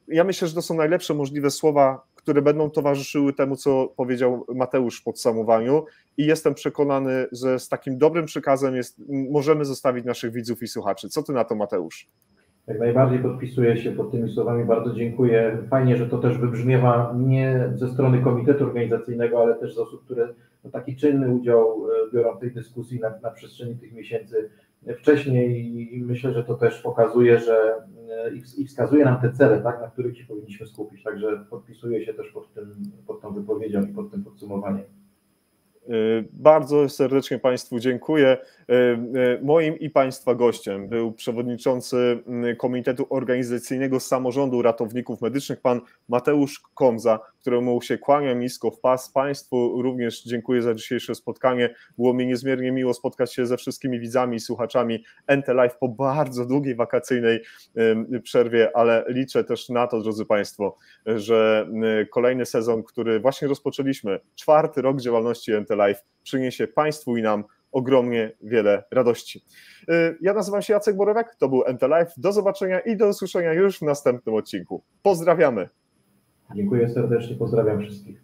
Ja myślę, że to są najlepsze możliwe słowa, które będą towarzyszyły temu, co powiedział Mateusz w podsumowaniu, i jestem przekonany, że z takim dobrym przekazem możemy zostawić naszych widzów i słuchaczy. Co ty na to, Mateusz? Jak najbardziej podpisuję się pod tymi słowami, bardzo dziękuję. Fajnie, że to też wybrzmiewa nie ze strony komitetu organizacyjnego, ale też z osób, które taki czynny udział biorą w tej dyskusji na przestrzeni tych miesięcy wcześniej, i myślę, że to też pokazuje, że i wskazuje nam te cele, tak, na których się powinniśmy skupić. Także podpisuję się też pod tą wypowiedzią i pod tym podsumowaniem. Bardzo serdecznie Państwu dziękuję. Moim i Państwa gościem był przewodniczący Komitetu Organizacyjnego Samorządu Ratowników Medycznych, pan Mateusz Komza, któremu się kłaniam nisko w pas. Państwu również dziękuję za dzisiejsze spotkanie. Było mi niezmiernie miło spotkać się ze wszystkimi widzami i słuchaczami NT Live po bardzo długiej wakacyjnej przerwie, ale liczę też na to, drodzy Państwo, że kolejny sezon, który właśnie rozpoczęliśmy, 4. rok działalności NT Live, przyniesie Państwu i nam ogromnie wiele radości. Ja nazywam się Jacek Borowek, to był NT Live. Do zobaczenia i do usłyszenia już w następnym odcinku. Pozdrawiamy. Dziękuję serdecznie, pozdrawiam wszystkich.